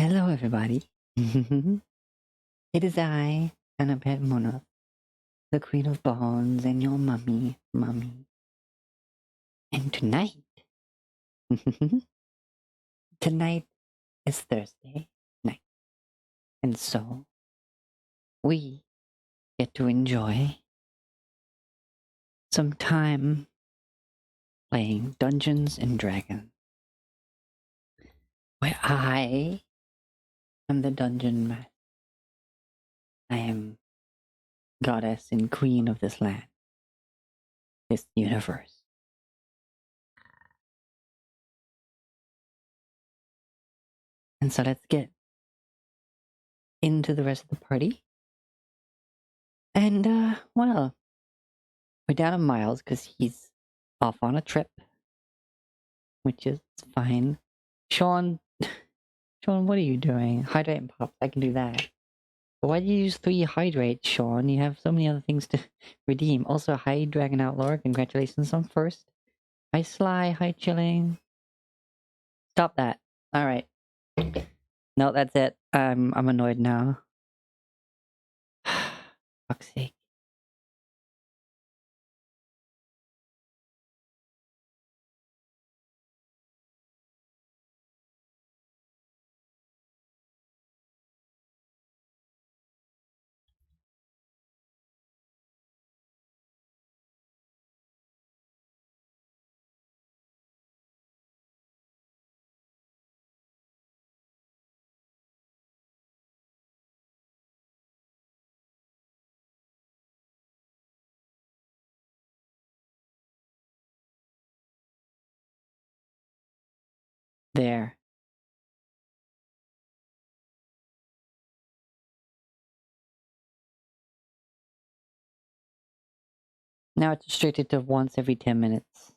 Hello, everybody. It is I, Annabeth Monarch, the Queen of Bones, and your mummy. And tonight, tonight is Thursday night, and so we get to enjoy some time playing Dungeons and Dragons, where I am the dungeon master. I am goddess and queen of this land, this universe. And so let's get into the rest of the party. And, well, we're down to Miles because he's off on a trip, which is fine. Sean, what are you doing? Hydrate and pop. I can do that. But why did you use 3 hydrate, Sean? You have so many other things to redeem. Also, hi, Dragon Outlaw. Congratulations on first. Hi, Sly. Hi, Chilling. Stop that. All right. No, that's it. I'm annoyed now. Fuck's sake. There. Now it's restricted to once every 10 minutes.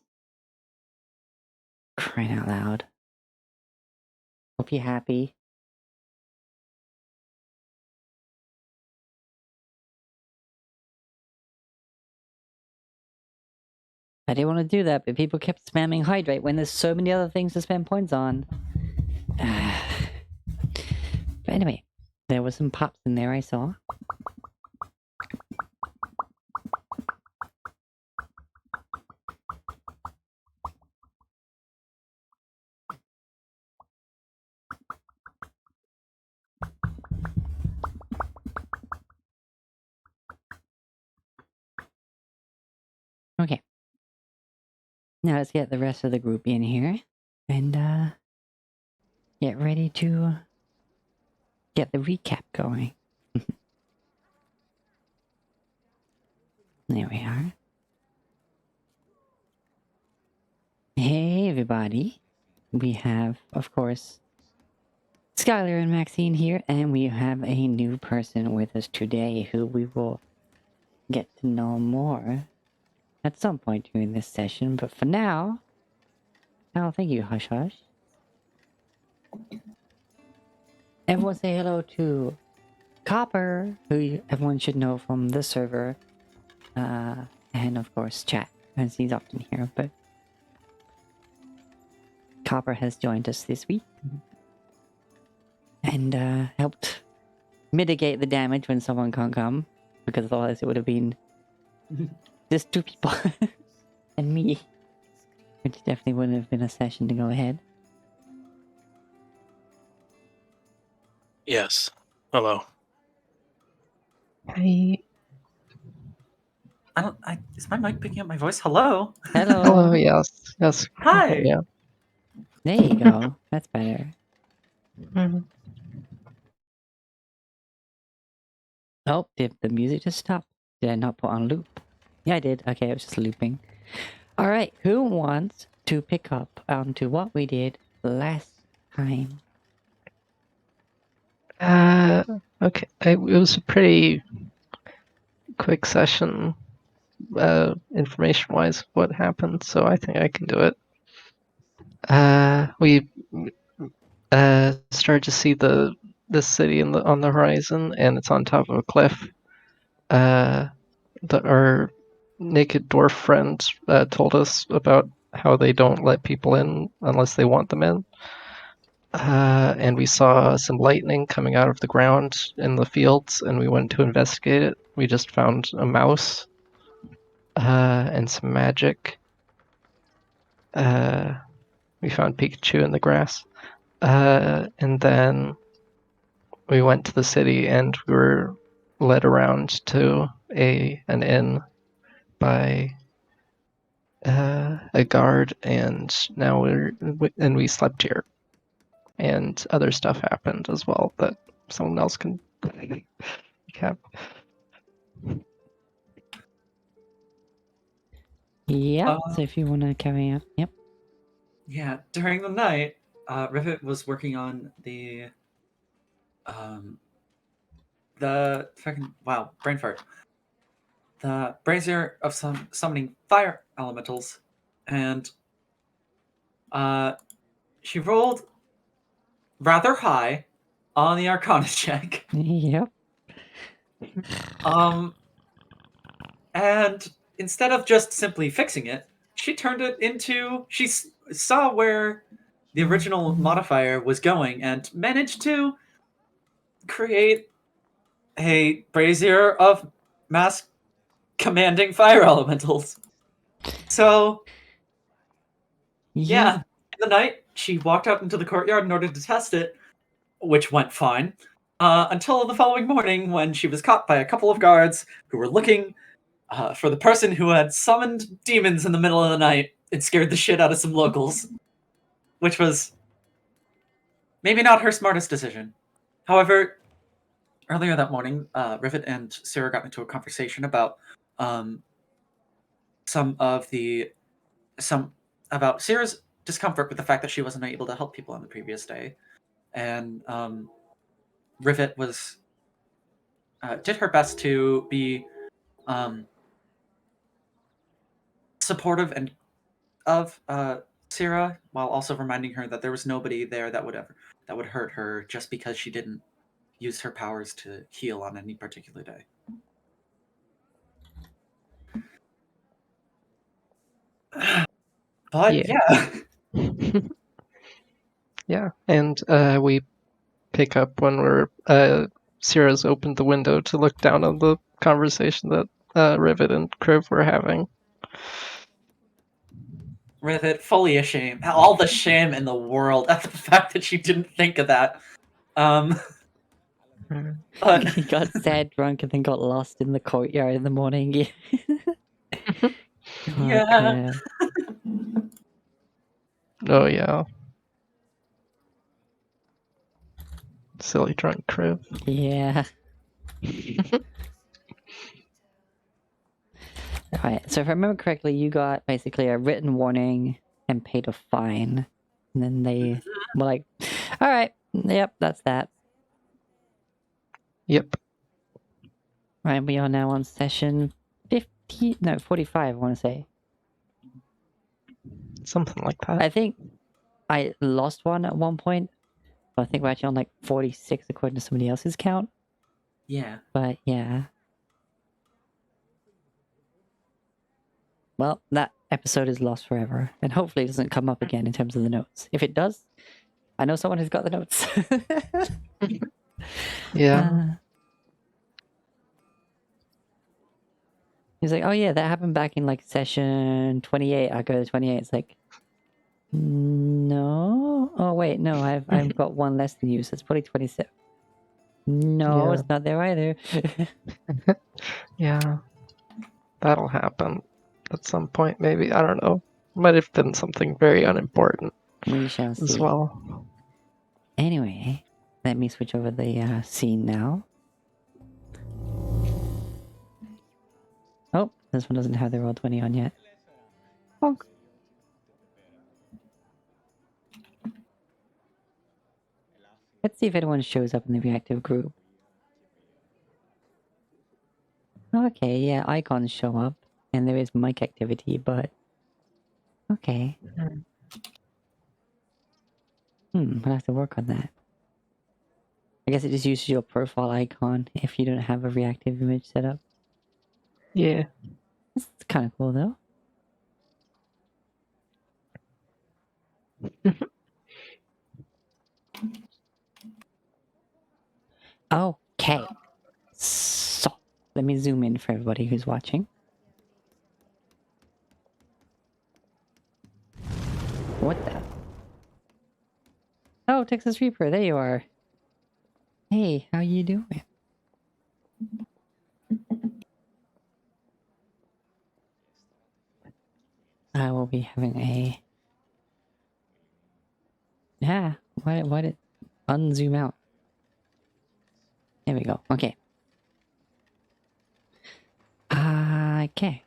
Crying out loud. Hope you're happy. I didn't want to do that, but people kept spamming hydrate when there's so many other things to spend points on. But anyway, there was some pops in there I saw. Okay. Now let's get the rest of the group in here. And, get ready to get the recap going. There we are. Hey, everybody. We have, of course, Skylar and Maxine here, and we have a new person with us today who we will get to know more at some point during this session. But for now, oh, thank you, Hush Hush. Everyone say hello to Copper, who everyone should know from the server, and of course chat, as he's often here, but Copper has joined us this week, and helped mitigate the damage when someone can't come, because otherwise it would have been just 2 people, and me, which definitely wouldn't have been a session to go ahead. Yes. Hello. Hey. Is my mic picking up my voice? Hello? Hello. Hello, yes. Hi. Yeah. There you go. That's better. Mhm. Oh, did the music just stop? Did I not put on loop? Yeah, I did. Okay, it was just looping. Alright, who wants to pick up onto what we did last time? Okay. It was a pretty quick session, information-wise, what happened, so I think I can do it. We started to see the city on the horizon, and it's on top of a cliff. Our naked dwarf friend told us about how they don't let people in unless they want them in. and we saw some lightning coming out of the ground in the fields, and we went to investigate it. We just found a mouse and some magic. We found Pikachu in the grass. And then we went to the city and we were led around to an inn by a guard, and now we slept here. And other stuff happened as well that someone else can recap. Yeah, so if you want to carry on. Yep. Yeah, during the night, Rivet was working on the fucking wow, brain fart. The brazier of summoning fire elementals, and she rolled rather high on the Arcana check. Yep. And instead of just simply fixing it, she turned it into. She saw where the original modifier was going and managed to create a brazier of mass commanding fire elementals. So, yeah, in the night, she walked out into the courtyard in order to test it, which went fine, until the following morning when she was caught by a couple of guards who were looking for the person who had summoned demons in the middle of the night and scared the shit out of some locals, which was maybe not her smartest decision. However, earlier that morning, Rivet and Sarah got into a conversation about some about Sarah's discomfort with the fact that she wasn't able to help people on the previous day, and Rivet was did her best to be supportive and of Sarah, while also reminding her that there was nobody there that would hurt her just because she didn't use her powers to heal on any particular day. But yeah. Yeah, and we pick up when Sierra's opened the window to look down on the conversation that Rivet and Kriv were having. Rivet, fully ashamed. All the shame in the world at the fact that she didn't think of that. But he got sad drunk and then got lost in the courtyard in the morning. yeah. Oh yeah. Silly drunk Kriv. Yeah. Alright, so if I remember correctly, you got basically a written warning and paid a fine. And then they were like, alright, yep, that's that. Yep. Right, we are now on session 45, I want to say. Something like that. I think I lost one at one point, but I think we're actually on like 46 according to somebody else's count. Yeah. But yeah. Well, that episode is lost forever, and hopefully it doesn't come up again in terms of the notes. If it does, I know someone who's got the notes. Yeah. He's like, oh yeah, that happened back in like session 28. I go to 28. It's like, no. Oh wait, no, I've got one less than you, so it's probably 27. No, Yeah. it's not there either. Yeah. That'll happen at some point, maybe. I don't know. Might have been something very unimportant We shall see. as well. Anyway, let me switch over the scene now. Oh, this one doesn't have the Roll20 on yet. Bonk. Let's see if anyone shows up in the reactive group. Okay, yeah, icons show up, and there is mic activity, but... Okay. We'll have to work on that. I guess it just uses your profile icon if you don't have a reactive image set up. Yeah. It's kind of cool, though. Let me zoom in for everybody who's watching. What the? Oh, Texas Reaper, there you are. Hey, how you doing? I will be having a... Yeah, why did... Unzoom out. There we go, okay. Okay.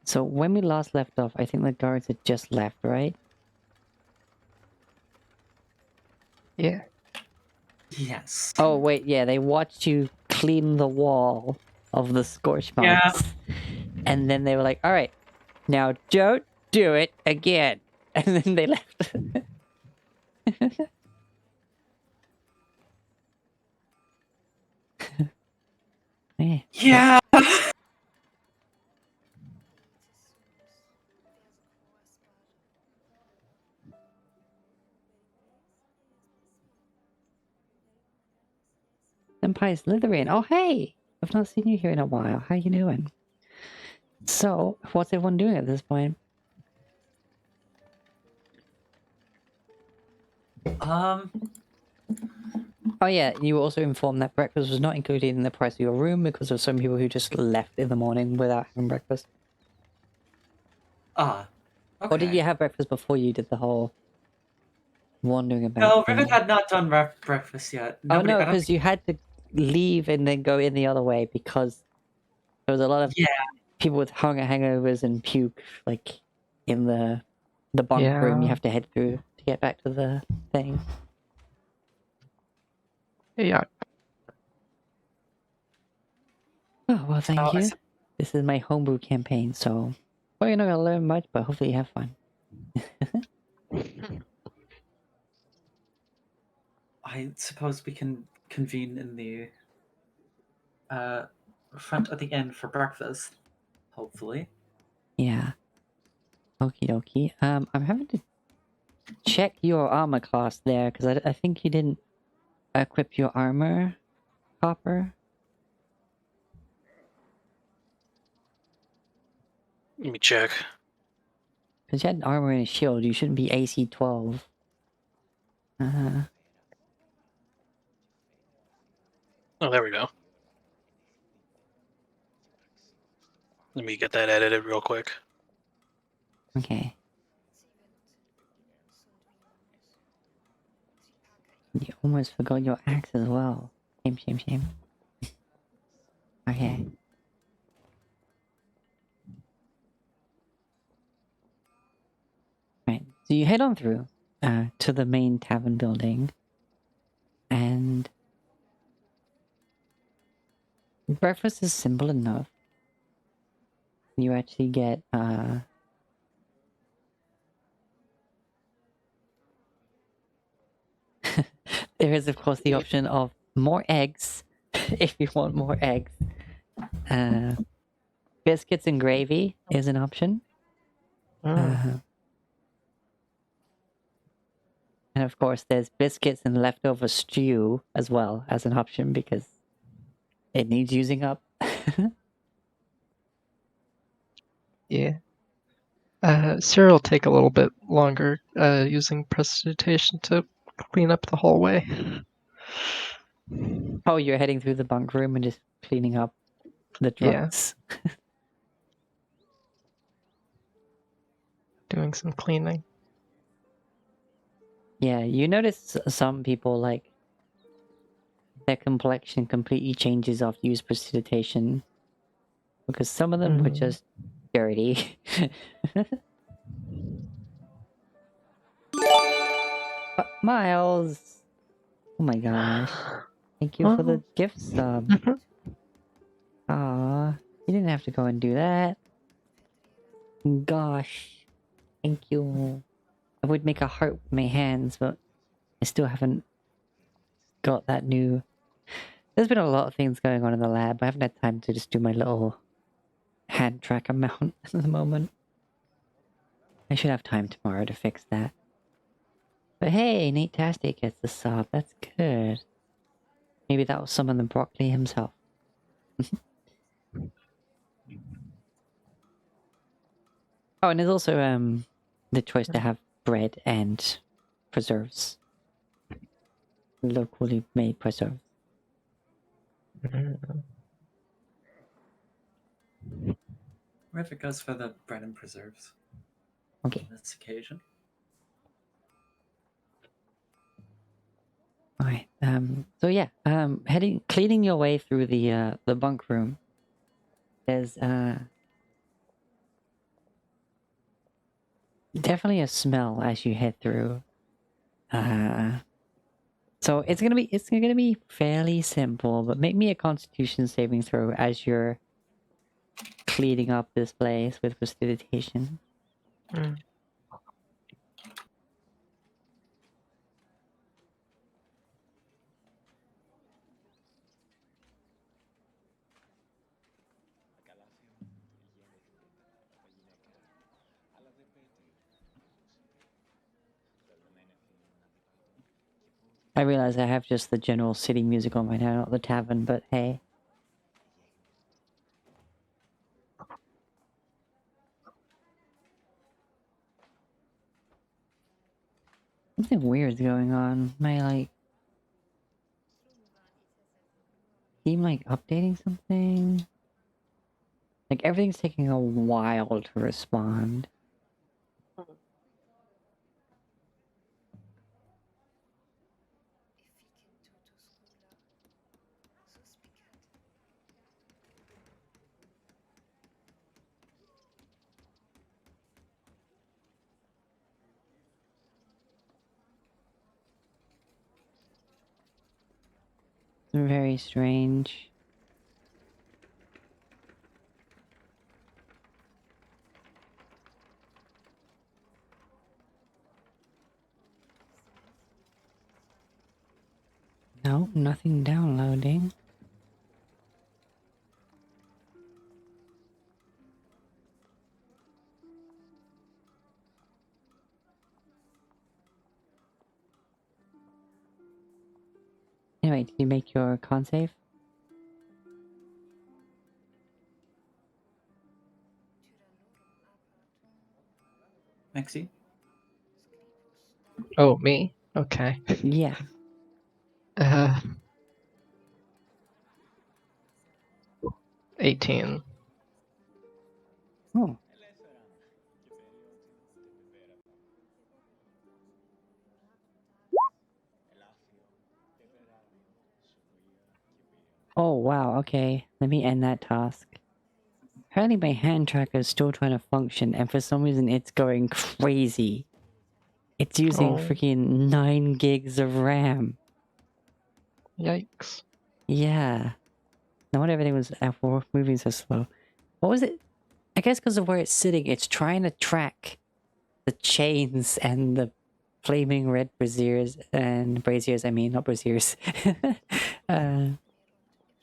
So when we last left off, I think the guards had just left, right? Yeah. Yes. Oh, wait, yeah, they watched you clean the wall of the scorch marks. Yeah. And then they were like, alright, now don't do it again. And then they left. Yeah. Yeah. Empire Slytherin. Oh, hey! I've not seen you here in a while. How you doing? So, what's everyone doing at this point? Oh yeah, you were also informed that breakfast was not included in the price of your room because of some people who just left in the morning without having breakfast. Okay. Or did you have breakfast before you did the whole wandering about? No, thing? Rivet had not done breakfast yet. Nobody, oh no, because you had to leave and then go in the other way because there was a lot of people with hangovers and puke, like in the bunk room. You have to head through to get back to the thing. Yeah. Oh well, thank you. This is my homebrew campaign, so well, you're not gonna learn much, but hopefully you have fun. I suppose we can convene in the front of the inn for breakfast. Hopefully. Yeah. Okie dokie. I'm having to check your armor class there because I think you didn't equip your armor, Copper. Let me check. Because you had an armor and a shield, you shouldn't be AC 12. Oh, there we go. Let me get that edited real quick. Okay. You almost forgot your axe as well. Shame. Okay. Right, so you head on through to the main tavern building, and breakfast is simple enough. You actually get there is of course the option of more eggs if you want more eggs. Biscuits and gravy is an option. And of course there's biscuits and leftover stew as well as an option because it needs using up. Yeah. Cereal will take a little bit longer using prestidigitation to clean up the hallway. Oh, you're heading through the bunk room and just cleaning up the drugs. Yeah. Doing some cleaning. Yeah, you notice some people, like, their complexion completely changes after you use prestidigitation. Because some of them were just dirty. Miles! Oh my gosh. Thank you for the gift sub. Aww, you didn't have to go and do that. Gosh. Thank you. I would make a heart with my hands, but I still haven't got that new... There's been a lot of things going on in the lab. I haven't had time to just do my little hand tracker mount at the moment. I should have time tomorrow to fix that. But hey, Nate-tastic gets the sub. That's good. Maybe that was some of the broccoli himself. Oh, and there's also the choice to have bread and preserves. Locally made preserves. Rivet goes for the bread and preserves Okay. on this occasion. Alright. So yeah, cleaning your way through the bunk room. There's definitely a smell as you head through. So it's gonna be fairly simple, but make me a Constitution saving throw as you're cleaning up this place with prestidigitation. I realize I have just the general city music on right now, not the tavern, but hey. Something weird's going on. My like team like updating something? Like everything's taking a while to respond. Very strange. No, nothing downloading. Anyway, did you make your con save? Maxie? Oh, me? Okay. Yeah. 18. Oh. Oh, wow, okay. Let me end that task. Apparently my hand tracker is still trying to function, and for some reason it's going crazy. It's using Oh. freaking 9 gigs of RAM. Yikes. Yeah. No wonder everything was moving so slow. What was it? I guess because of where it's sitting, it's trying to track the chains and the flaming red braziers, I mean, not braziers.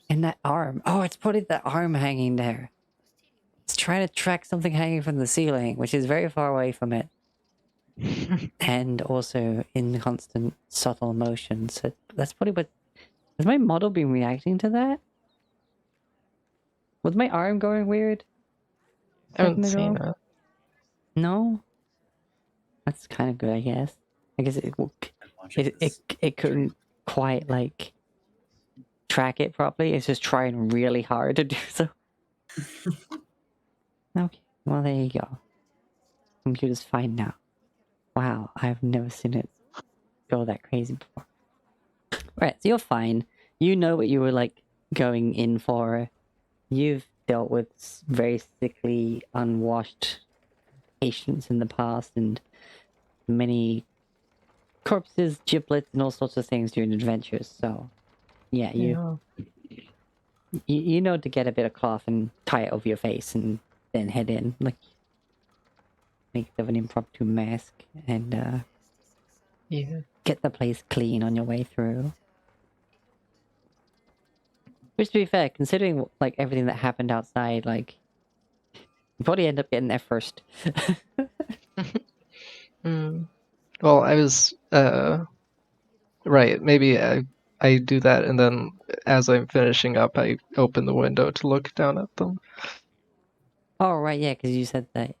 And that arm. Oh, it's putting the arm hanging there. It's trying to track something hanging from the ceiling, which is very far away from it. And also in constant subtle motion. So that's probably what... Has my model been reacting to that? Was my arm going weird? I haven't seen it. No? That's kind of good, I guess. I guess it couldn't quite, like, track it properly. It's just trying really hard to do so. Okay, well, there you go. Computer's fine now. Wow, I've never seen it go that crazy before. Right, so you're fine. You know what you were, like, going in for. You've dealt with very sickly, unwashed patients in the past, and many corpses, giblets, and all sorts of things during adventures, so... Yeah, you know to get a bit of cloth and tie it over your face and then head in. Like, make of an impromptu mask and, Yeah. get the place clean on your way through. Which, to be fair, considering, like, everything that happened outside, like... You probably end up getting there first. Well, I was, right, maybe I do that and then as I'm finishing up, I open the window to look down at them. Oh, right, yeah, because you said that.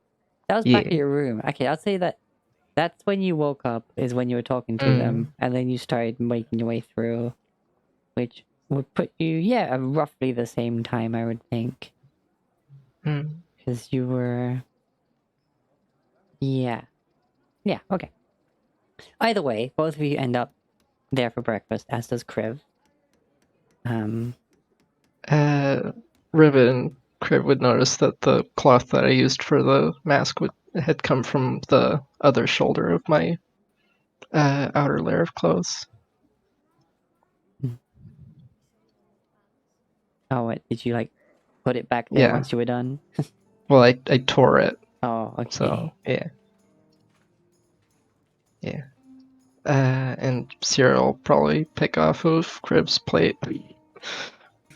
That was back at Yeah. your room. Okay, I'd say that's when you woke up, is when you were talking to them, and then you started making your way through, which would put you, yeah, at roughly the same time, I would think. Mm. Because you were... Yeah. Yeah, okay. Either way, both of you end up there for breakfast, as does Kriv. Rivet and Crib would notice that the cloth that I used for the mask had come from the other shoulder of my outer layer of clothes. Oh, what, did you, like, put it back there once you were done? Well, I tore it. Oh, okay. So, yeah. Yeah. And Cyril will probably pick off of Crib's plate,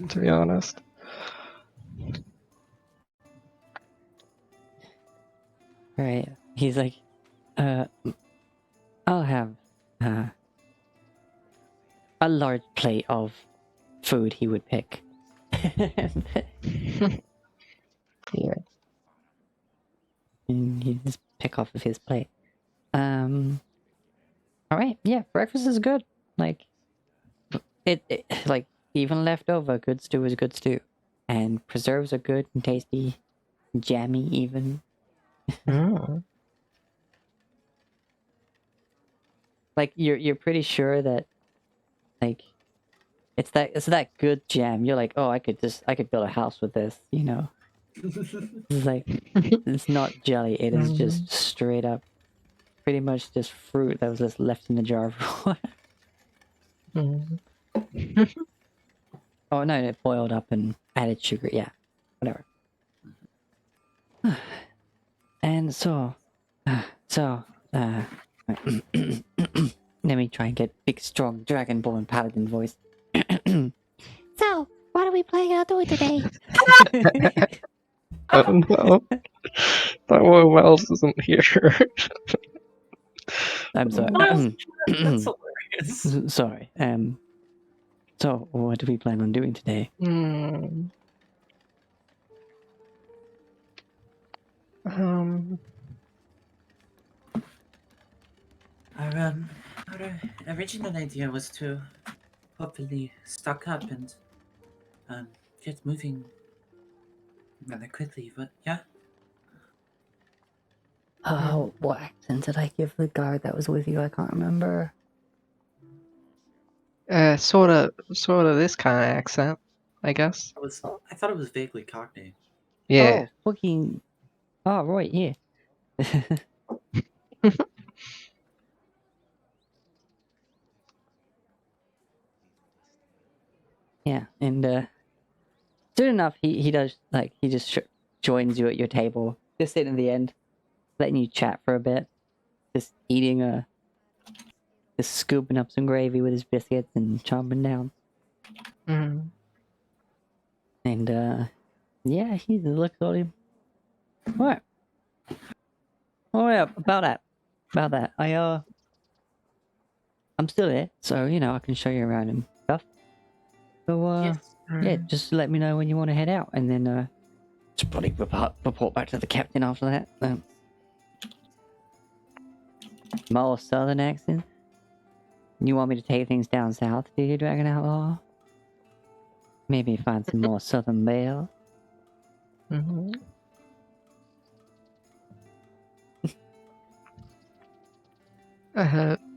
to be honest. Right. He's like, I'll have, a large plate of food he would pick. Yeah. And you just pick off of his plate. Alright, yeah, breakfast is good. Like, it like, even leftover, good stew is good stew. And preserves are good and tasty. Jammy, even. Mm. Like, you're pretty sure that, like, it's that good jam. You're like, oh, I could build a house with this, you know? It's like, it's not jelly, it is just straight up, pretty much just fruit that was just left in the jar of water. Oh no, it boiled up and added sugar, yeah. Whatever. And so, let me try and get big, strong Dragonfall paladin voice. So, what are we playing outdoor today? Oh no. That one else isn't here. I'm sorry. Miles, that's hilarious. Sorry. So, what do we plan on doing today? Our original idea was to hopefully stock up and get moving rather quickly, but yeah. Oh, what accent did I give the guard that was with you? I can't remember. Sort of this kind of accent, I guess. I thought it was vaguely Cockney. Yeah. Oh, fucking... Oh, right, yeah. Yeah, and soon enough, he does, like, he just joins you at your table, just sitting at the end, letting you chat for a bit, just eating just scooping up some gravy with his biscuits and chomping down. And yeah, he looks at him. What? Oh yeah, about that. I'm still here, so you know I can show you around and stuff. So Yes. yeah, just let me know when you want to head out, and then just probably report back to the captain after that. More southern accent. You want me to take things down south, do you, Dragon Outlaw? Maybe find some more southern belle.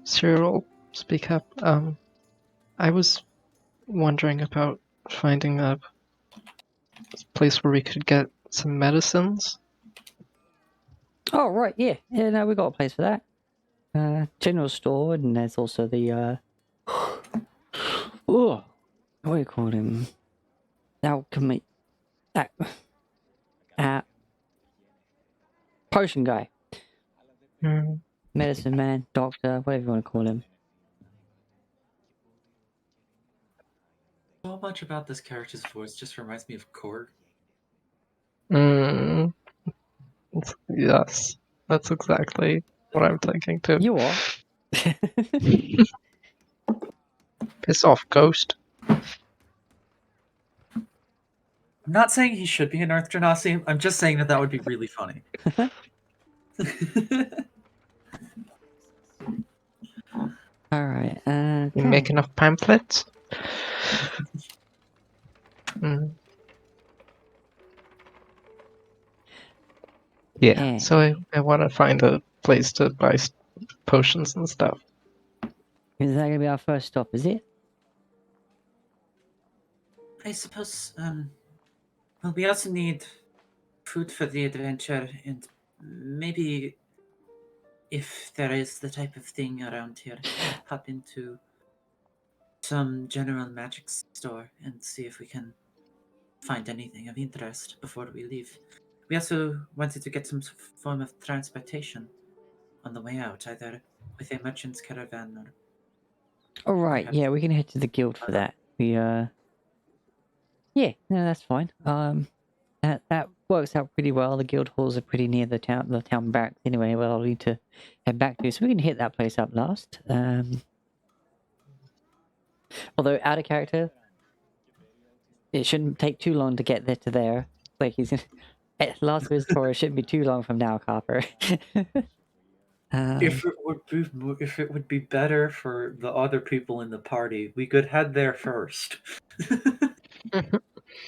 Cyril, speak up. I was wondering about finding a place where we could get some medicines. Oh right, yeah, no, we got a place for that. General store, and there's also the oh, what do you call him? Alchemy, potion guy, medicine man, doctor, whatever you want to call him. So much about this character's voice just reminds me of Korg. Yes, that's exactly what I'm thinking too. You are. Piss off, ghost. I'm not saying he should be an Earth Genasi. I'm just saying that would be really funny. Alright, You make enough pamphlets? Mm. Yeah, so I want to find a place to buy potions and stuff. Is that going to be our first stop, is it? I suppose, well, we also need food for the adventure, and maybe if there is the type of thing around here, pop into some general magic store and see if we can find anything of interest before we leave. We also wanted to get some form of transportation on the way out, either with a merchant's caravan or... Alright, yeah, we can head to the guild for that. Yeah, no, that's fine. That works out pretty well. The guild halls are pretty near the town barracks anyway, where I'll need to head back to. So we can hit that place up last. Although out of character, it shouldn't take too long to get there. Like he's gonna... Last of his tour shouldn't be too long from now, Copper. If it would be better for the other people in the party, we could head there first.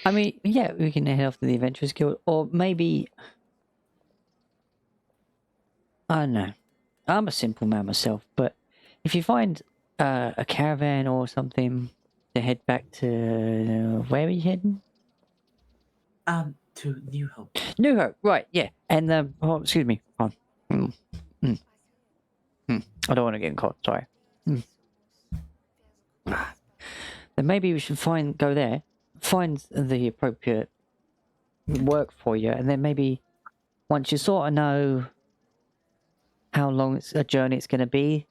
I mean, yeah, we can head off to the Adventurers Guild, or maybe... I don't know. I'm a simple man myself, but if you find a caravan or something to head back to... where are you heading? To New Hope. New Hope, right, yeah. And, oh, excuse me. I don't want to get caught, sorry. Then maybe we should go there, find the appropriate work for you, and then maybe once you sort of know how long a journey it's going to be,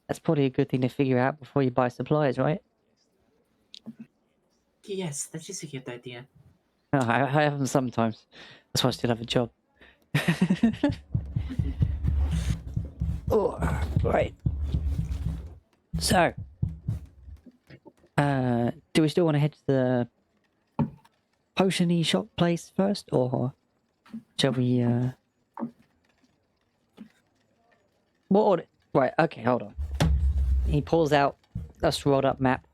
that's probably a good thing to figure out before you buy supplies, right? Yes, that is a good idea. Oh, I have them sometimes. That's why I still have a job. Oh, right. So, do we still want to head to the potion-y shop place first, or shall we, what order? Right, okay, hold on. He pulls out a rolled-up map.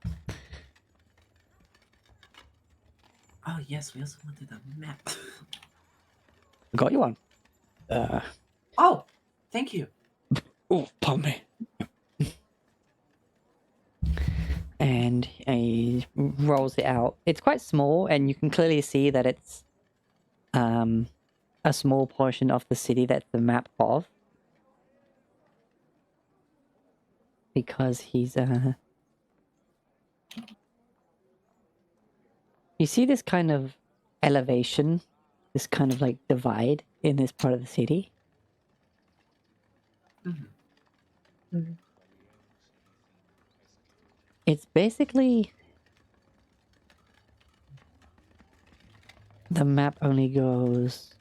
Oh yes, we also wanted a map. Got you one. Oh, thank you. Oh, pardon me. And he rolls it out. It's quite small, and you can clearly see that it's a small portion of the city that's the map of. Because he's you see this kind of elevation, this kind of like divide in this part of the city? Mm-hmm. It's basically the map only goes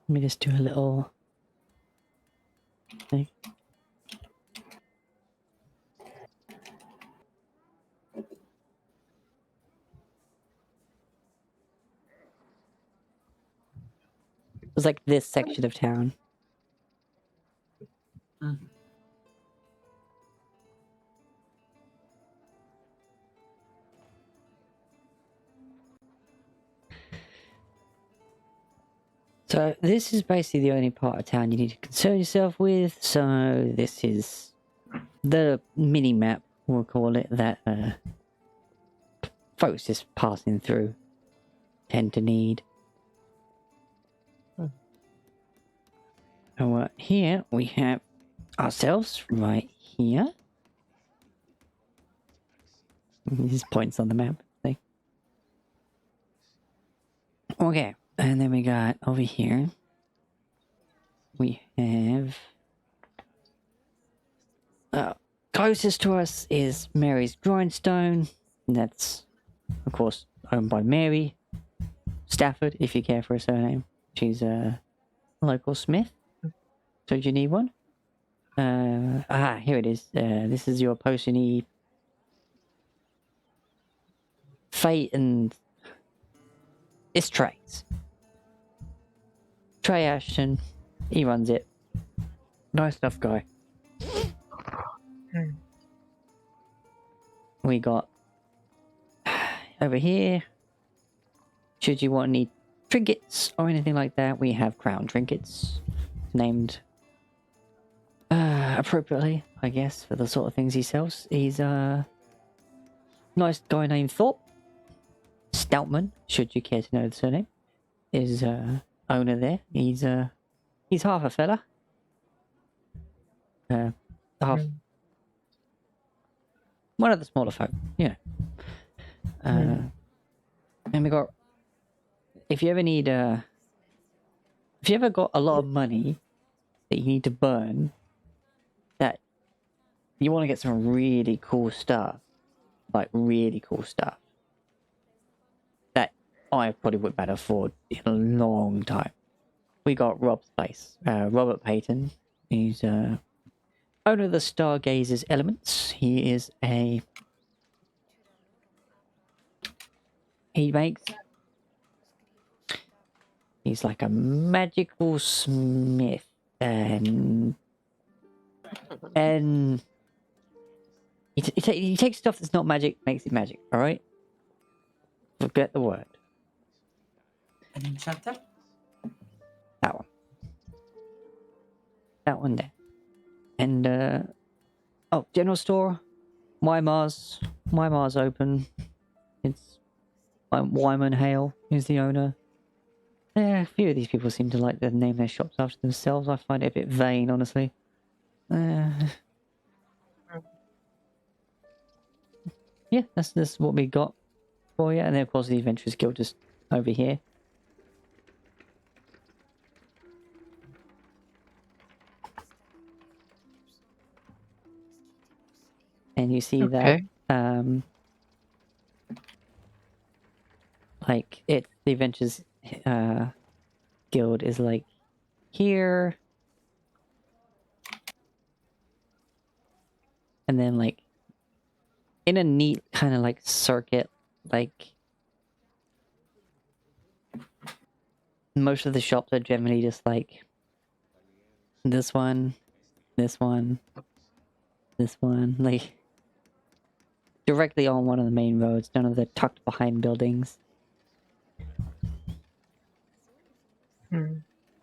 let me just do a little thing. It's like this section of town. Mm-hmm. So this is basically the only part of town you need to concern yourself with. So this is the mini map, we'll call it, that folks just passing through tend to need. So here we have ourselves right here. These points on the map. See? Okay. And then we got over here, we have, closest to us is Mary's Grindstone. That's, of course, owned by Mary. Stafford, if you care for a surname. She's a local smith. So do you need one? Here it is. This is your post. You need Fate and it's Trey's. Trey Ashton. He runs it. Nice enough guy. We got over here. Should you want any trinkets or anything like that, we have crown trinkets named appropriately, I guess, for the sort of things he sells. He's a nice guy named Thorpe. Stoutman, should you care to know the surname, is owner there. He's half a fella. Half one of the smaller folk, yeah. And we got, if you ever got a lot of money that you need to burn, that you want to get some really cool stuff, like really cool stuff, that I probably wouldn't be able to afford in a long time. We got Rob's place. Robert Payton. He's owner of the Stargazer's Elements. He is he's like a magical smith, and he takes stuff that's not magic, makes it magic. All right, forget the word. An enchanter? That one there. And general store, Weimar's open. It's Wyman Hale is the owner. Yeah, a few of these people seem to like to name their shops after themselves. I find it a bit vain, honestly. Yeah, that's what we got for you. And then, of course, the Adventurers Guild just over here. And you see that, like, the Adventures Guild is, like, here. And then, like, in a neat kind of, like, circuit, like, most of the shops are generally just, like, this one, like, directly on one of the main roads, none of the tucked behind buildings.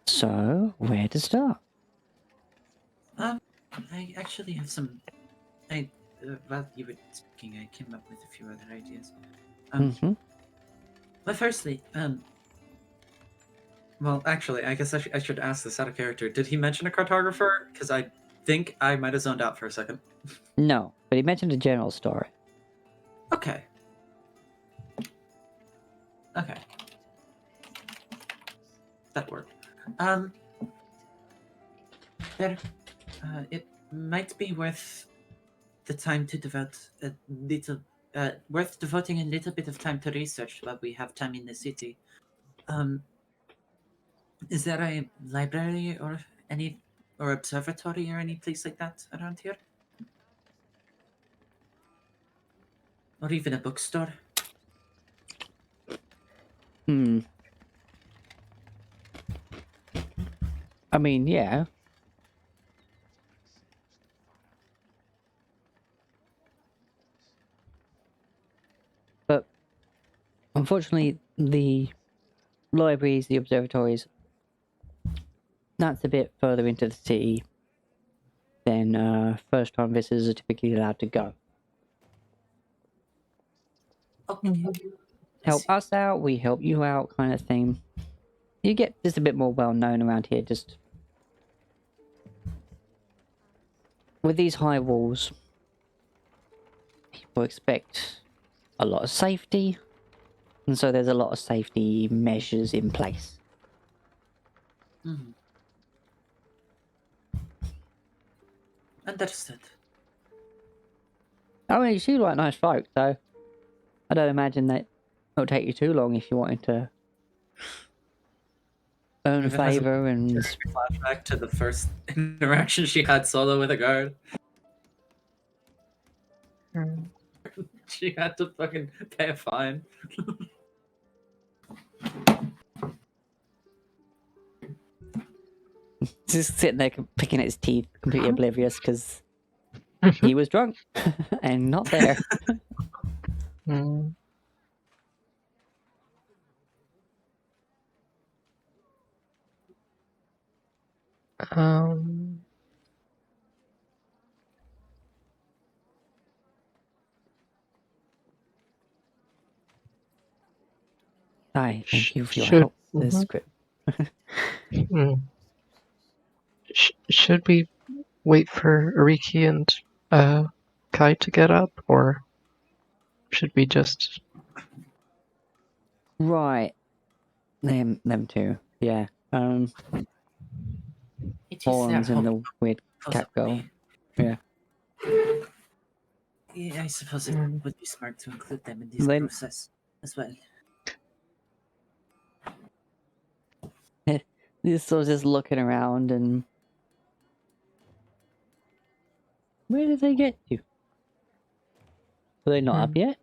So, where to start? I actually have some. While you were speaking, I came up with a few other ideas. But firstly, well, actually, I guess I should ask this out of character. Did he mention a cartographer? Because I think I might have zoned out for a second. No, but he mentioned a general store. Okay. That worked. It might be worth the time to devote a little, worth devoting a little bit of time to research while we have time in the city. Is there a library or observatory or any place like that around here? Or even a bookstore? I mean, yeah. But unfortunately, the libraries, the observatories, that's a bit further into the city than first-time visitors are typically allowed to go. Okay. Help us out, we help you out, kind of thing. You get just a bit more well-known around here, just with these high walls. People expect a lot of safety, and so there's a lot of safety measures in place. Understood. I mean, you seem like nice folk, so I don't imagine that it'll take you too long if you wanted to Own If it has a favor and flashback to the first interaction she had solo with a guard. She had to fucking pay a fine. just sitting there picking at his teeth, completely oblivious because he was drunk and not there. Mm. Um, Hi, thank you for your should help with this mhm. script. Mm. Should we wait for Ariki and Kai to get up, or should we just? Right. Them two. Yeah. It is their Horns and home, the weird cat girl. supposedly. Yeah. Yeah, I suppose it Mm. would be smart to include them in this Then- process as well. He's still just looking around and where did they get to? Are they not up yet?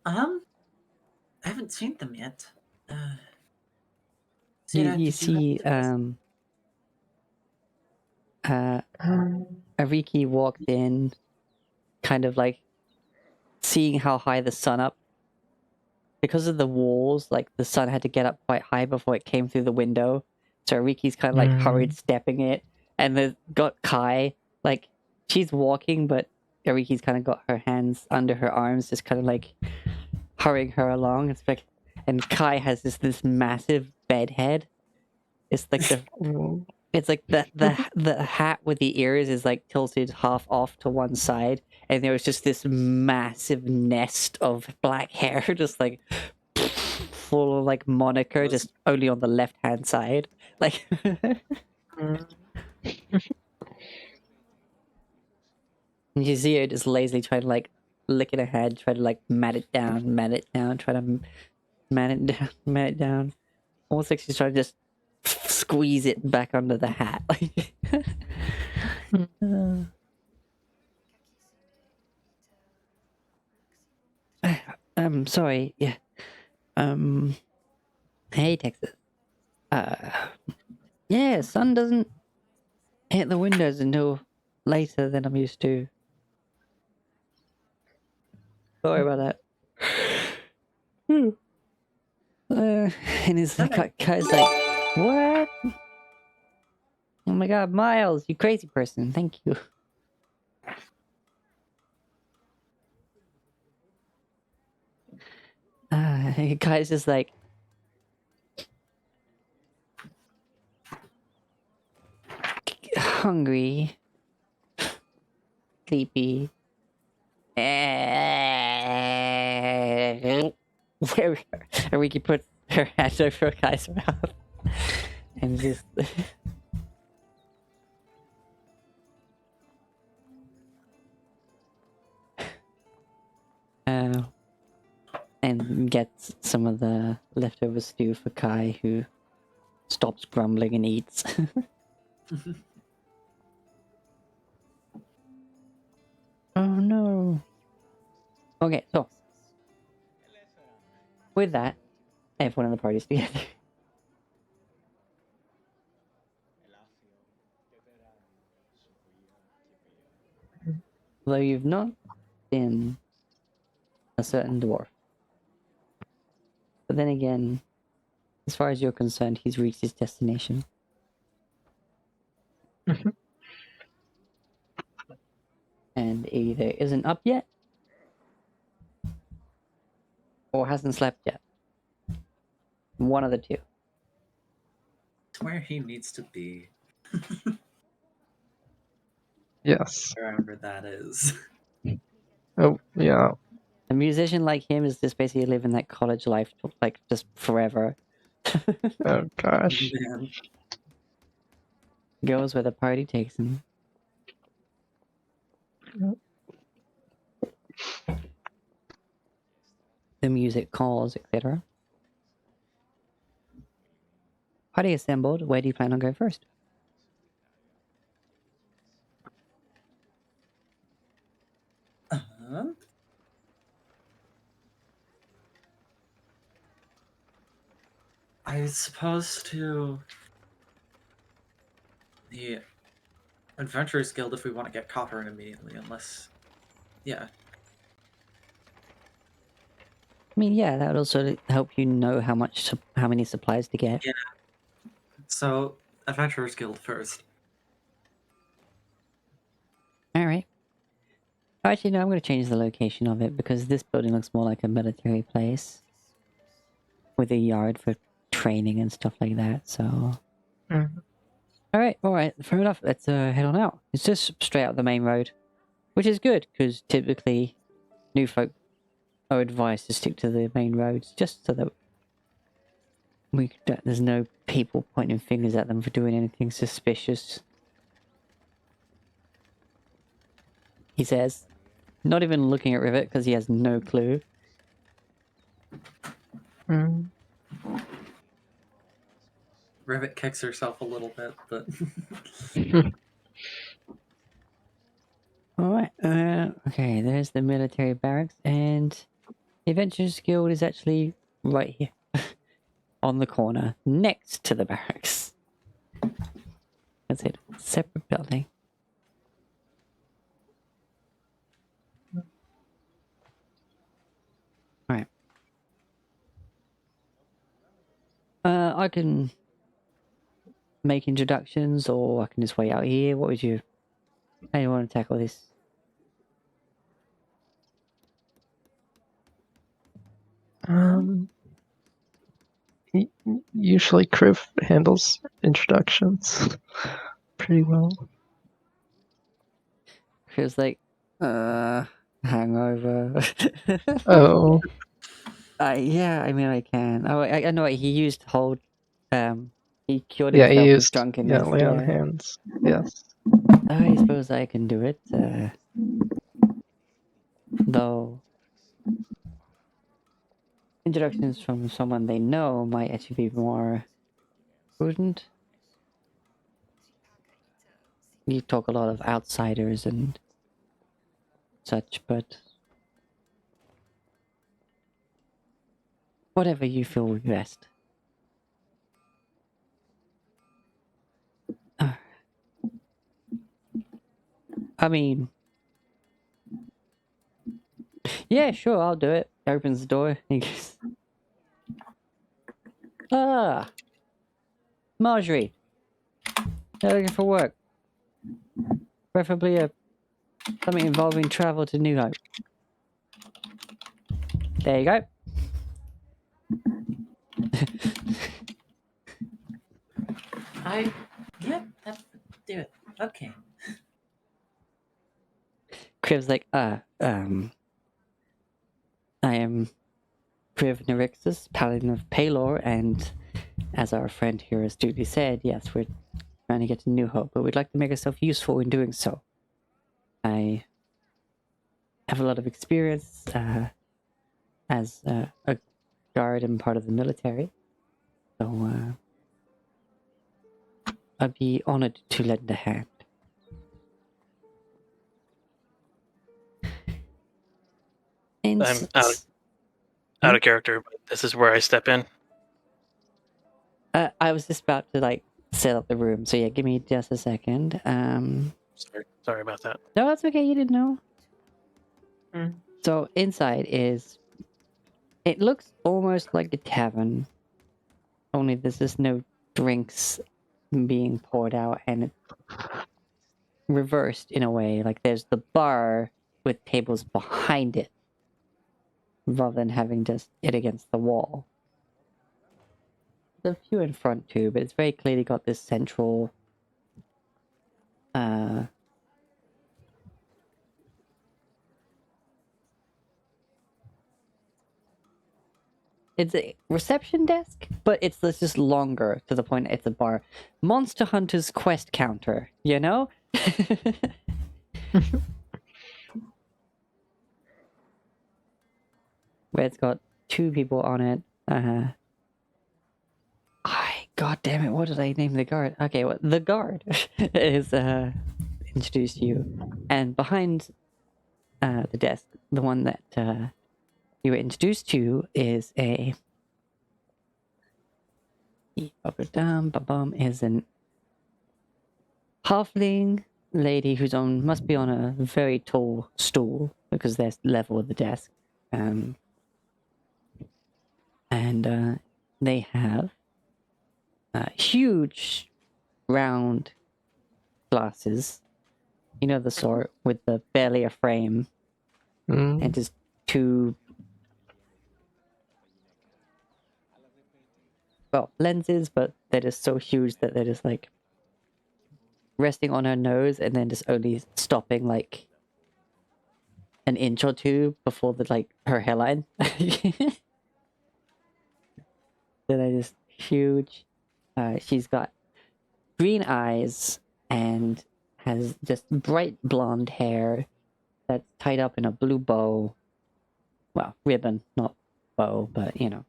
I haven't seen them yet. You Sarah, did have see to- Ariki walked in, kind of like seeing how high the sun up. Because of the walls, like the sun had to get up quite high before it came through the window. So Ariki's kind of like hurried stepping it, and then got Kai. Like she's walking, but Ariki's kind of got her hands under her arms, just kind of like hurrying her along. It's like, and Kai has this massive bed head. It's like it's like the hat with the ears is like tilted half off to one side, and there was just this massive nest of black hair, just like full of like moniker, just only on the left hand side. Like, you see her just lazily trying to like lick it ahead, try to like mat it down, try to mat it down, mat it down. Almost like she's trying to just squeeze it back under the hat. Sorry, yeah. Hey, Texas. Yeah, sun doesn't hit the windows until later than I'm used to. Sorry about that. And his guy's like, what? Oh my god, Miles, you crazy person. Thank you. Guy's just like, hungry, sleepy. Where Riki puts her hand over a guy's mouth and just and gets some of the leftover stew for Kai, who stops grumbling and eats. Oh no. Okay, so with that, everyone in the party's together. Though you've not been a certain dwarf. But then again, as far as you're concerned, he's reached his destination. And either isn't up yet, or hasn't slept yet. One of the two. It's where he needs to be, Yes. wherever that is. Oh, yeah. A musician like him is just basically living that college life, like, just forever. Oh gosh. Man. Goes where the party takes him. the music calls, etc. Party assembled. Where do you plan on going first? I suppose to the Adventurers Guild if we want to get copper in immediately, unless, yeah. I mean, yeah, that would also help you know how many supplies to get. Yeah. So Adventurers Guild first. All right. Actually, no, I'm going to change the location of it because this building looks more like a military place with a yard for training and stuff like that. So, all right, fair enough. Let's head on out. It's just straight out the main road, which is good because typically new folk are advised to stick to the main roads just so that there's no people pointing fingers at them for doing anything suspicious. He says, not even looking at Rivet because he has no clue. Rivet kicks herself a little bit, but Alright, okay, there's the military barracks, and the Adventurers Guild is actually right here. On the corner, next to the barracks. That's it. Separate building. Alright. I can make introductions, or I can just wait out here. How do you want to tackle this? Usually Kriv handles introductions pretty well. Feels like, hangover. Oh, Yeah, I mean, I can. Oh, I know he used hold, he cured yeah, himself he with used drunkenness. lay on Yeah. hands. Yes. I suppose I can do it, though introductions from someone they know might actually be more prudent. You talk a lot of outsiders and such, but whatever you feel would be best. I mean, yeah, sure, I'll do it. He opens the door. He goes, Marjorie, you're looking for work. Preferably something involving travel to New Hope. There you go. Yeah, that would do it. Okay. Kriv's like, I am Kriv Nerixus, Paladin of Palor, and as our friend here astutely said, yes, we're trying to get to New Hope, but we'd like to make ourselves useful in doing so. I have a lot of experience as a guard and part of the military, so I'd be honored to lend a hand. And I'm out of character, but this is where I step in. I was just about to set up the room, so yeah, give me just a second. Sorry about that. No, that's okay. You didn't know. So inside it looks almost like a tavern, only there's just no drinks being poured out, and it's reversed in a way. Like there's the bar with tables behind it, rather than having just it against the wall. There's a few in front too, but it's very clearly got this central it's a reception desk, but it's just longer to the point it's a bar. Monster Hunter's quest counter, you know? Where it's got 2 people on it. God damn it! What did I name the guard? Okay, well, the guard is introduced to you, and behind the desk, the one that you were introduced to is a is an halfling lady who's must be on a very tall stool because they're level with the desk, and they have huge round glasses, you know, the sort with barely a frame and just 2 lenses, but they're just so huge that they're just like resting on her nose and then just only stopping like an inch or 2 before her hairline. They're just huge. She's got green eyes and has just bright blonde hair that's tied up in a blue bow. Well, ribbon, not bow, but you know.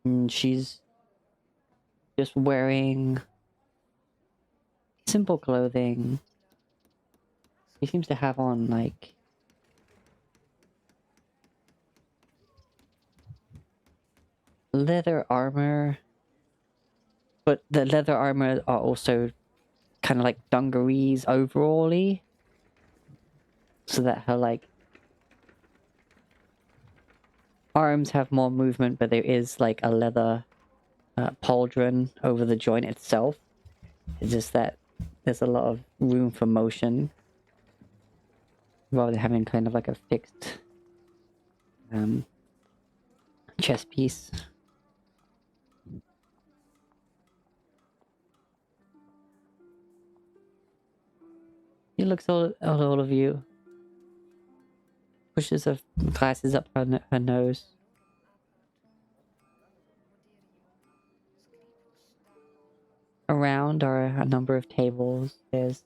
And she's just wearing simple clothing. She seems to have on like leather armor, but the leather armor are also kind of like dungarees overall-y, so that her like arms have more movement, but there is like a leather pauldron over the joint itself. It's just that there's a lot of room for motion rather than having kind of like a fixed chest piece. He looks at all of you, pushes her glasses up her nose. Around are a number of tables. There's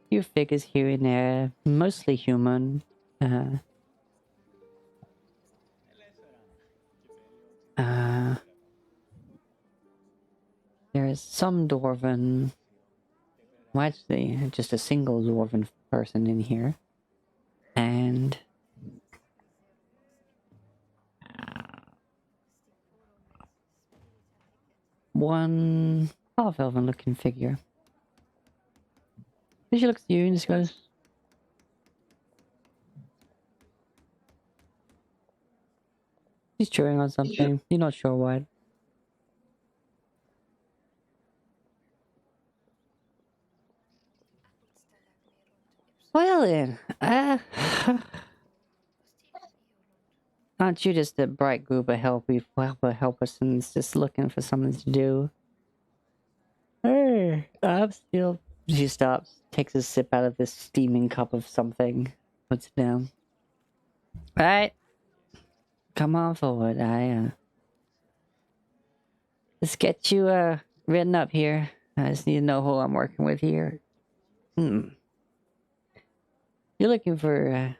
a few figures here and there, mostly human. There is some dwarven. Well, actually, just a single dwarven person in here. And one half-elven looking figure. She looks at you and just goes, she's chewing on something. You're not sure what. Well then, aren't you just a bright group of helpersons just looking for something to do? Hey, I'm still... She stops, takes a sip out of this steaming cup of something, puts it down. Alright. Come on forward, let's get you, written up here. I just need to know who I'm working with here. You're looking for,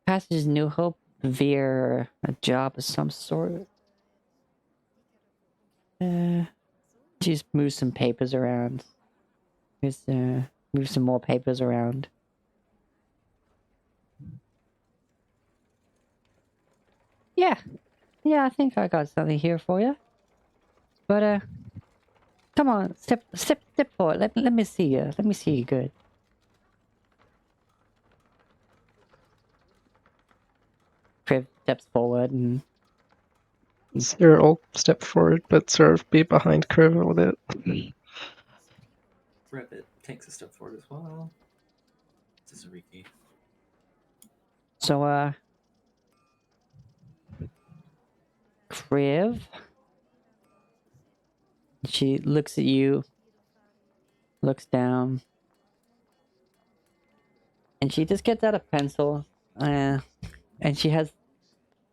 Passage New Hope via a job of some sort. She just moves some papers around. Just, move some more papers around. Yeah, I think I got something here for you. But come on, step forward. Let me see you. Let me see you good. Kriv steps forward and Sarah will step forward, but sort of be behind Kriv a little bit. Ribbit takes a step forward as well. This is Riki. so Kriv. She looks at you, looks down, and she just gets out a pencil, and she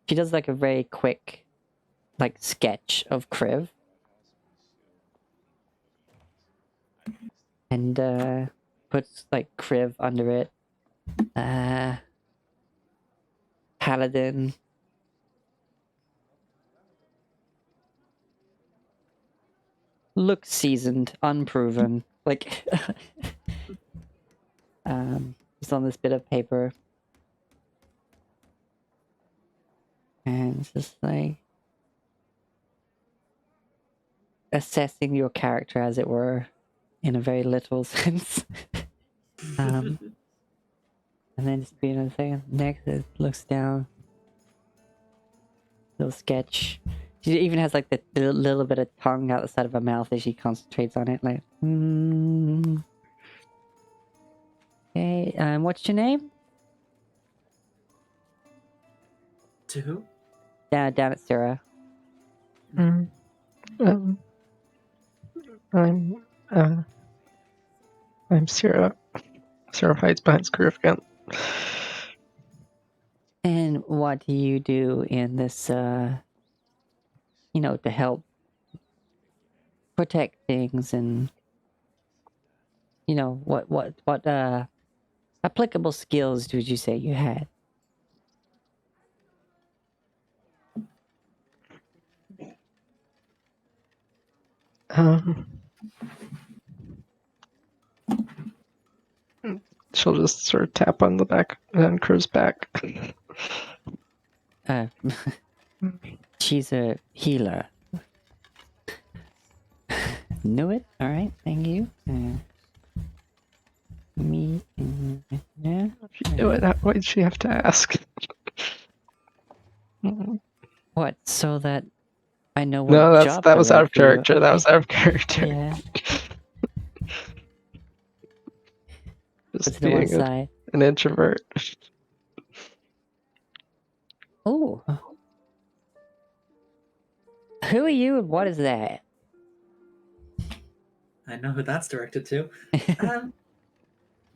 does like a very quick, like, sketch of Kriv. And puts like Kriv under it. Paladin, looks seasoned, unproven. Like, it's on this bit of paper. And it's just like assessing your character, as it were, in a very literal sense. And then just being a second. Next, it looks down. Little sketch. She even has like the little bit of tongue out the side of her mouth as she concentrates on it. Like, Okay, what's your name? To who? Down at Sarah. I'm Sarah. Sarah hides behind Scrooge again. And what do you do in this, to help protect things and, what applicable skills would you say you had? She'll just sort of tap on the back and Crew's back. She's a healer. Knew it. All right, thank you. Me. Yeah. If you knew it, why'd she have to ask? What? So that I know what No, job that to was write out of for you. character. That was Okay. out of character. Yeah. Put Just to the one being side. an introvert. Oh. Who are you and what is that? I know who that's directed to.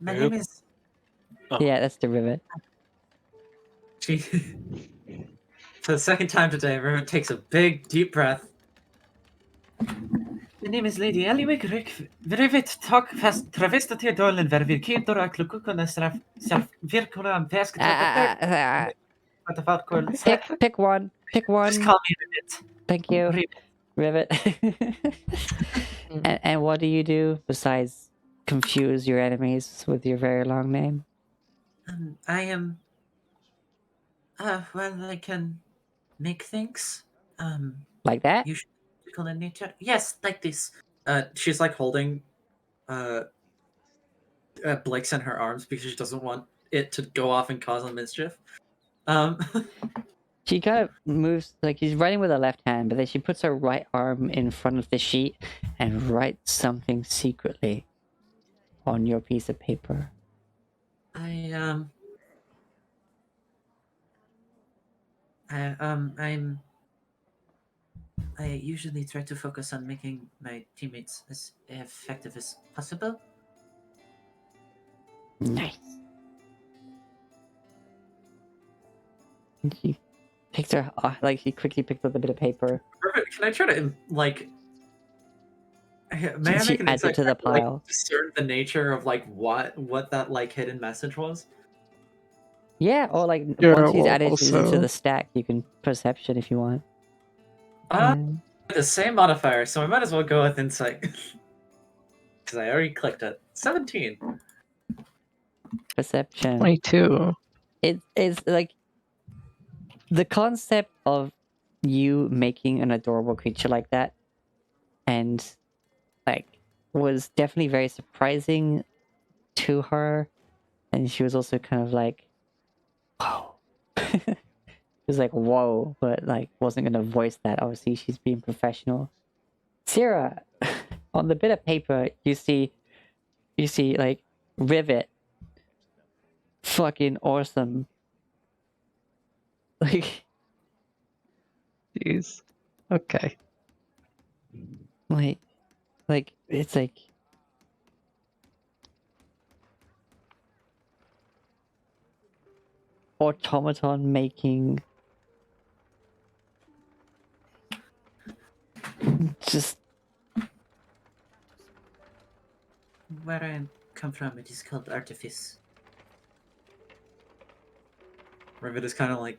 My Yep. name is. Yeah, that's the rivet. She, for the second time today, Rivet takes a big, deep breath. My name is Lady Eliwick Rick. Rivet talk fast travesta till dålen ver vir kidor och klukukona straff self virkona am väsk what the fuck called Pick one. Pick one. Just call me Rivet. Thank you. Rivet. Rivet. and what do you do besides confuse your enemies with your very long name? I am. Well, I can make things. Like that? You call in nature. Yes, like this. She's like holding Blake's in her arms because she doesn't want it to go off and cause a mischief. She kind of moves, like she's writing with her left hand, but then she puts her right arm in front of the sheet and writes something secretly on your piece of paper. I usually try to focus on making my teammates as effective as possible. Nice. And she picks her, she quickly picks up a bit of paper. Perfect. Can I try to like? May I She make an adds it insight to the check to, like, pile. discern the nature of like what that like hidden message was? Yeah, or like Yeah, once he's well, added it into also- the stack, you can perception if you want. The same modifier, so I might as well go with insight because I already clicked it. 17. Perception. 22. It's like the concept of you making an adorable creature like that, and like was definitely very surprising to her, and she was also kind of like, whoa. She was like, whoa, but like wasn't gonna voice that. Obviously, she's being professional. Sarah, on the bit of paper, you see like rivet. Fucking awesome. Like Jeez. Okay. like it's like automaton making just Where I come from, it is called artifice. Rivet is kind of like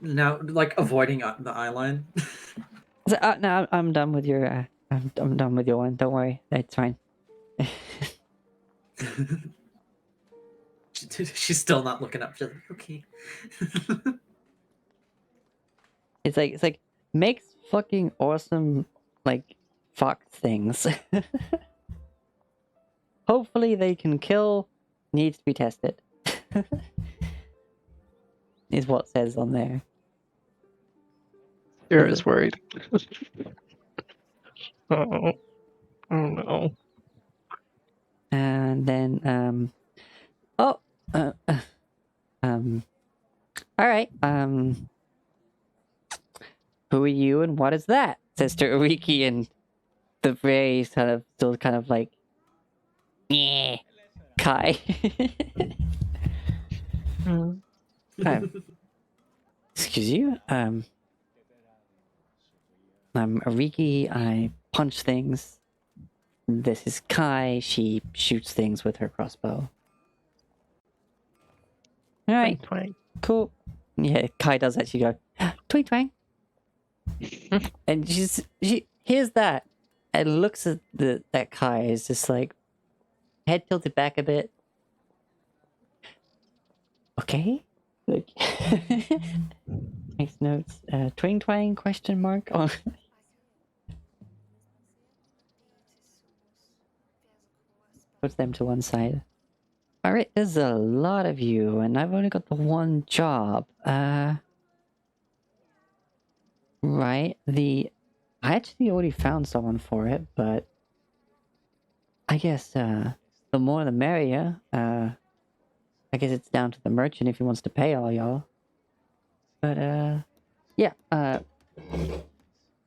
now like avoiding the eye line. no, I'm done with your I'm done with your one. Don't worry, it's fine. She's still not looking up. She's like, okay. It's like makes fucking awesome like fox things. Hopefully they can kill. Needs to be tested. Is what says on there. You're is worried. Oh no. And then all right, who are you and what is that? Says to Uriki, and the very still kind of like, yeah, Kai. Excuse you. I'm Uriki. I punch things. This is Kai. She shoots things with her crossbow. All right, Twang. cool. Yeah, Kai does actually go twang twang, and she hears that and looks at that Kai is just like head tilted back a bit. Okay, like makes notes. Twang twang question mark on. Puts them to one side. All right, there's a lot of you, and I've only got the one job. Right. I actually already found someone for it, but I guess the more the merrier. I guess it's down to the merchant if he wants to pay all y'all. But yeah.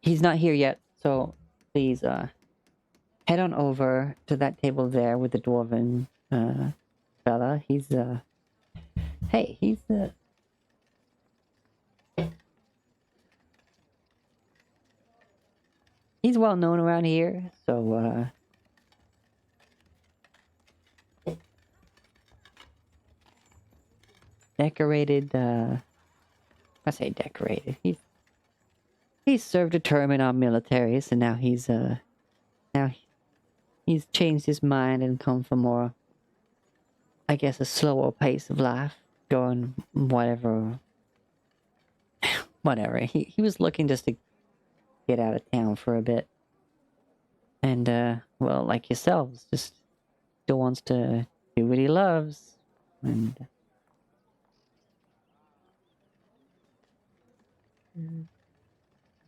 He's not here yet, so please head on over to that table there with the dwarven fella. He's hey, he's well known around here, so decorated. I say decorated. He's served a term in our military, so now he's changed his mind and come for more, I guess, a slower pace of life, going whatever. He was looking just to get out of town for a bit, and well, like yourselves, just still wants to do what he loves, and.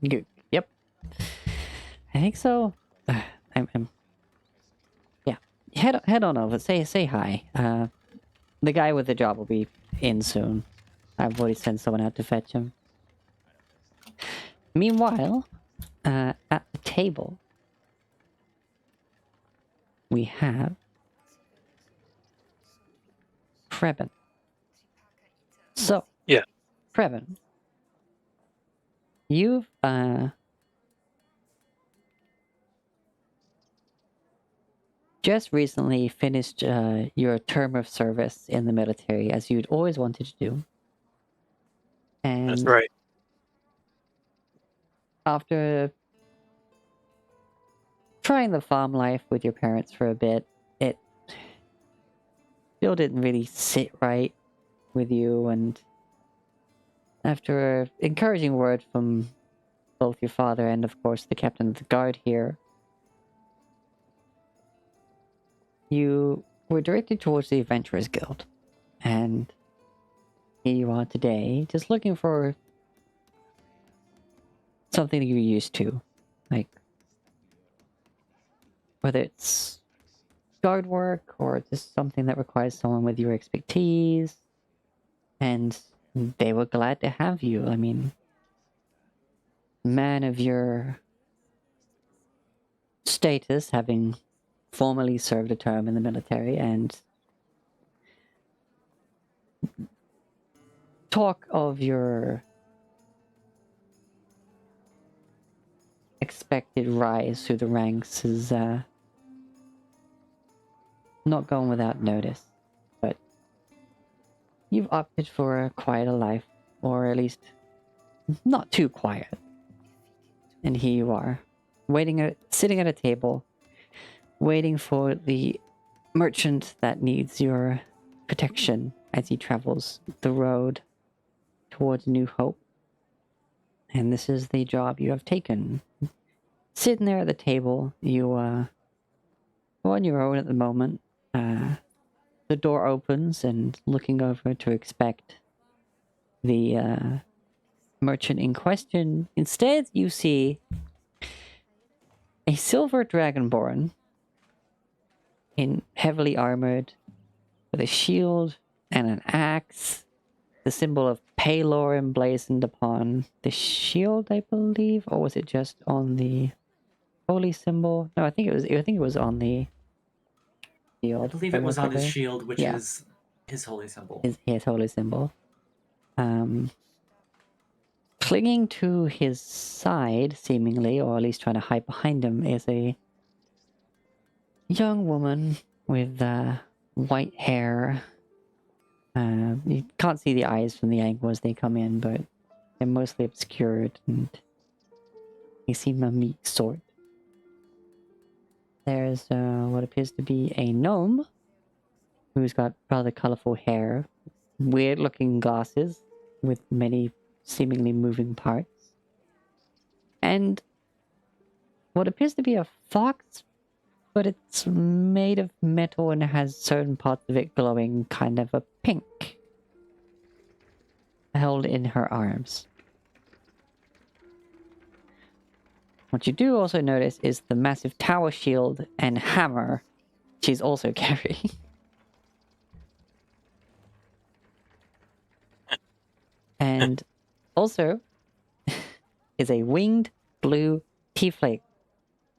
Yep. I think so. I'm yeah. Head on over. Say hi. The guy with the job will be in soon. I've already sent someone out to fetch him. Meanwhile, at the table, we have Preben. So Yeah. Preben, you've just recently finished your term of service in the military, as you'd always wanted to do. And That's right. after trying the farm life with your parents for a bit, it still didn't really sit right with you, and after an encouraging word from both your father and, of course, the captain of the guard here, you were directed towards the Adventurers Guild. And here you are today, just looking for something you're used to. Like, whether it's guard work or just something that requires someone with your expertise. And they were glad to have you. I mean, man of your status, having formerly served a term in the military, and talk of your expected rise through the ranks is not going without notice. But you've opted for a quieter life, or at least not too quiet. And here you are, sitting at a table, waiting for the merchant that needs your protection as he travels the road towards New Hope. And this is the job you have taken. Sitting there at the table, you are on your own at the moment. The door opens, and looking over to expect the merchant in question, instead you see a silver dragonborn in heavily armored with a shield and an axe, the symbol of Palor emblazoned upon the shield, I believe, or was it just on the holy symbol? No, I think it was on the shield. I believe it was on his correctly. shield, which Yeah. is his holy symbol. His holy symbol. Clinging to his side, seemingly, or at least trying to hide behind him, is a young woman with white hair. You can't see the eyes from the angle as they come in, but they're mostly obscured, and they seem a meek sort. There's what appears to be a gnome who's got rather colorful hair, weird-looking glasses with many seemingly moving parts, and what appears to be a fox, but it's made of metal and has certain parts of it glowing kind of a pink, held in her arms. What you do also notice is the massive tower shield and hammer she's also carrying. And also is a winged blue tiefling,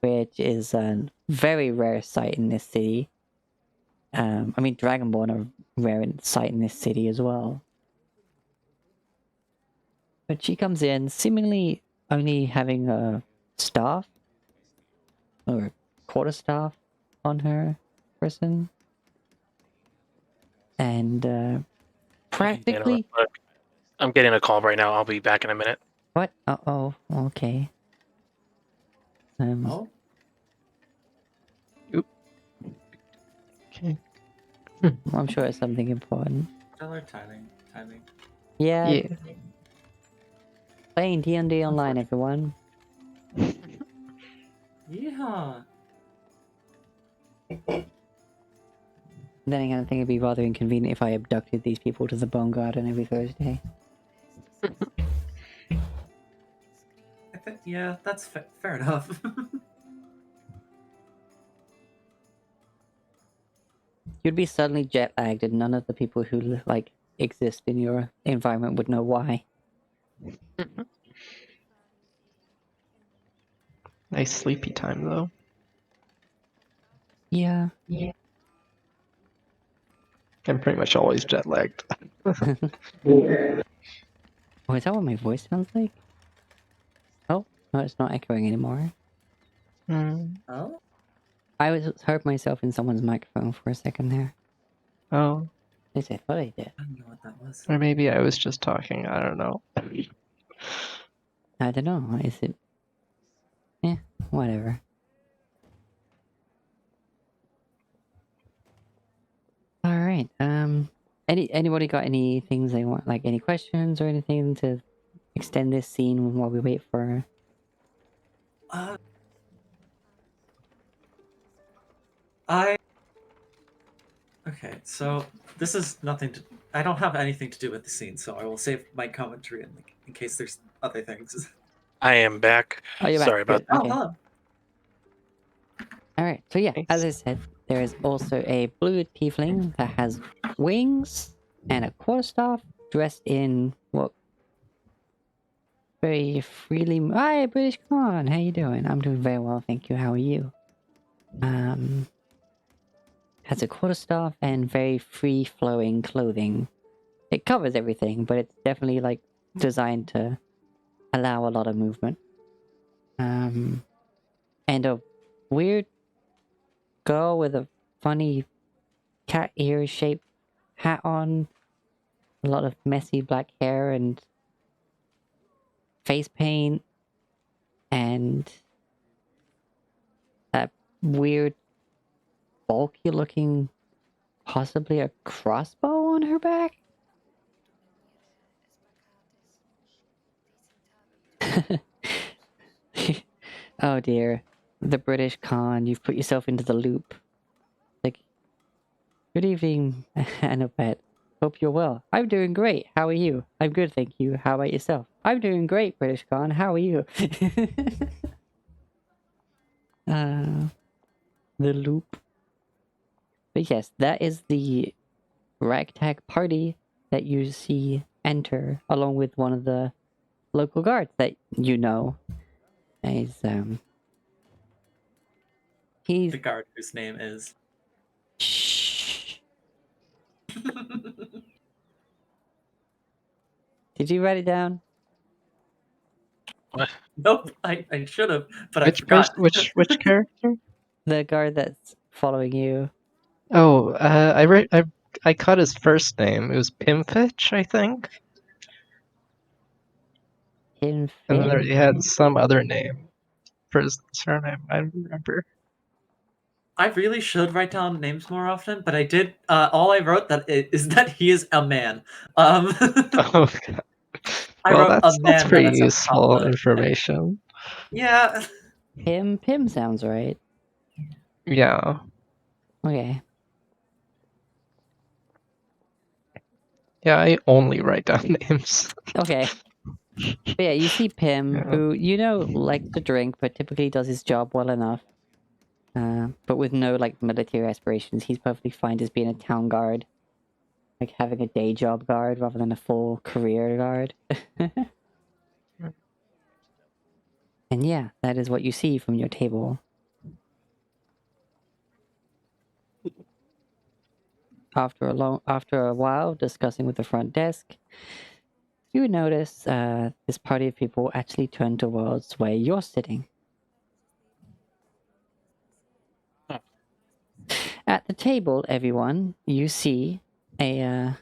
which is a very rare sight in this city. I mean, Dragonborn are rare sight in this city as well. But she comes in, seemingly only having a staff, or a quarterstaff on her person. And practically... I'm getting a call right now. I'll be back in a minute. What? Uh-oh, okay. Oh, Okay. I'm sure it's something important. stellar timing. Yeah, Yeah. playing D&D online, everyone. Yeah. Then again, I think it'd be rather inconvenient if I abducted these people to the Bone Garden every Thursday. Yeah, that's fair enough. You'd be suddenly jet-lagged, and none of the people who, like, exist in your environment would know why. Nice sleepy time, though. Yeah. I'm pretty much always jet lagged. Oh, is that what my voice sounds like? Oh, no, it's not echoing anymore. Oh? I heard myself in someone's microphone for a second there. Oh, At least I thought I did. I don't know what that was. or maybe I was just talking. I don't know. I don't know. Is it? Whatever. All right. Anybody got any things they want, like any questions or anything to extend this scene while we wait for? Okay, so this is nothing to. I don't have anything to do with the scene, so I will save my commentary in case there's other things. I am back. Oh, you're back. Sorry about Good. that. Okay. Oh, hello. All right. So yeah, Nice. as I said, there is also a blue tiefling that has wings and a quarterstaff, dressed in what very freely. Hi, British Con. How you doing? I'm doing very well, thank you. How are you? Has a quarterstaff and very free-flowing clothing. It covers everything, but it's definitely like designed to allow a lot of movement. And a weird girl with a funny cat ear shaped hat on, a lot of messy black hair and face paint, and weird, bulky-looking, possibly a crossbow on her back? Oh dear. The British con, you've put yourself into the loop. Like, good evening, Annabeth. Hope you're well. I'm doing great. How are you? I'm good, thank you. How about yourself? I'm doing great, British con. How are you? The loop. But yes, that is the ragtag party that you see enter, along with one of the local guards that you know. He's The guard whose name is. Shh. Did you write it down? What? Nope, I should have, but I forgot. Which character? The guard that's following you. Oh, I caught his first name. It was Pimfitch, I think. In And then Fit? he had some other name for his surname. I don't remember. I really should write down names more often, but I did. All I wrote is that he is a man. Oh, God. I Well, wrote a that's man that pretty is a useful papa. information. Yeah. Pim sounds right. Yeah. Okay. Yeah, I only write down names. Okay. But yeah, you see Pim, Yeah. who, you know, likes to drink, but typically does his job well enough. But with no, like, military aspirations. He's perfectly fine just being a town guard. Like, having a day job guard rather than a full career guard. And yeah, that is what you see from your table. After a while discussing with the front desk, you notice this party of people actually turn towards where you're sitting. Huh. At the table, everyone, you see a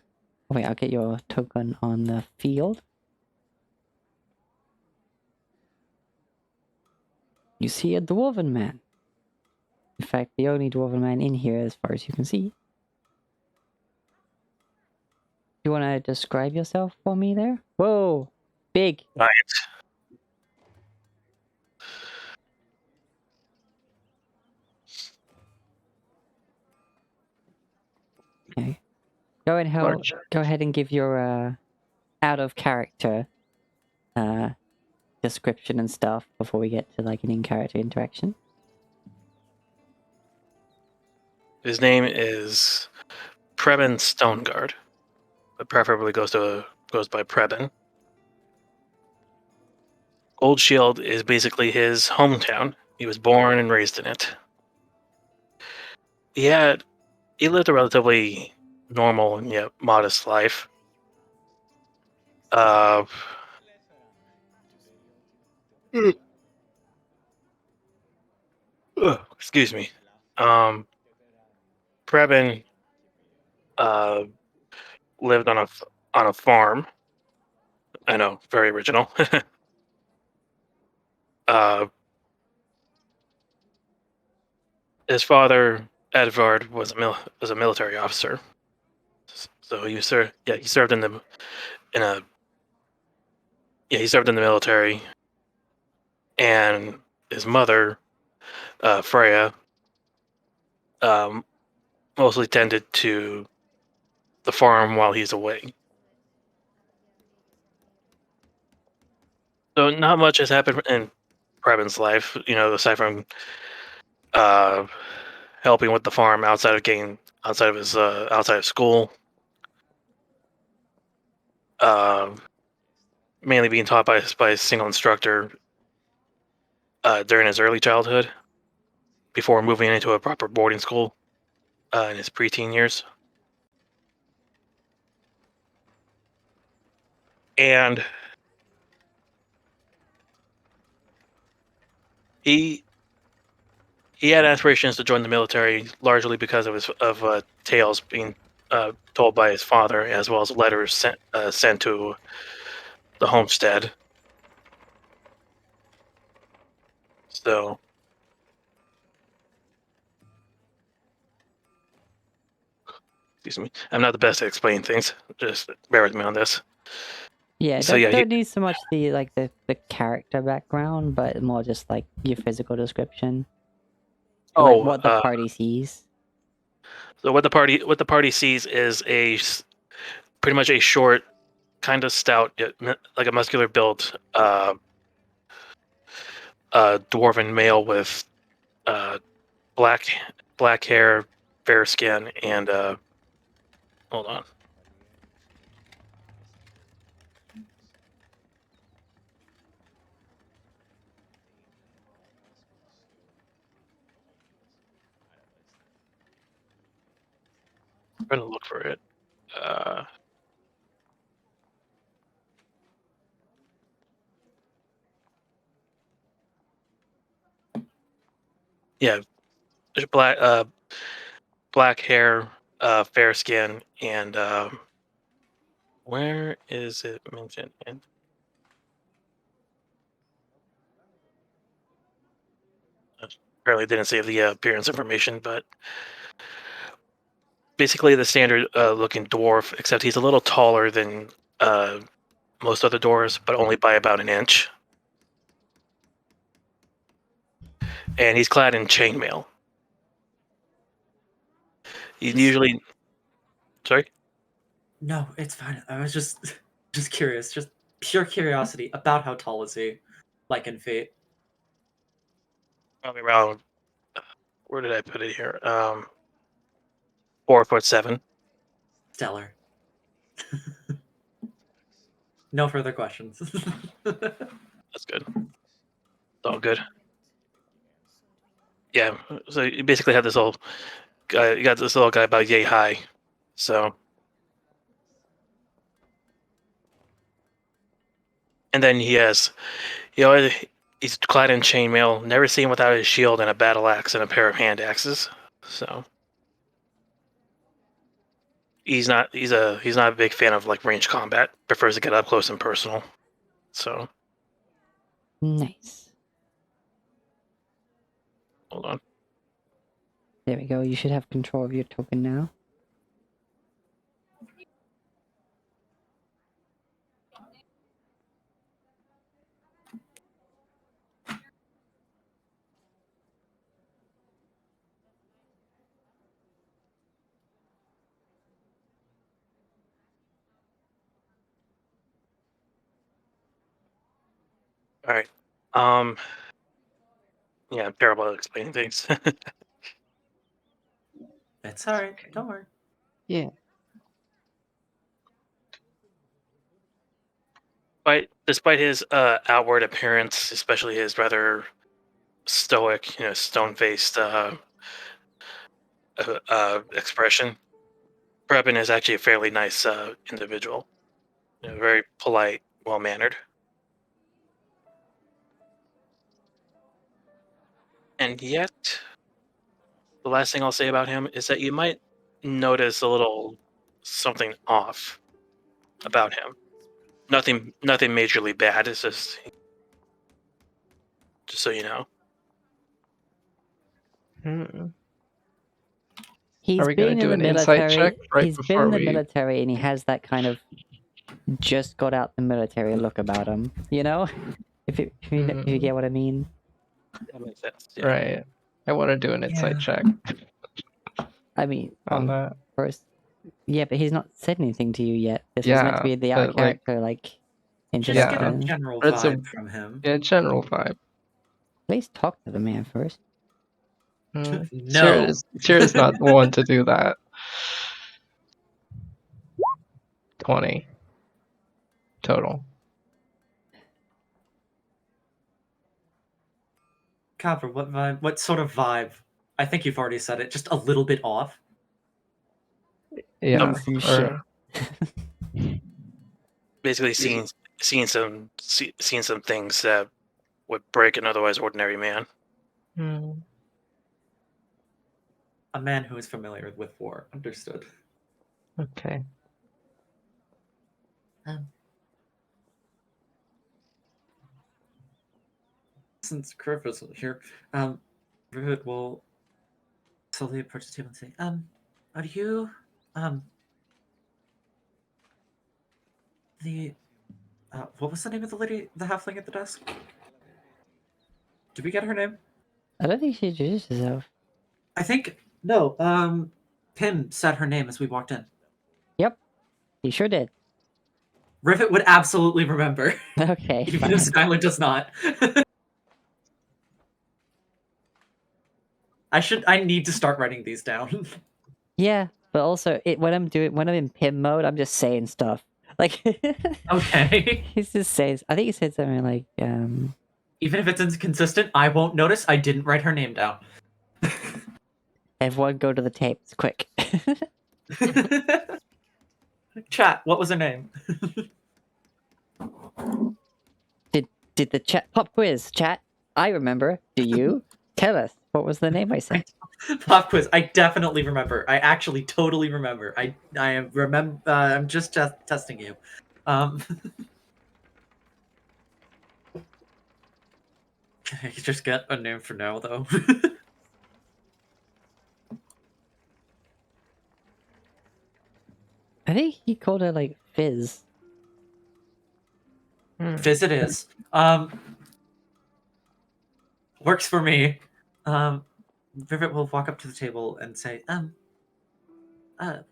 wait, I'll get your token on the field. You see a dwarven man. In fact, the only dwarven man in here as far as you can see. You want to describe yourself for me there? Whoa! Big! Right. Okay. Go ahead and give your out of character description and stuff before we get to like an in-character interaction. His name is Preben Stoneguard, but preferably goes by Preben. Gold Shield is basically his hometown. He was born and raised in it. He lived a relatively normal and yet modest life. Excuse me. Preben lived on a farm. I know, very original. His father, Edvard, was a military officer. So he served in the military, and his mother, Freya, mostly tended to the farm while he's away. So not much has happened in Preben's life, aside from helping with the farm outside of school. Mainly being taught by a single instructor during his early childhood, before moving into a proper boarding school in his preteen years. And he had aspirations to join the military, largely because of tales being told by his father, as well as letters sent to the homestead. So Excuse me. I'm not the best at explaining things. Just bear with me on this. Yeah, So, yeah, don't need so much the character background, but more just like your physical description. Like what the party sees. So what the party sees is pretty much a short, kind of stout, yet like a muscular build, dwarven male with uh, black black hair, fair skin, and hold on. I'm trying to look for it. Yeah, black hair, fair skin, and where is it mentioned? And apparently didn't save the appearance information, but basically the standard looking dwarf, except he's a little taller than uh, most other dwarves, but only by about an inch. And he's clad in chainmail. He's usually, sorry. No, it's fine. I was just just curious, just pure curiosity about how tall is he, like in feet. Probably around, where did I put it here? 4'7". Stellar. No further questions. That's good. It's all good. Yeah. So you basically have this little guy. You got this little guy about yay high. So, and then he's clad in chainmail. Never seen without his shield and a battle axe and a pair of hand axes. So he's not a big fan of like range combat. Prefers to get up close and personal. So Nice. hold on. There we go. You should have control of your token now. All right. Yeah, I'm terrible at explaining things. It's alright, don't worry. Yeah. Despite his outward appearance, especially his rather stoic, stone-faced expression, Preben is actually a fairly nice individual. Very polite, well-mannered. And yet, the last thing I'll say about him is that you might notice a little something off about him. Nothing majorly bad. It's just so you know. Hmm. He's Are we gonna been in do the an insight check military. right He's been before in the we? military, and he has that kind of just got out the military look about him. You know, if you get what I mean. That makes sense. Yeah. Right. I want to do an insight check I mean, on that. first, yeah, but he's not said anything to you yet. This was meant to be the out but, like, character, like Just get a introduction. general It's a- vibe from him. Yeah, general vibe. At least talk to the man first. Mm. No. Cheers not the one to do that. 20 total. Copper, what vibe? What sort of vibe? I think you've already said it. Just a little bit off. Yeah. Some or- Basically, seeing some things that would break an otherwise ordinary man. Hmm. A man who is familiar with war. Understood. Okay. Since Griff isn't here, Rivet will slowly approach the table and say, are you Um, the what was the name of the lady, the halfling at the desk? Did we get her name? I don't think she introduced herself. I think no. Pim said her name as we walked in. Yep, he sure did. Rivet would absolutely remember, Okay, even fine. if Skylar does not. I need to start writing these down. Yeah, but also when I'm in Pim mode, I'm just saying stuff. Like Okay. he's just says. I think he said something like, Even if it's inconsistent, I won't notice. I didn't write her name down. "Everyone, go to the tapes, quick." Chat, what was her name? Did the chat pop quiz chat? I remember. Do you? Tell us what was the name I said. Pop quiz. I definitely remember. I actually totally remember. I am remember. I'm just testing you. Can I just get a name for now, though? I think he called her like Fizz. Fizz it is. Works for me. Rivet will walk up to the table and say, the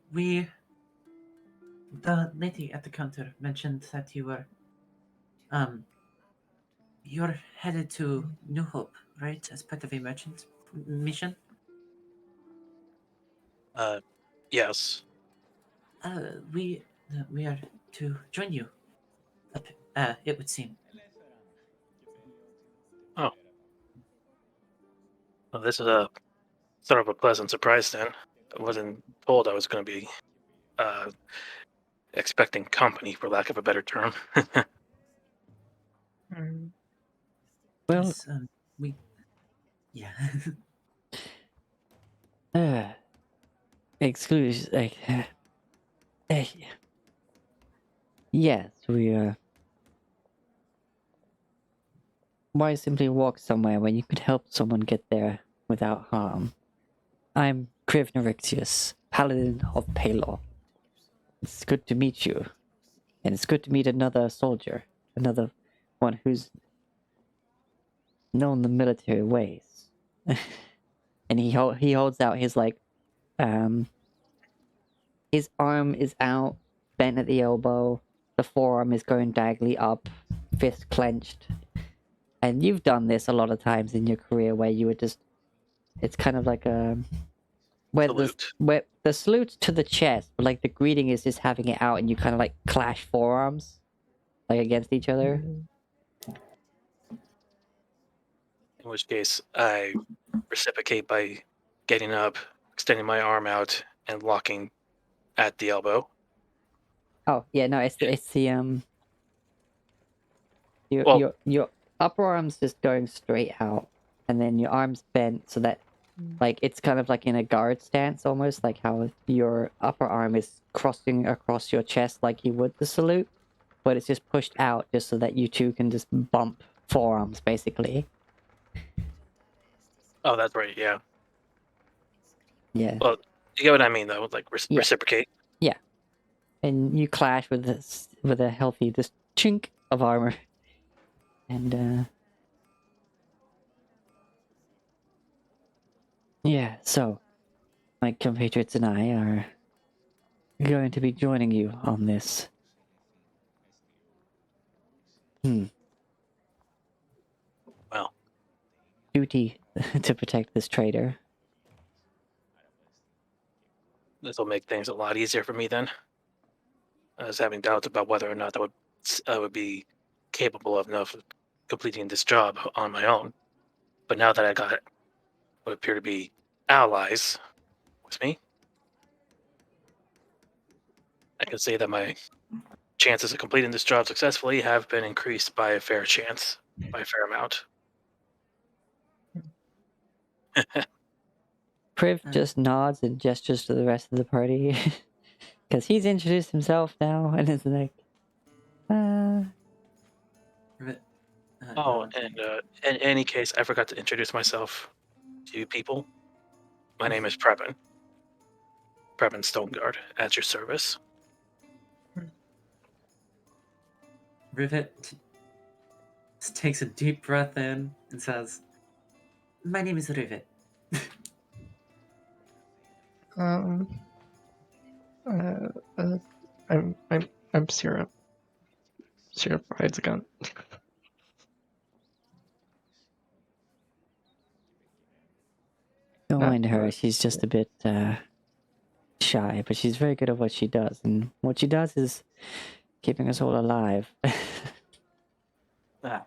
lady at the counter mentioned that you're headed to New Hope, right? As part of a merchant mission? Yes. We are to join you. It would seem. Oh. Well, this is a sort of a pleasant surprise then. I wasn't told I was going to be expecting company, for lack of a better term. Well, Yes, we. Yeah. excuse like. Yes, we why simply walk somewhere when you could help someone get there without harm? I'm Krivnerixius, Paladin of Palor. It's good to meet you. And it's good to meet another soldier. Another one who's known the military ways. And he holds out his like his arm is out, bent at the elbow, the forearm is going diagonally up, fist clenched. And you've done this a lot of times in your career where you would just it's kind of like a Salute. where the salute to the chest, but like the greeting is just having it out and you kind of like clash forearms like against each other. In which case, I reciprocate by getting up, extending my arm out, and locking at the elbow. Oh yeah, no, it's the Well, your upper arm's just going straight out, and then your arm's bent so that like it's kind of like in a guard stance almost, like how your upper arm is crossing across your chest like you would the salute, but it's just pushed out just so that you two can just bump forearms basically. oh, that's right, yeah. Yeah. Well, you get what I mean, though, like Yeah. reciprocate. Yeah. And you clash with this with a healthy just chink of armor. And yeah, so my compatriots and I are going to be joining you on this. Well, Duty to protect this traitor. this will make things a lot easier for me then. I was having doubts about whether or not I would be capable of enough of completing this job on my own. But now that I got what appear to be allies with me, I can say that my chances of completing this job successfully have been increased by a fair amount. Priv just nods and gestures to the rest of the party. Because he's introduced himself now, and it's like, Rivet, Oh, and in any case, I forgot to introduce myself to you people. My name is Prepin. Preben Stoneguard at your service. Rivet takes a deep breath in and says, My name is Rivet. Um. I'm Syrup. Syrup hides a gun. Don't Ah, mind her. right. She's just a bit shy, but she's very good at what she does. And what she does is keeping us all alive. Ah.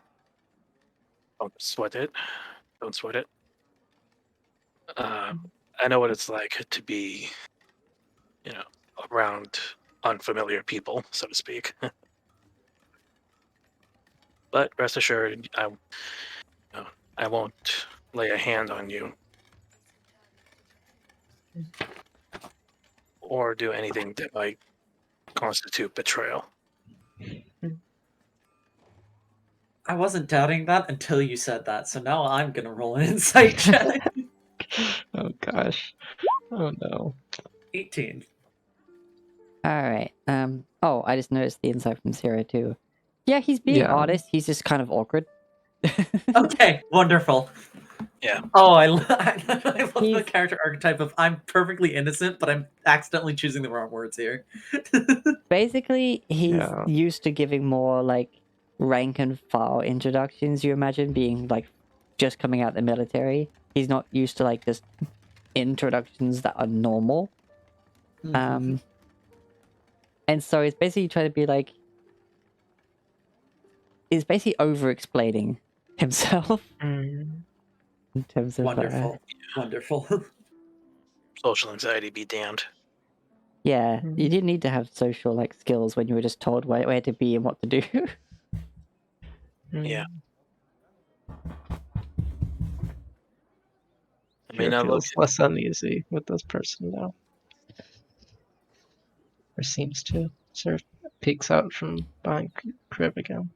Don't sweat it. Don't sweat it. I know what it's like to be, around unfamiliar people, so to speak. But rest assured, I won't lay a hand on you or do anything that might constitute betrayal. I wasn't doubting that until you said that, so now I'm gonna roll an insight check. Oh gosh. Oh no. 18. Alright. Oh, I just noticed the insight from Sarah too. Yeah, he's being Yeah. honest. He's just kind of awkward. Okay, wonderful. Yeah. Oh, I love the He's- character archetype of I'm perfectly innocent, but I'm accidentally choosing the wrong words here. Basically, he's Yeah. used to giving more like rank and file introductions. You imagine being like just coming out the military. He's not used to like just introductions that are normal. And so it's basically trying to be like, he's basically over explaining himself Mm. in terms of Wonderful. Wonderful. Social anxiety be damned. yeah, you Mhm. didn't need to have social like skills when you were just told where to be and what to do. Yeah. I Sure mean, I look. feels less uneasy with this person now. Or seems to. Sort of peeks out from behind crib again.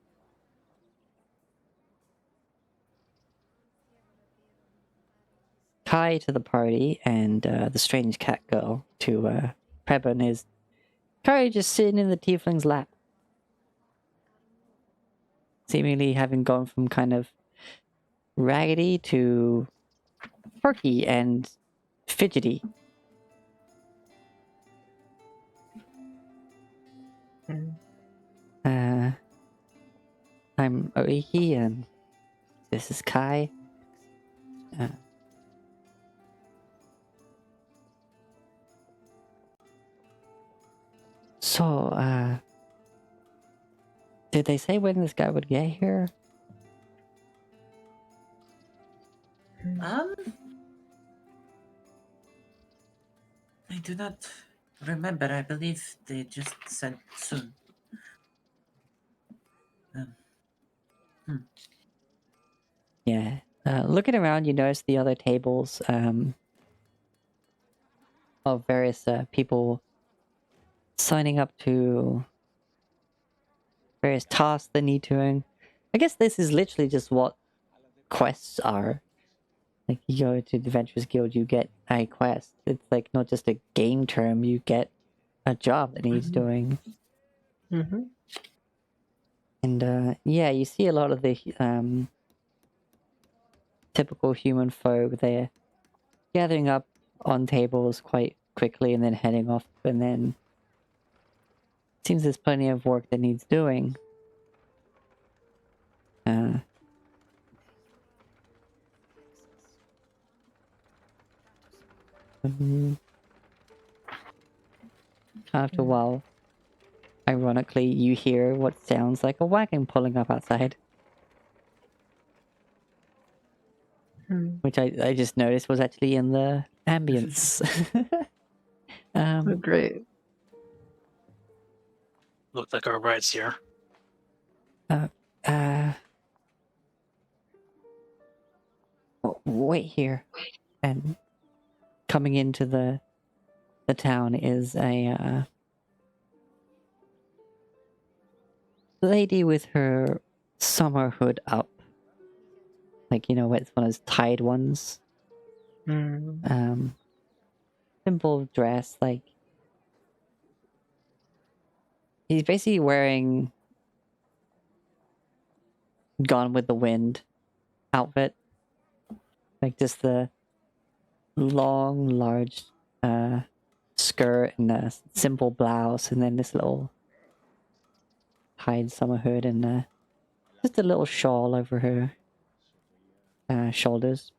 Kai to the party and the strange cat girl to Preben is Kai just sitting in the tiefling's lap. Seemingly having gone from kind of raggedy to perky and fidgety. Mm. I'm Oiki and this is Kai. So, did they say when this guy would get here? Um, I do not remember. I believe they just said soon. Yeah. Looking around, you notice the other tables of various people signing up to various tasks they need doing. I guess this is literally just what quests are. Like, you go to the Adventurers Guild, you get a quest. It's like not just a game term, you get a job that needs doing. Mm-hmm. And yeah, you see a lot of the typical human folk. They're gathering up on tables quite quickly and then heading off, and then seems there's plenty of work that needs doing. After a while, ironically, you hear what sounds like a wagon pulling up outside. Which I just noticed was actually in the ambience. Oh, great. Look like our rides here. Wait here. And coming into the town is a lady with her summer hood up. Like, it's one of those tied ones. Mm. simple dress, like he's basically wearing Gone with the Wind outfit. Like just the long, large skirt and a simple blouse, and then this little hide summer hood and just a little shawl over her shoulders.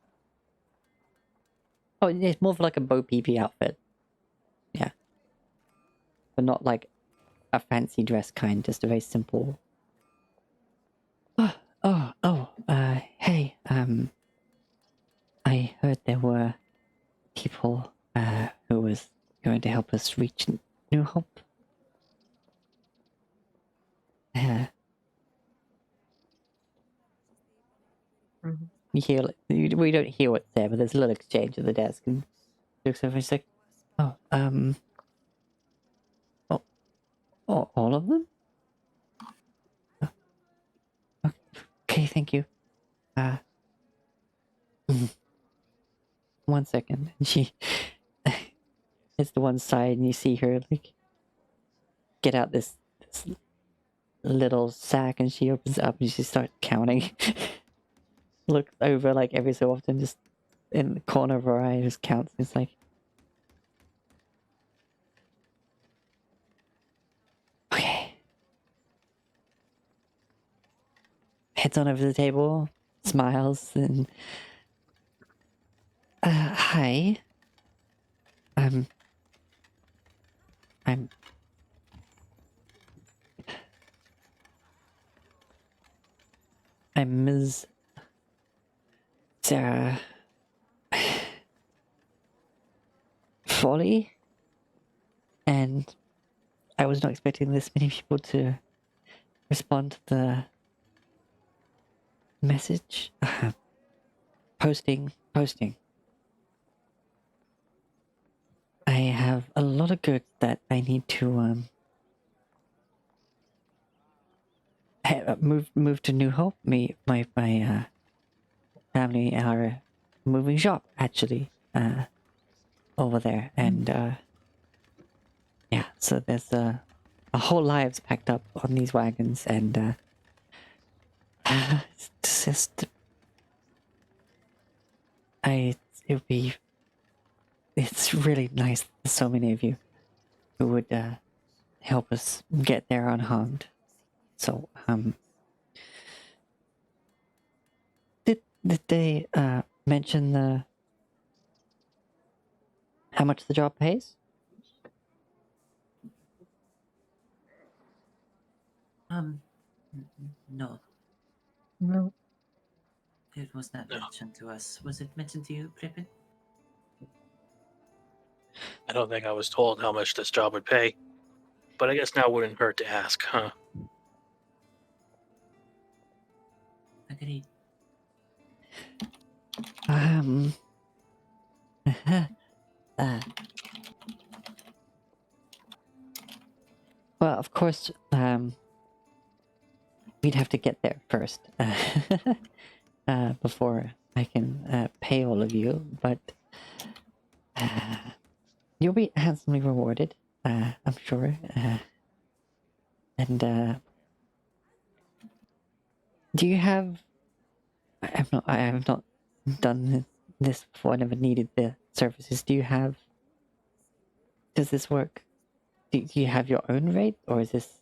Oh, it's more of like a Bo Peepee outfit. Yeah. But not like a fancy dress kind, just a very simple. Hey, I heard there were people who was going to help us reach New Hope. You hear, we don't hear what's there, but there's a little exchange at the desk, and looks over and he's like, oh, all of them? Okay, thank you. 1 second. And she hits the one side, and you see her like get out this little sack, and she opens it up and she starts counting. Looks over like every so often, just in the corner of her eye, just counts. It's like, okay. Heads on over to the table, smiles, and hi. I'm Ms. Sarah Folly, and I was not expecting this many people to respond to the message. Posting. I have a lot of goods that I need to move to New Hope. My family are moving shop actually over there, and yeah, so there's a whole lives packed up on these wagons, and it's just it's really nice that so many of you who would help us get there unharmed. So did they mention how much the job pays? No, No. it was not No. mentioned to us. Was it mentioned to you, Pippin? I don't think I was told how much this job would pay, but I guess now wouldn't hurt to ask, huh? Agreed. Well, of course, we'd have to get there first before I can pay all of you, but you'll be handsomely rewarded, I'm sure. And do you have? I have not done this before. I never needed the services. Do you have? Does this work? Do you have your own rate, or is this?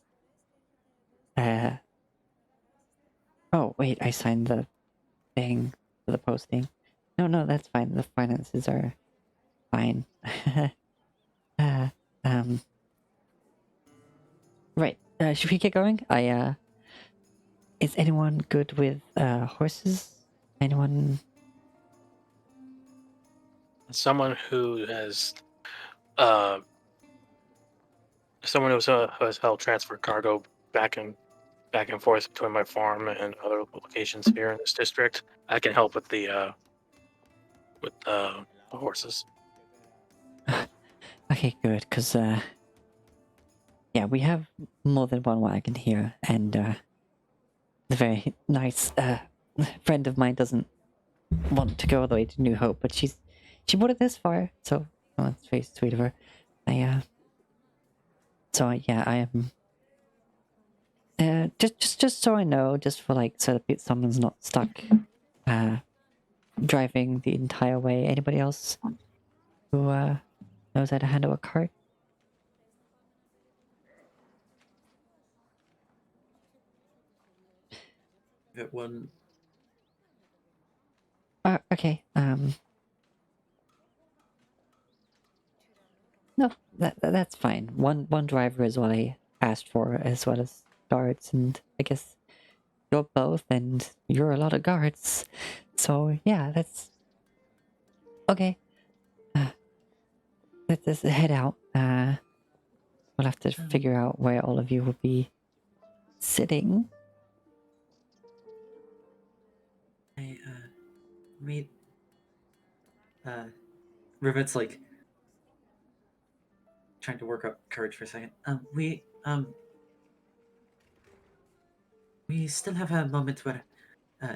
Oh wait, I signed the thing for the posting. No, that's fine. The finances are fine. Right. Should we get going? Is anyone good with horses? Anyone? Someone who has who has helped transfer cargo back and forth between my farm and other locations here in this district. I can help with the horses. Okay, good. Cause yeah, we have more than one wagon here, and the very nice friend of mine doesn't want to go all the way to New Hope, but she brought it this far, so Oh, that's very sweet of her. Yeah, I am. Just so I know, just for like, so that someone's not stuck, driving the entire way. Anybody else who knows how to handle a cart? That one. Okay. No, that's fine. One driver is what I asked for, as well as guards, and I guess you're both, and you're a lot of guards. So yeah, that's okay. Let's head out. We'll have to figure out where all of you will be sitting. I read. Rivet's like trying to work up courage for a second. We still have a moment where,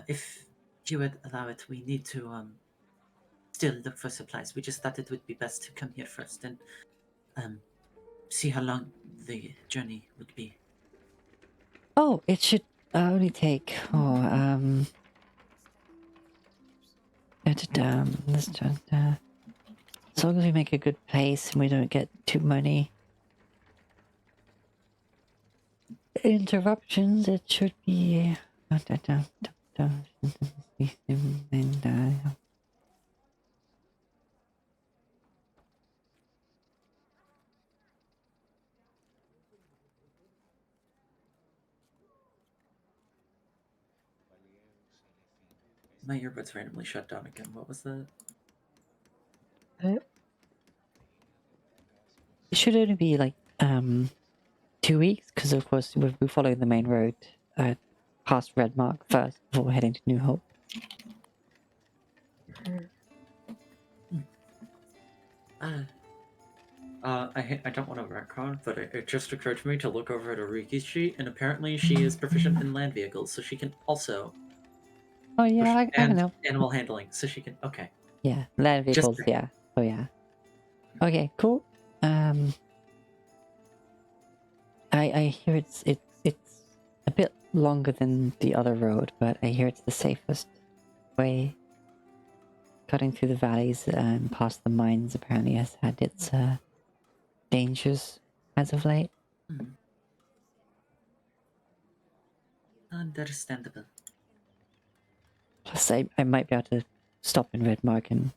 if you would allow it, we need to still look for supplies. We just thought it would be best to come here first and see how long the journey would be. Oh, it should only take let's just, as long as we make a good pace and we don't get too many interruptions, it should be. My earbuds randomly shut down again. What was that? It should only be like 2 weeks, because of course we'll be following the main road past Red Mark first before heading to New Hope. I don't want to retcon, but it just occurred to me to look over at Ariki's sheet, and apparently she is proficient in land vehicles, so she can also Oh yeah, I and know. animal handling, so she can. Okay. Yeah, land Just vehicles. Yeah. Oh yeah. Okay, cool. I hear it's a bit longer than the other road, but I hear it's the safest way. Cutting through the valleys and past the mines apparently has had its dangers as of late. Understandable. Plus, I might be able to stop in Red Mark and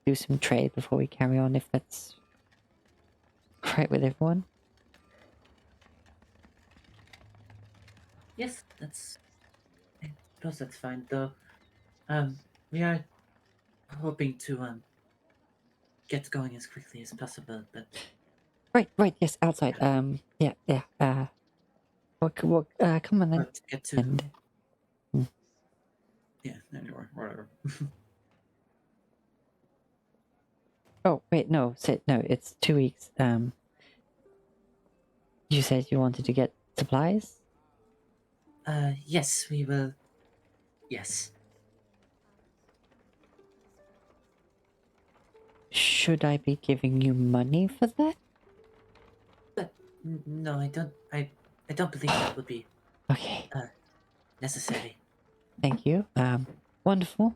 do some trade before we carry on, if that's right with everyone. Yes, I suppose that's fine. Though, we are hoping to get going as quickly as possible. But Right, yes, outside. Yeah. We'll come on then. let's get to. And Yeah. Anyway, whatever. oh wait, no, it's 2 weeks. You said you wanted to get supplies? Yes, we will. Yes. Should I be giving you money for that? No, I don't. I don't believe that would be Okay, necessary. thank you. Wonderful.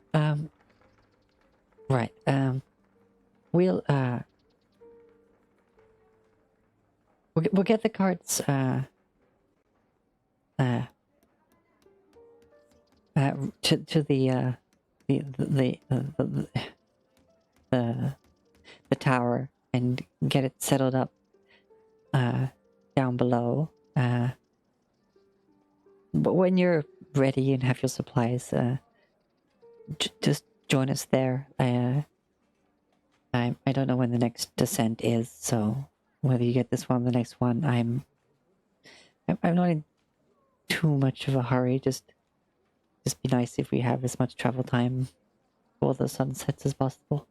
Right. We'll we'll get the carts to the tower and get it settled up down below. But when you're ready and have your supplies, just join us there. I don't know when the next descent is, so whether you get this one or the next one, I'm not in too much of a hurry. Just be nice if we have as much travel time before the sun sets as possible.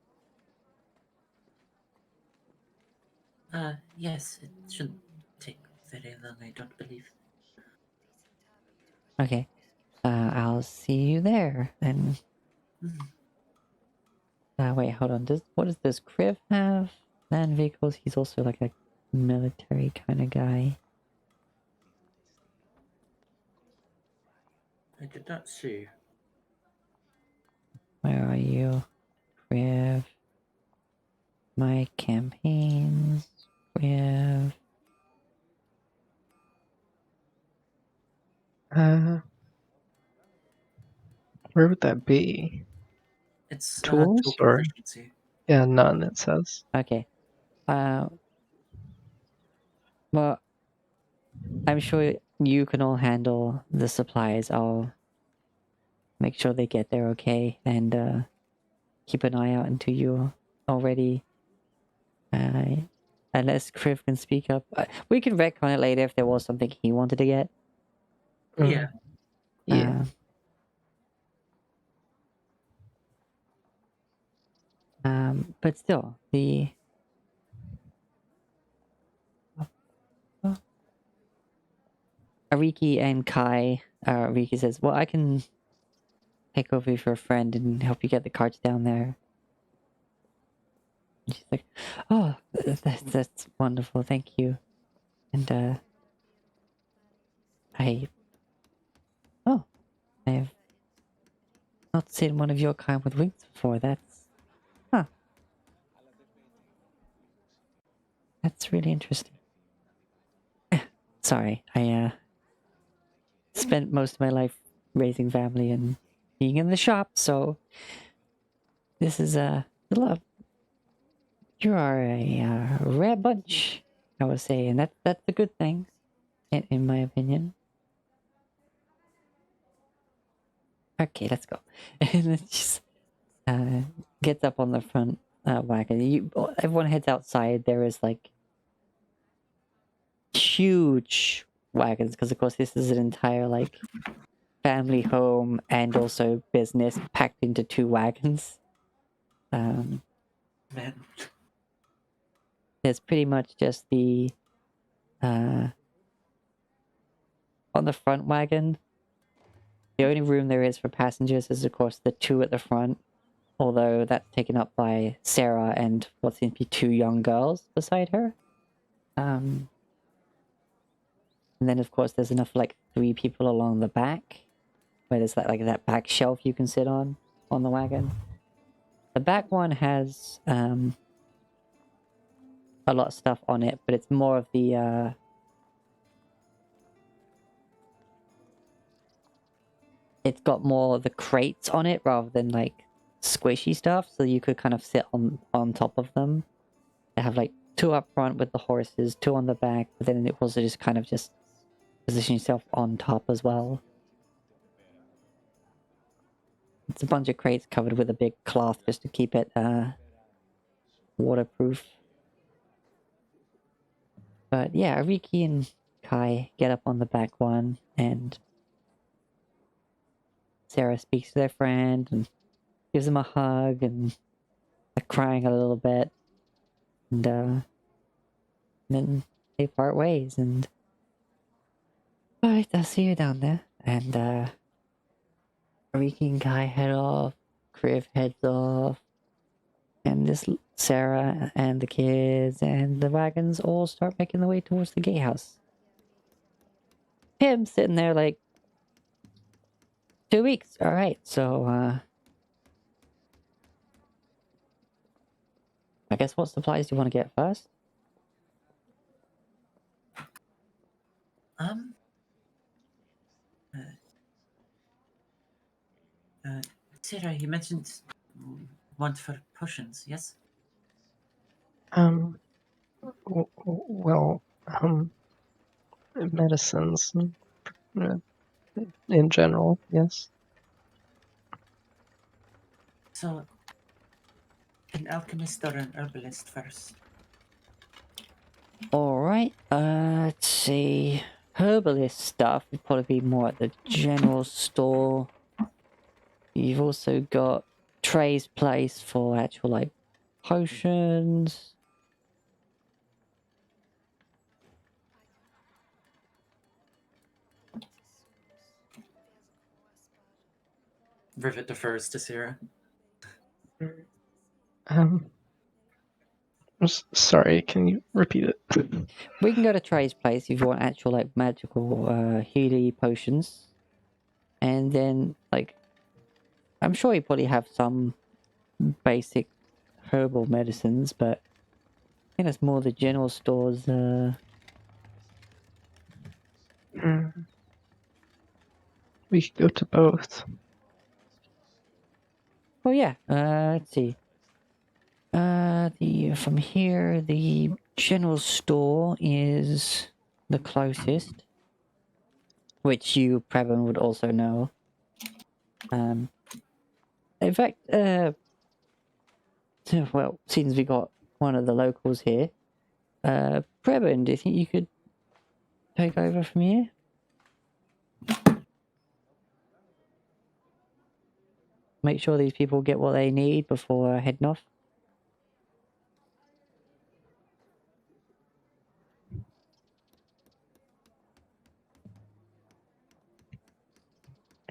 Yes, it shouldn't take very long, I don't believe. Okay. I'll see you there then. Wait, hold on. What does this Kriv have? Land vehicles. He's also like a military kind of guy. I did not see. Where are you? Kriv. My campaigns. Kriv. Where would that be? It's Tools tool or proficiency. yeah, none. It says. Okay. Well, I'm sure you can all handle the supplies. I'll make sure they get there okay, and keep an eye out until you're already. Unless Kriv can speak up, we can retcon it later if there was something he wanted to get. Yeah. Yeah. But still, the Ariki and Kai. Ariki says, "Well, I can take over for a friend and help you get the carts down there." And she's like, "Oh, that's wonderful, thank you." And I've not seen one of your kind with wings before. That's really interesting. Sorry, I spent most of my life raising family and being in the shop, so this is a lot. You are a rare bunch, I would say, and that's a good thing, in my opinion. Okay, let's go. And then just gets up on the front wagon. Everyone heads outside. There is like huge wagons because, of course, this is an entire like family home and also business packed into 2 wagons. Man. There's pretty much just the on the front wagon. The only room there is for passengers is, of course, the 2 at the front, although that's taken up by Sarah and what seems to be 2 young girls beside her. And then, of course, there's enough for, like, 3 people along the back, where there's like that back shelf you can sit on the wagon. The back one has a lot of stuff on it, but it's more of the it's got more of the crates on it rather than like squishy stuff, so you could kind of sit on top of them. They have like 2 up front with the horses, 2 on the back, but then it also just kind of just position yourself on top as well. It's a bunch of crates covered with a big cloth just to keep it waterproof. But yeah, Ariki and Kai get up on the back one, and Sarah speaks to their friend and gives him a hug, and they're crying a little bit. And then they part ways, and alright, I'll see you down there. And Ariki and Kai head off, Kriv heads off, and this Sarah and the kids and the wagons all start making their way towards the gatehouse. Him sitting there like 2 weeks. Alright, so I guess what supplies do you want to get first? Sarah, you mentioned one for potions, yes? Well, medicines in general, yes. So, an alchemist or an herbalist first? Alright, let's see. Herbalist stuff would probably be more at the general store. You've also got Trey's place for actual, like, potions. Rivet defers to Sarah. Sorry, can you repeat it? We can go to Trey's place if you want actual like magical healy potions, and then like I'm sure you probably have some basic herbal medicines, but I think it's more the general stores. We could go to both. Oh yeah. Let's see. From here the general store is the closest, which you Preben would also know. In fact, well, since we got one of the locals here, Preben, do you think you could take over from here? Make sure these people get what they need before heading off.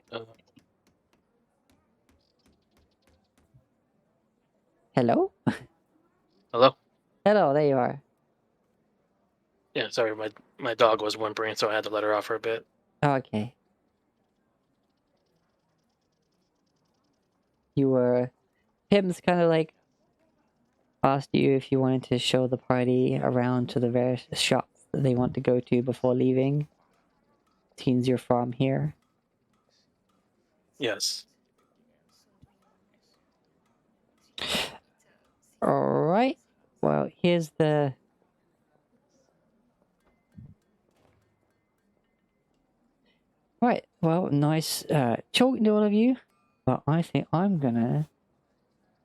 Uh, Hello? hello? Hello, there you are. Yeah, sorry, my dog was whimpering, so I had to let her off for a bit. Oh, okay. You were... Tim's kind of like asked you if you wanted to show the party around to the various shops that they want to go to before leaving. Since you're from here. Yes. Alright. Well, here's the... Right, well, nice talking to all of you. But I think I'm gonna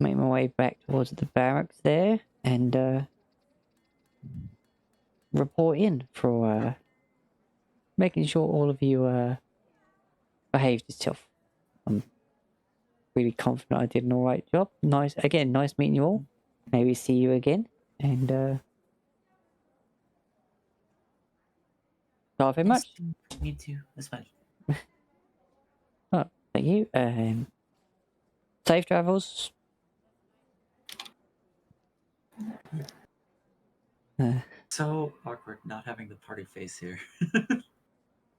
make my way back towards the barracks there and report in for making sure all of you behaved yourself. I'm really confident I did an alright job. Nice meeting you all. Maybe see you again. And not very much. Me too, as well. Oh, thank you. Safe travels. So awkward not having the party face here.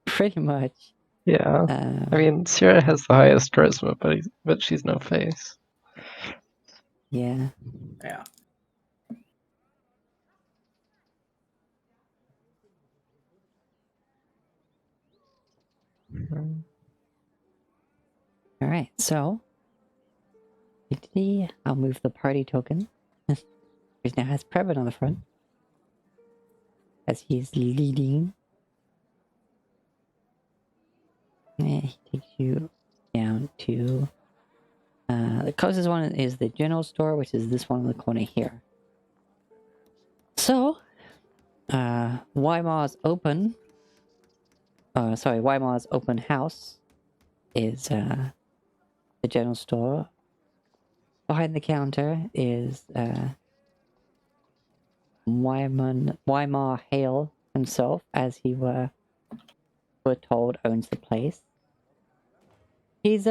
Pretty much. Yeah. I mean, Sierra has the highest charisma, but she's no face. Yeah. Yeah. Alright, so I'll move the party token. Which now has Previn on the front. As he's leading. And he takes you down to the closest one is the general store, which is this one in the corner here. So Weimar's open house is the general store. Behind the counter is Weimar Hale himself, as he we're told owns the place. He's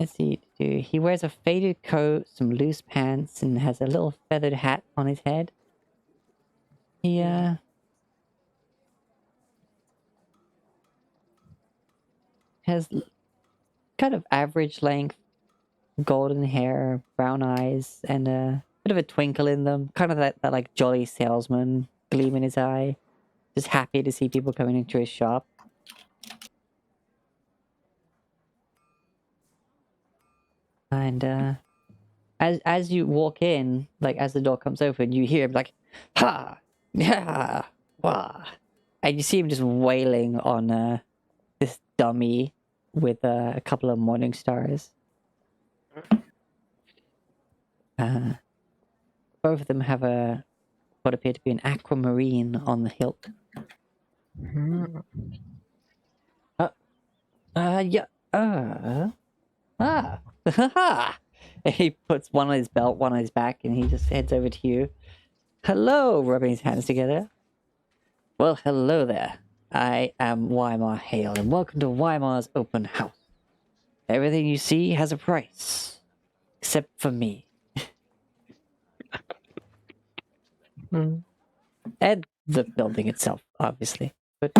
let's see, he wears a faded coat, some loose pants, and has a little feathered hat on his head. He has kind of average length golden hair, brown eyes, and a bit of a twinkle in them. Kind of that like jolly salesman gleam in his eye. Just happy to see people coming into his shop. And as you walk in, like as the door comes open, you hear him like, ha, yeah, wah. And you see him just wailing on this dummy with a couple of morning stars. Both of them have what appear to be an aquamarine on the hilt. He puts one on his belt, one on his back, and he just heads over to you. Hello, rubbing his hands together. Well, hello there. I am Weimar Hale, and welcome to Weimar's open house. Everything you see has a price. Except for me. Mm. And the building itself, obviously. But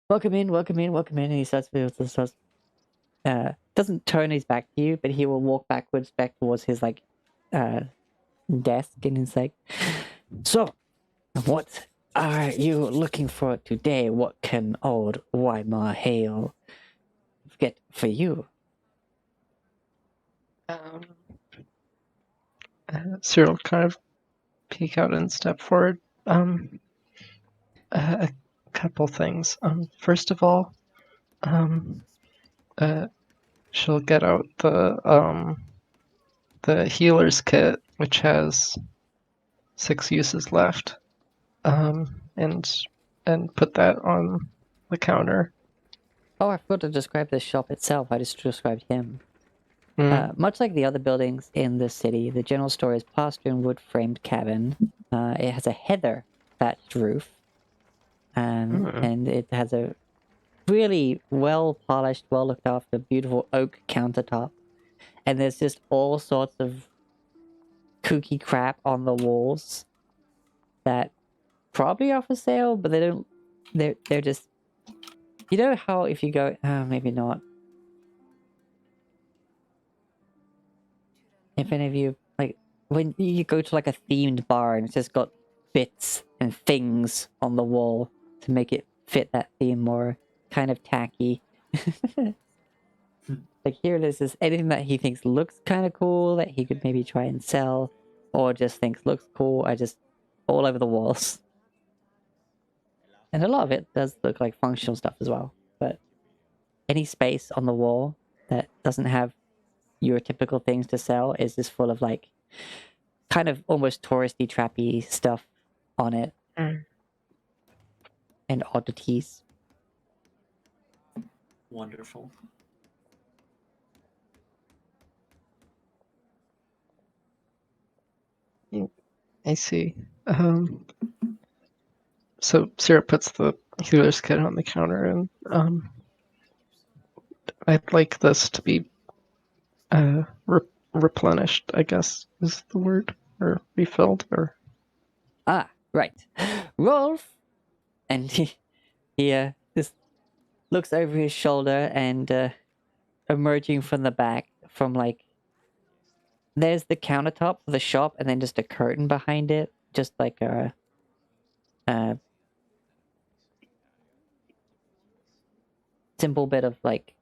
welcome in, welcome in, welcome in. And he starts doesn't turn his back to you, but he will walk backwards back towards his like desk, and he's like, "So, what are you looking for today? What can old Weimar Hale get for you?" Cyril kind of peek out and step forward. A couple things. First of all, she'll get out the healer's kit, which has 6 uses left, and put that on the counter. Oh, I forgot to describe the shop itself. I just described him. Mm. Much like the other buildings in the city, the general store is plaster and wood framed cabin. It has a heather thatched roof, and it has a really well polished, well looked after, beautiful oak countertop. And there's just all sorts of kooky crap on the walls that probably are for sale, but they don't. They're just. You know how if you go, maybe not. If any of you like when you go to like a themed bar and it's just got bits and things on the wall to make it fit that theme more, kind of tacky. Like here, there's just anything that he thinks looks kind of cool that he could maybe try and sell, or just thinks looks cool. I just all over the walls, and a lot of it does look like functional stuff as well. But any space on the wall that doesn't have your typical things to sell is just full of like kind of almost touristy trappy stuff on it and oddities. Wonderful. I see. So Sarah puts the healer's kit on the counter, and I'd like this to be replenished, I guess is the word, or refilled, or Ah, right. Rolf! And he just looks over his shoulder and emerging from the back from like there's the countertop for the shop and then just a curtain behind it. Just like a simple bit of like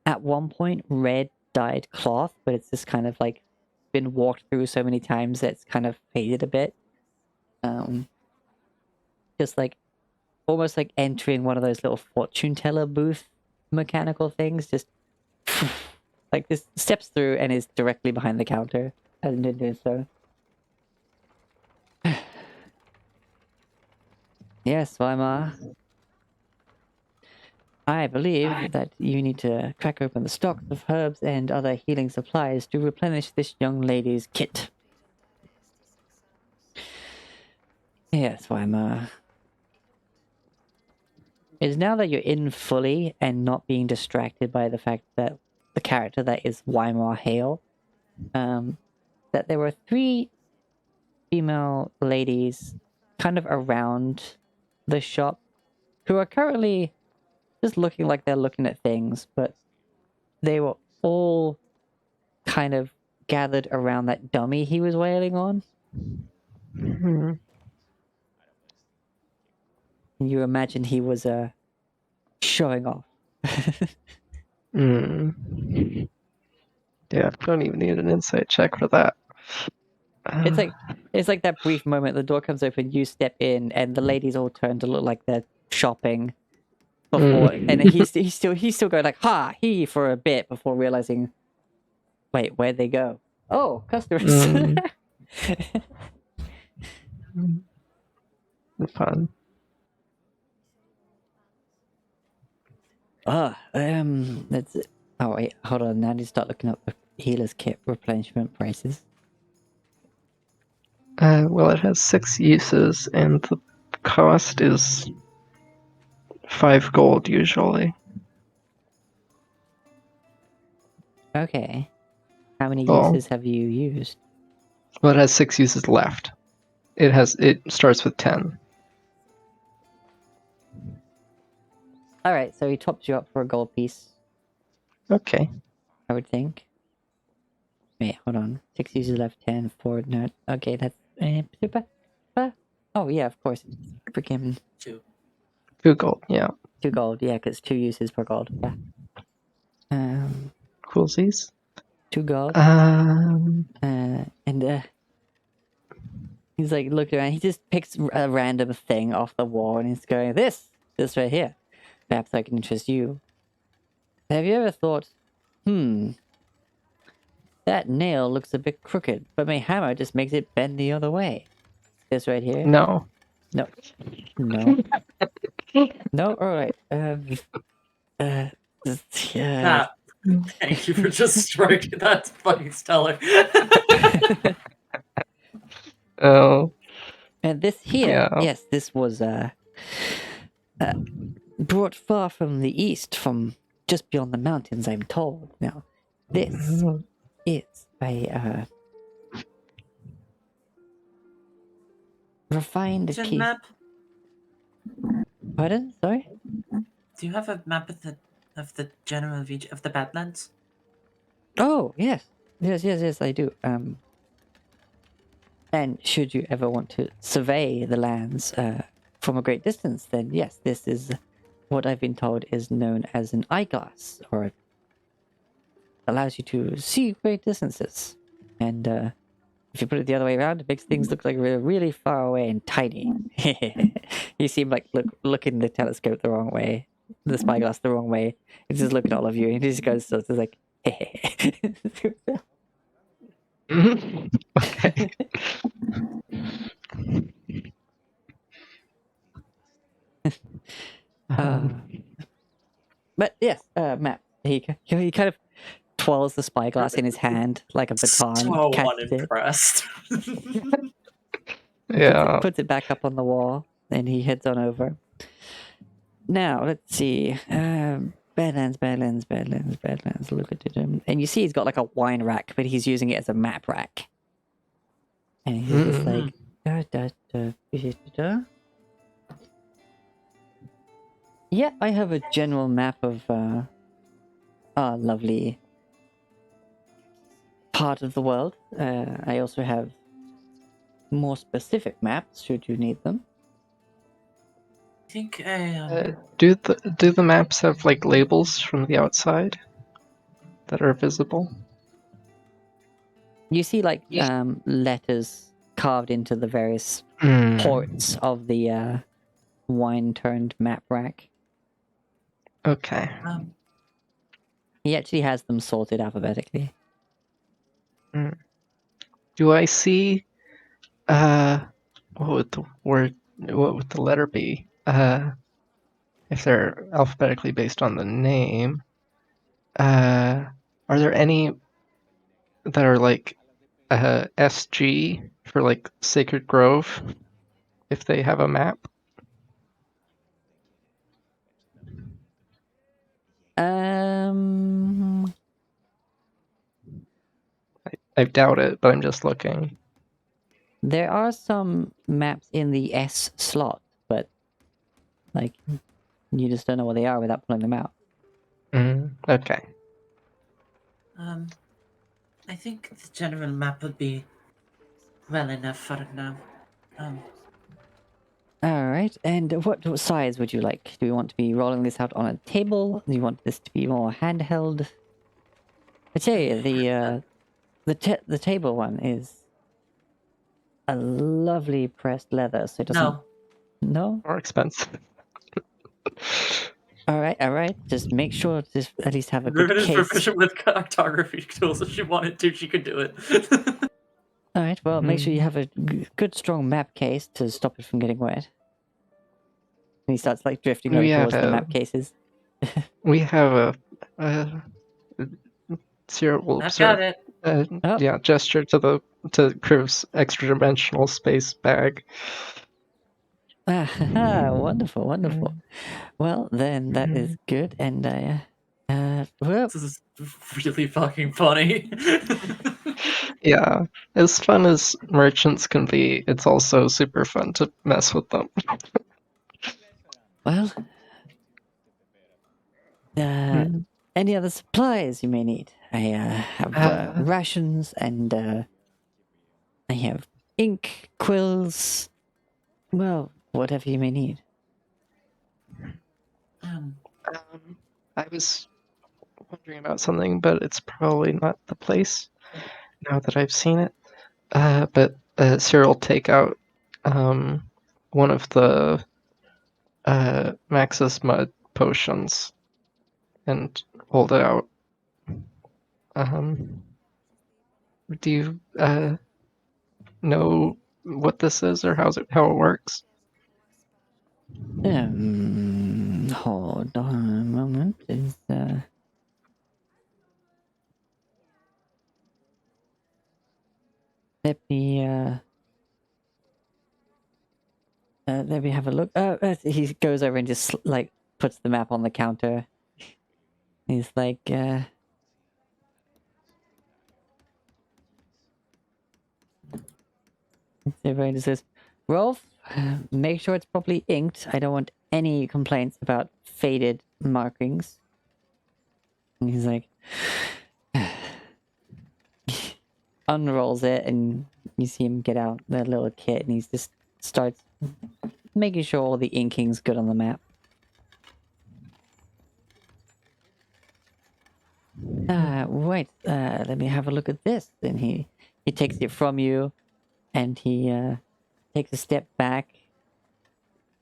at one point red dyed cloth, but it's just kind of like been walked through so many times that it's kind of faded a bit. Just like almost like entering one of those little fortune teller booth mechanical things, just like this steps through and is directly behind the counter as it is so. Yes, Weimar. I believe that you need to crack open the stocks of herbs and other healing supplies to replenish this young lady's kit. Yes, Weimar. It is now that you're in fully and not being distracted by the fact that the character that is Weimar Hale, that there were 3 female ladies kind of around the shop who are currently just looking like they're looking at things, but they were all kind of gathered around that dummy he was wailing on. And you imagine he was showing off. Yeah, don't even need an insight check for that. It's like that brief moment the door comes open, you step in, and the ladies all turn to look like they're shopping before, and he's still going like ha he for a bit before realizing, wait, where'd they go? Oh, customers. Fun. That's it. Oh wait, hold on. Now I need to start looking up the healer's kit replenishment prices. Well, it has 6 uses, and the cost is 5 gold usually. Okay. How many Oh. uses have you used? Well, it has 6 uses left. It starts with 10. Alright, so he tops you up for a gold piece, Okay. I would think. Wait, hold on. 6 uses left, 10, 4, no. Okay, that's... super. Oh, yeah, of course. Freaking 2. 2 gold, yeah. 2 gold, yeah, because 2 uses per gold. Yeah. Coolsies. 2 gold. Um, He's like looking around. He just picks a random thing off the wall and he's going, this right here. Perhaps I can interest you. Have you ever thought, that nail looks a bit crooked, but my hammer just makes it bend the other way. This right here? no. No. No. No? Alright. Matt, thank you for just striking. That's fucking stellar. Oh, And this here, yeah. yes, this was brought far from the east, from just beyond the mountains, I'm told. Now, this is a refined Is your key. map? Pardon? Sorry? Do you have a map of the general region of the Badlands? Oh, yes. Yes, I do. And should you ever want to survey the lands from a great distance, then yes, this is what I've been told is known as an eyeglass, or allows you to see great distances. And if you put it the other way around, it makes things look like we're really far away and tiny. You seem like looking the telescope the wrong way, the spyglass the wrong way. It's just looking at all of you, and he just goes, so it's like, Okay. But yes, Matt, he kind of twirls the spyglass in his hand like a baton. So catches it, unimpressed. Yeah. puts it back up on the wall, and he heads on over. Now, let's see. Badlands. Look at him. And you see he's got like a wine rack, but he's using it as a map rack. And he's just like... Yeah, I have a general map of our lovely part of the world. I also have more specific maps, should you need them. I think Do the maps have like labels from the outside that are visible? You see like letters carved into the various ports of the wine-turned map rack. Okay. He actually has them sorted alphabetically. Do I see what would the letter be? If they're alphabetically based on the name. Are there any that are like SG for like Sacred Grove if they have a map? I doubt it, but I'm just looking. There are some maps in the S slot, but like you just don't know what they are without pulling them out. Okay. I think the general map would be well enough for now. All right, and what size would you like? Do you want to be rolling this out on a table? Do you want this to be more handheld? I tell you, the table one is a lovely pressed leather, so it doesn't... No? More expensive. All right. Just make sure to at least have a good Riven is case. proficient with cartography tools. If she wanted to, she could do it. All right, well, make sure you have a good, strong map case to stop it from getting wet. And he starts like drifting over towards the map cases. We have a Sierra will I've got it. Yeah, gesture to Crew's extra dimensional space bag. Wonderful. Well, then that is good, and well, This is really fucking funny. Yeah, as fun as merchants can be, it's also super fun to mess with them. Well, Mm. any other supplies you may need? I have rations and I have ink, quills. Well, whatever you may need. Um, I was wondering about something, but it's probably not the place now that I've seen it. But Cyril will take out one of the Max's Mud potions and hold it out. Um, do you know what this is or how it works? Hold on a moment. Let me let me have a look. He goes over and just like puts the map on the counter. He's like, everybody just says, Rolf, make sure it's properly inked. I don't want any complaints about faded markings. And he's like, unrolls it, and you see him get out that little kit, and he just starts making sure all the inking's good on the map. Wait, let me have a look at this. And he takes it from you, and he takes a step back,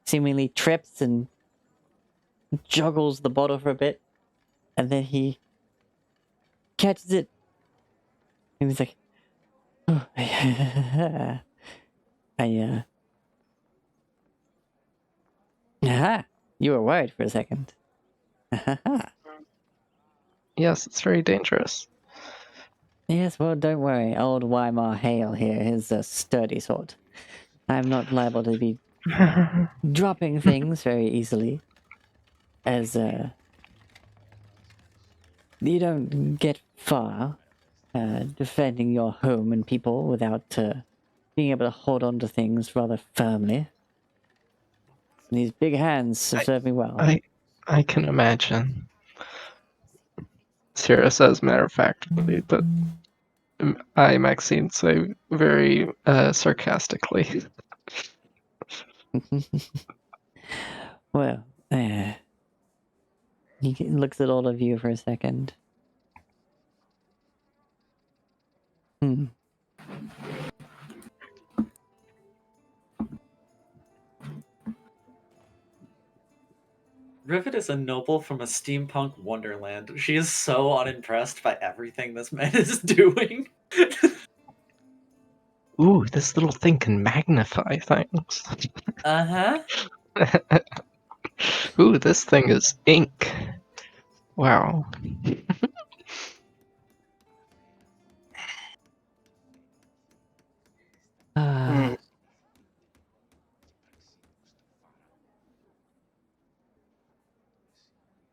seemingly trips and juggles the bottle for a bit, and then he catches it, and he's like, oh, aha, you were worried for a second. Yes, it's very dangerous. Yes, well, don't worry. Old Weimar Hale here is a sturdy sort. I'm not liable to be dropping things very easily, as you don't get far defending your home and people without being able to hold on to things rather firmly. And these big hands serve me well. I can imagine. Sierra says matter of factly, but I, Maxine, say very sarcastically. Well, he looks at all of you for a second. Hmm. Rivet is a noble from a steampunk wonderland. She is so unimpressed by everything this man is doing. Ooh, this little thing can magnify things. Uh-huh. Ooh, this thing is ink. Wow. Mm.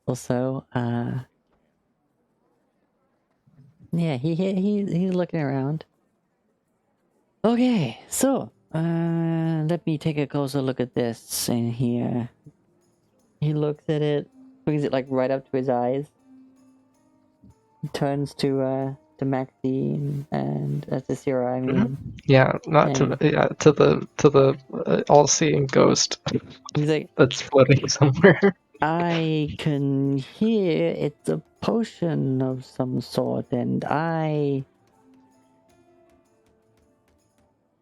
Also, yeah, he's looking around. Okay, so let me take a closer look at this. And he looks at it, brings it like right up to his eyes. He turns to Maxine and to Sierra. I mean, Yeah, not to and to the all-seeing ghost he's like, that's floating somewhere. I can hear it's a potion of some sort, and I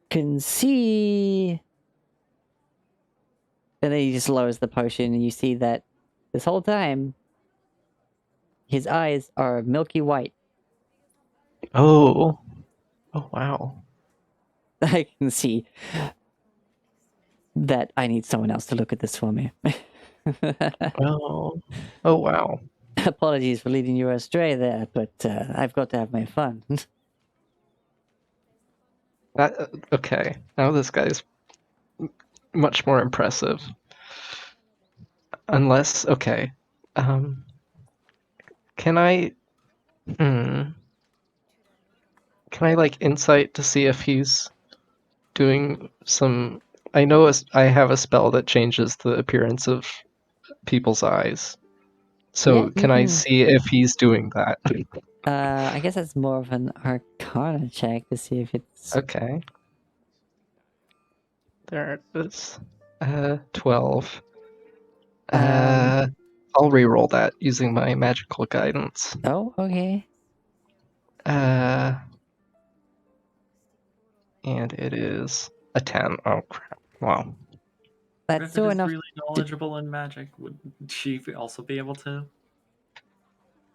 can see. And then he just lowers the potion, and you see that this whole time, his eyes are milky white. Oh. Oh wow. I can see that I need someone else to look at this for me. Oh. Oh wow. Apologies for leading you astray there, but I've got to have my fun. Okay. Now this guy's much more impressive. Unless, okay. Can I? Hmm. Can I like insight to see if he's doing some? I know I have a spell that changes the appearance of people's eyes. So Yeah, you can I can. see if he's doing that? I guess that's more of an Arcana check to see if it's. Okay. There it is. 12. I'll re-roll that using my magical guidance. Oh, okay. And it is a 10. Oh crap! Wow. But That's if it still is enough. really knowledgeable in magic, would she also be able to?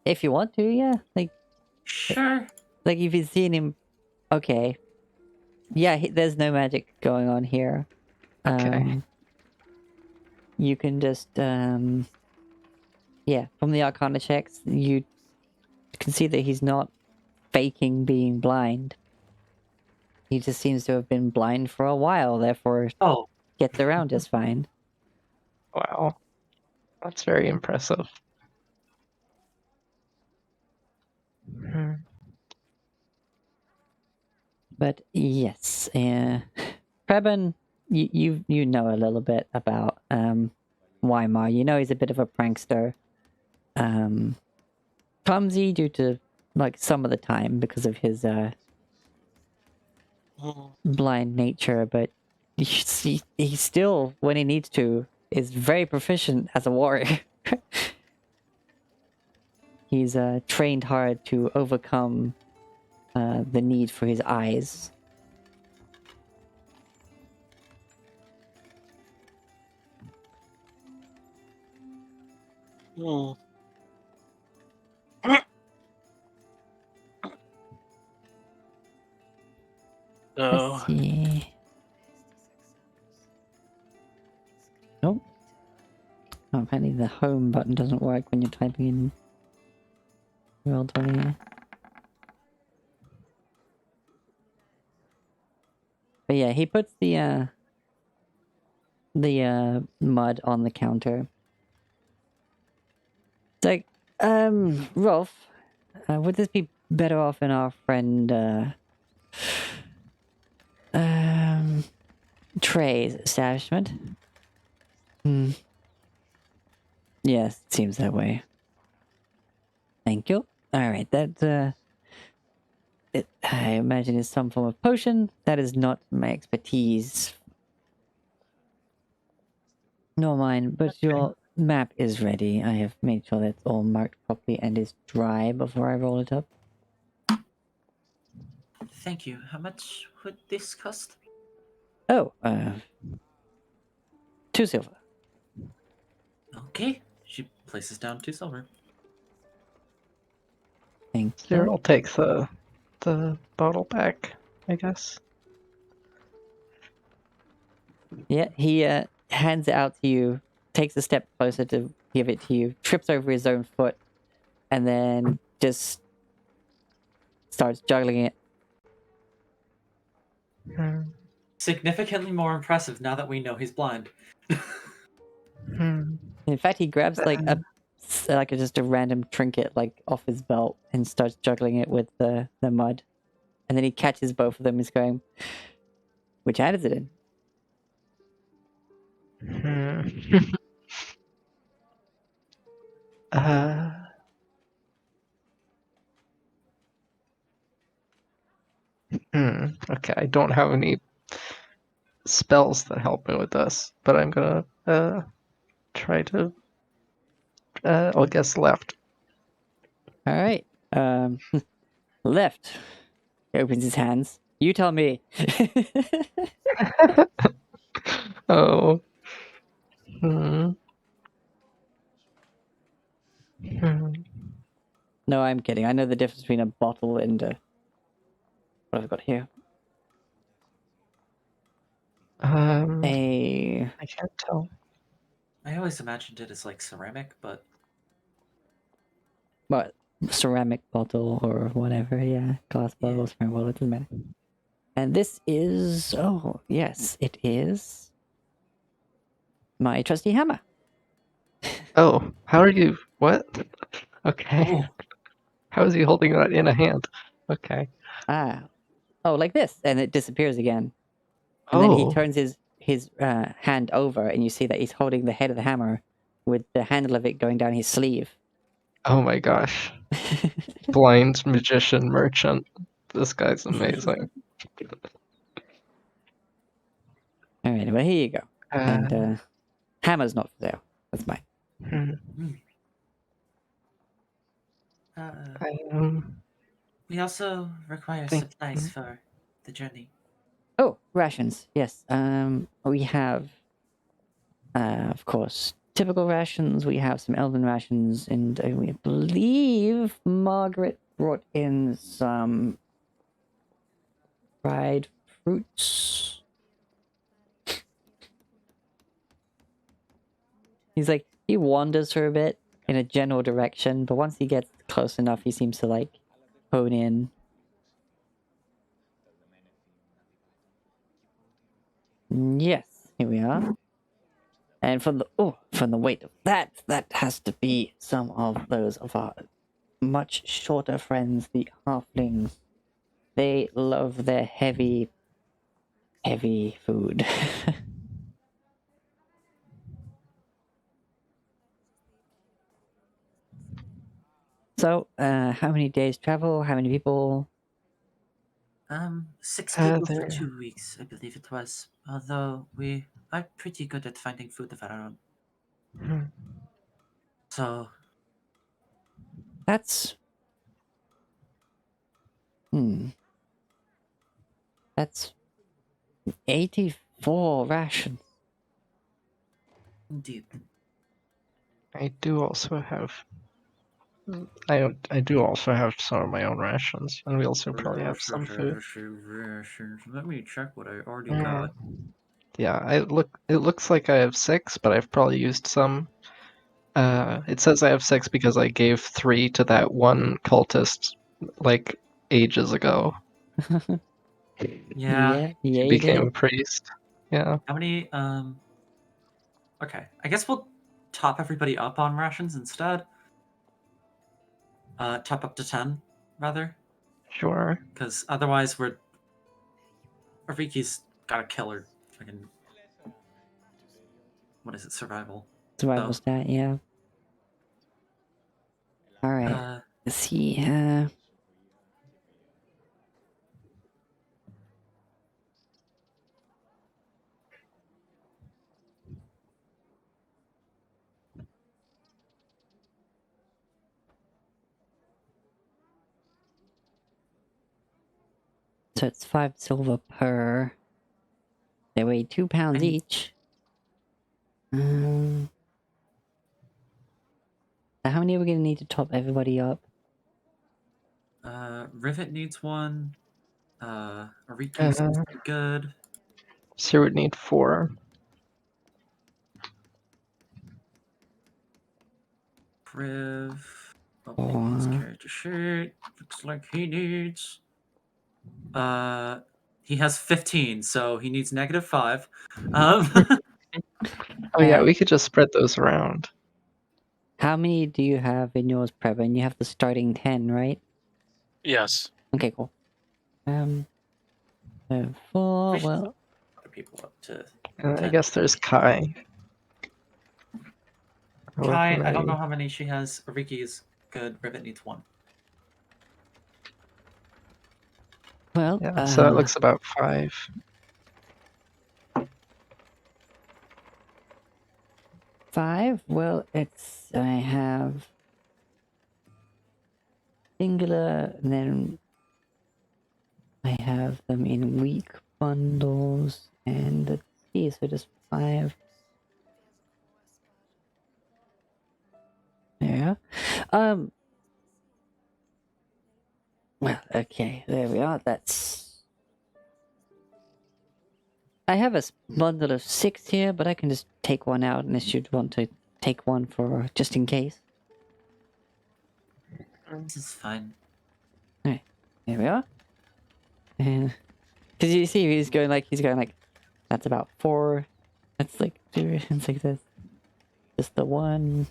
If you want to, yeah. Sure. Like if you've seen him. Okay. Yeah, there's no magic going on here. Okay. You can just yeah, from the Arcana checks, you can see that he's not faking being blind. He just seems to have been blind for a while, therefore Oh, gets around just fine. Wow. That's very impressive. Hmm. But yes, Preben, you know a little bit about Weimar. You know he's a bit of a prankster. Clumsy due to like some of the time because of his blind nature, but he still, when he needs to, is very proficient as a warrior. He's trained hard to overcome the need for his eyes. Hmm. Let's So, see. Nope. Oh, apparently the home button doesn't work when you're typing in Roll20. But yeah, he puts the mud on the counter. It's like, Rolf, would this be better off in our friend, Trey's establishment? Yes, it seems that way. Thank you. Alright, that, I imagine is some form of potion. That is not my expertise. Nor mine, but your map is ready. I have made sure that's all marked properly and is dry before I roll it up. Thank you. How much would this cost? Oh, 2 silver. Okay. she places down 2 silver. Thank you. Cyril takes the bottle back, I guess. Yeah, he hands it out to you, takes a step closer to give it to you, trips over his own foot, and then just starts juggling it. Hmm. Significantly more impressive now that we know he's blind. Hmm. In fact, he grabs like just a random trinket like off his belt and starts juggling it with the mud, and then he catches both of them. He's going, "Which hand is it in?" Hmm. uh, okay, I don't have any spells that help me with this, but I'm gonna try to I'll guess left. All right, left. He opens his hands. You tell me. Oh. Hmm. Hmm. No, I'm kidding. I know the difference between a bottle and a... What have I got here? A... I can't tell. I always imagined it as like ceramic, but What? Ceramic bottle or whatever, yeah. Glass bottle, Yeah. ceramic bottle, it doesn't matter. And this is... Oh, yes, it is... my trusty hammer. Oh, how are you? What? Okay. oh, How is he holding that in a hand? Okay. Ah, oh, like this, and it disappears again. And then he Oh, turns his hand over, and you see that he's holding the head of the hammer with the handle of it going down his sleeve. oh my gosh. Blind magician merchant. This guy's amazing. All right, well, here you go. And Uh, hammer's not for sale. That's mine. We also require Thank- supplies for the journey. Oh, rations. Yes. We have, of course, typical rations. We have some elven rations, and I believe Margaret brought in some fried fruits. He's like, he wanders for a bit in a general direction, but once he gets close enough, he seems to like hone in. Yes, here we are. And from the weight of that has to be some of those of our much shorter friends, the halflings. They love their heavy food. So, how many days travel? How many people? 6 people for there. 2 weeks, I believe it was. Although we are pretty good at finding food of our own. So That's that's 84 rations. indeed. I do also have. I do also have some of my own rations, and we also probably have some food. Let me check what I already Mm. got. Yeah, it looks like I have 6, but I've probably used some. It says I have 6 because I gave 3 to that one cultist like ages ago. Yeah. Yeah, He you became did. a priest. Yeah. How many? Okay. I guess we'll top everybody up on rations instead. Top up to 10, rather, Sure. because otherwise Ariki's got a killer fucking. What is it? Survival. Survival So, stat, yeah. Alright. Let's see. So it's 5 silver per. They weigh 2 pounds each. So how many are we gonna need to top everybody up? Rivet needs 1. Ariki's pretty good. So would need 4. Priv. Oh, Four. maybe his character sheet. Looks like he needs. He has 15, so he needs -5. Oh yeah, we could just spread those around. How many do you have in yours, Previn? You have the starting 10, right? Yes. Okay, cool. 4, well... Other people up to. And I 10. guess there's Kai. Kai, I don't know Weaponry. how many she has. Ariki is good. Rivet needs 1. Well, Yeah, so that looks about 5. 5? Well, it's... I have... Singular, and then... I have them in weak bundles, and let's see, so just 5. Yeah. Well, okay, there we are. That's... I have a bundle of 6 here, but I can just take one out unless you'd want to take one for just in case. This is fine. Alright, there we are. And... Because you see, he's going like, that's about 4. That's like 2, it's like this. Just the 1. And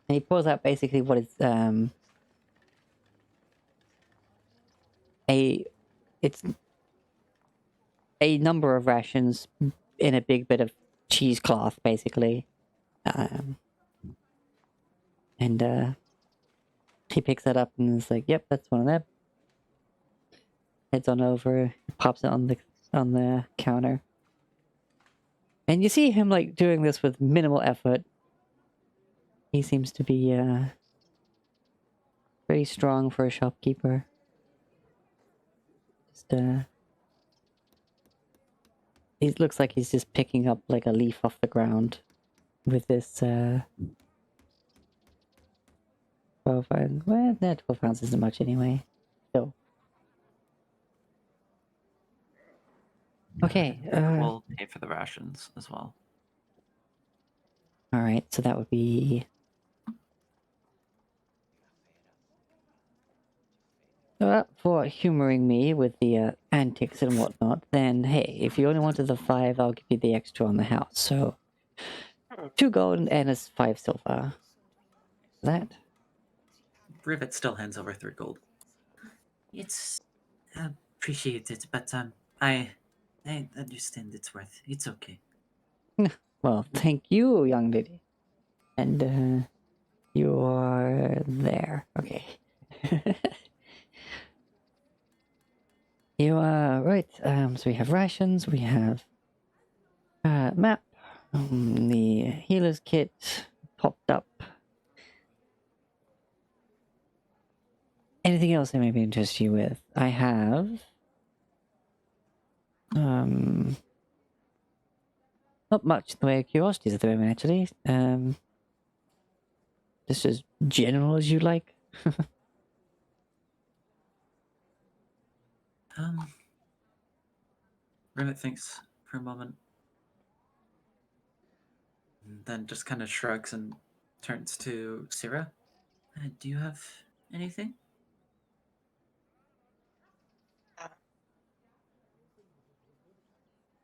he pulls out basically what is, a it's a number of rations in a big bit of cheesecloth, basically. And he picks that up and is like, "Yep, that's one of them." Heads on over, pops it on the counter, and you see him like doing this with minimal effort. He seems to be pretty strong for a shopkeeper. Just it looks like he's just picking up like a leaf off the ground with this 12 ounces. Well, no, 12 ounces isn't much anyway. Still. Okay. We'll pay for the rations as well. Alright, so that would be... for humoring me with the antics and whatnot, then hey, if you only wanted the 5, I'll give you the extra on the house. So, 2 gold and a 5 silver. That? Rivet still hands over 3 gold. It's appreciated, but I understand it's worth. It's okay. Well, thank you, young lady. And you are there. Okay. You are right. So we have rations, we have map, the healer's kit popped up. Anything else I maybe interest you with? I have not much in the way of curiosities at the moment, actually. Just as general as you like. Rivet thinks for a moment, and then just kind of shrugs and turns to Syrah. Do you have anything?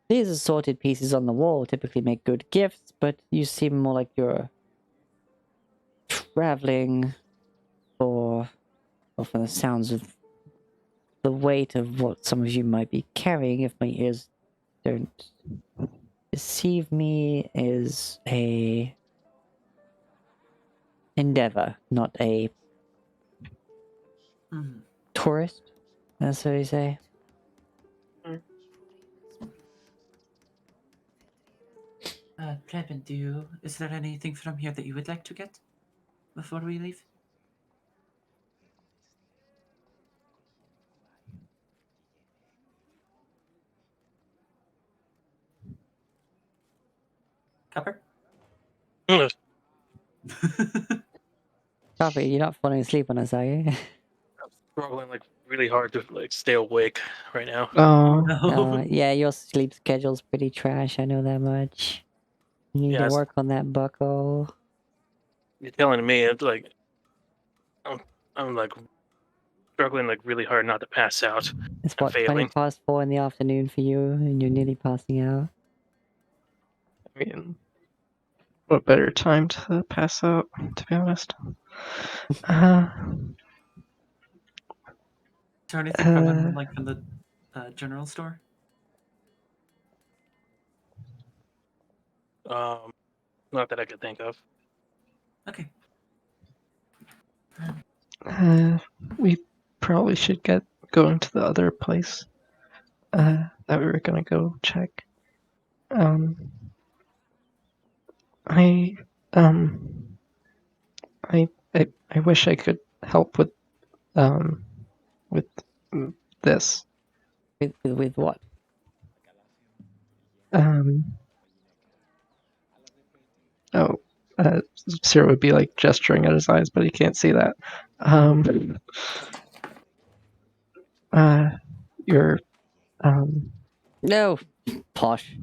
These assorted pieces on the wall typically make good gifts, but you seem more like you're traveling for, well, from the sounds of the weight of what some of you might be carrying, if my ears don't deceive me, is a endeavor, not a tourist, that's what you say. Preben, is there anything from here that you would like to get before we leave? Copper? Coffee, you're not falling asleep on us, are you? I'm struggling like really hard to like stay awake right now. Oh, No. Yeah, your sleep schedule's pretty trash, I know that much. You need to Yes. work on that, bucko. You're telling me it's like I'm like struggling like really hard not to pass out. It's I'm what, 20 failing. past 4 in the afternoon for you, and you're nearly passing out? I mean, what better time to pass out, to be honest? Is there anything coming like from the general store? Not that I could think of. Okay. We probably should get going to the other place that we were gonna go check. I I wish I could help with this. With what? Sir would be like gesturing at his eyes, but he can't see that. You're No, posh.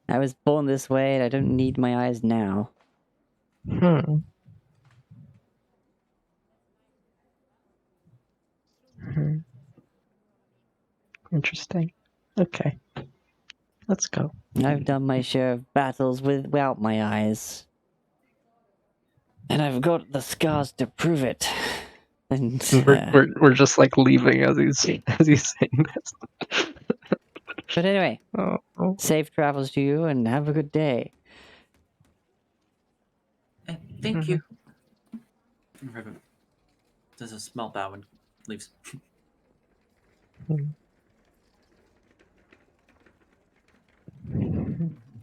I was born this way, and I don't need my eyes now. Interesting. Okay. Let's go. I've done my share of battles without my eyes. And I've got the scars to prove it. And And we're just like leaving as he's saying this. but anyway, Oh. safe travels to you, and have a good day. Thank you. Raven does a small bow and leaves.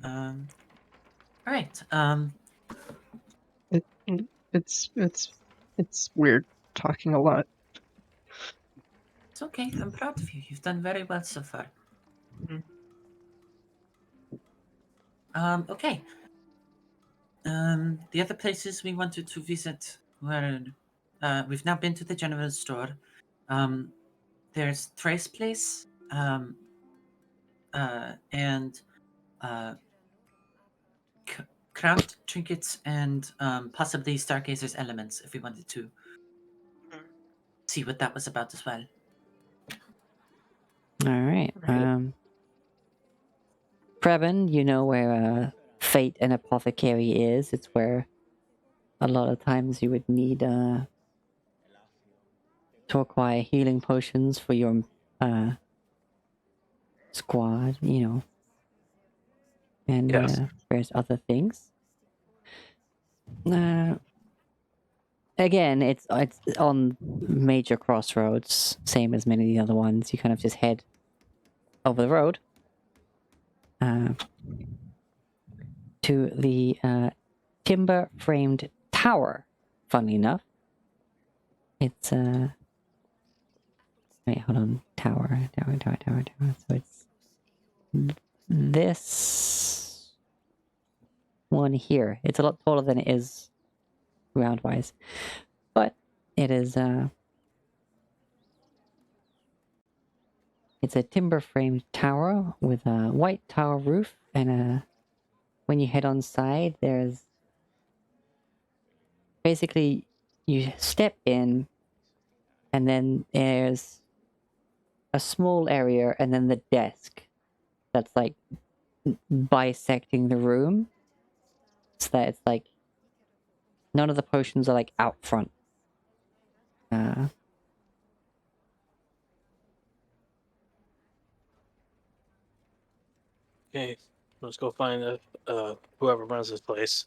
All right. It's weird talking a lot. It's okay. I'm proud of you. You've done very well so far. Mhm. Okay. The other places we wanted to visit were, we've now been to the general store. There's Trace Place, and craft trinkets and possibly Stargazer's elements if we wanted to see what that was about as well. All right. Right. Preben, you know where Fate and Apothecary is. It's where a lot of times you would need to acquire healing potions for your squad, you know, and Yes. various other things. Again, it's on major crossroads, same as many of the other ones. You kind of just head over the road to the timber-framed tower. Funnily enough, it's wait, hold on, tower. So it's this one here. It's a lot taller than it is ground-wise, but it is it's a timber-framed tower with a white tower roof, and when you head on side, there's basically you step in, and then there's a small area, and then the desk that's like bisecting the room, so that it's like none of the potions are like out front. Okay, let's go find whoever runs this place.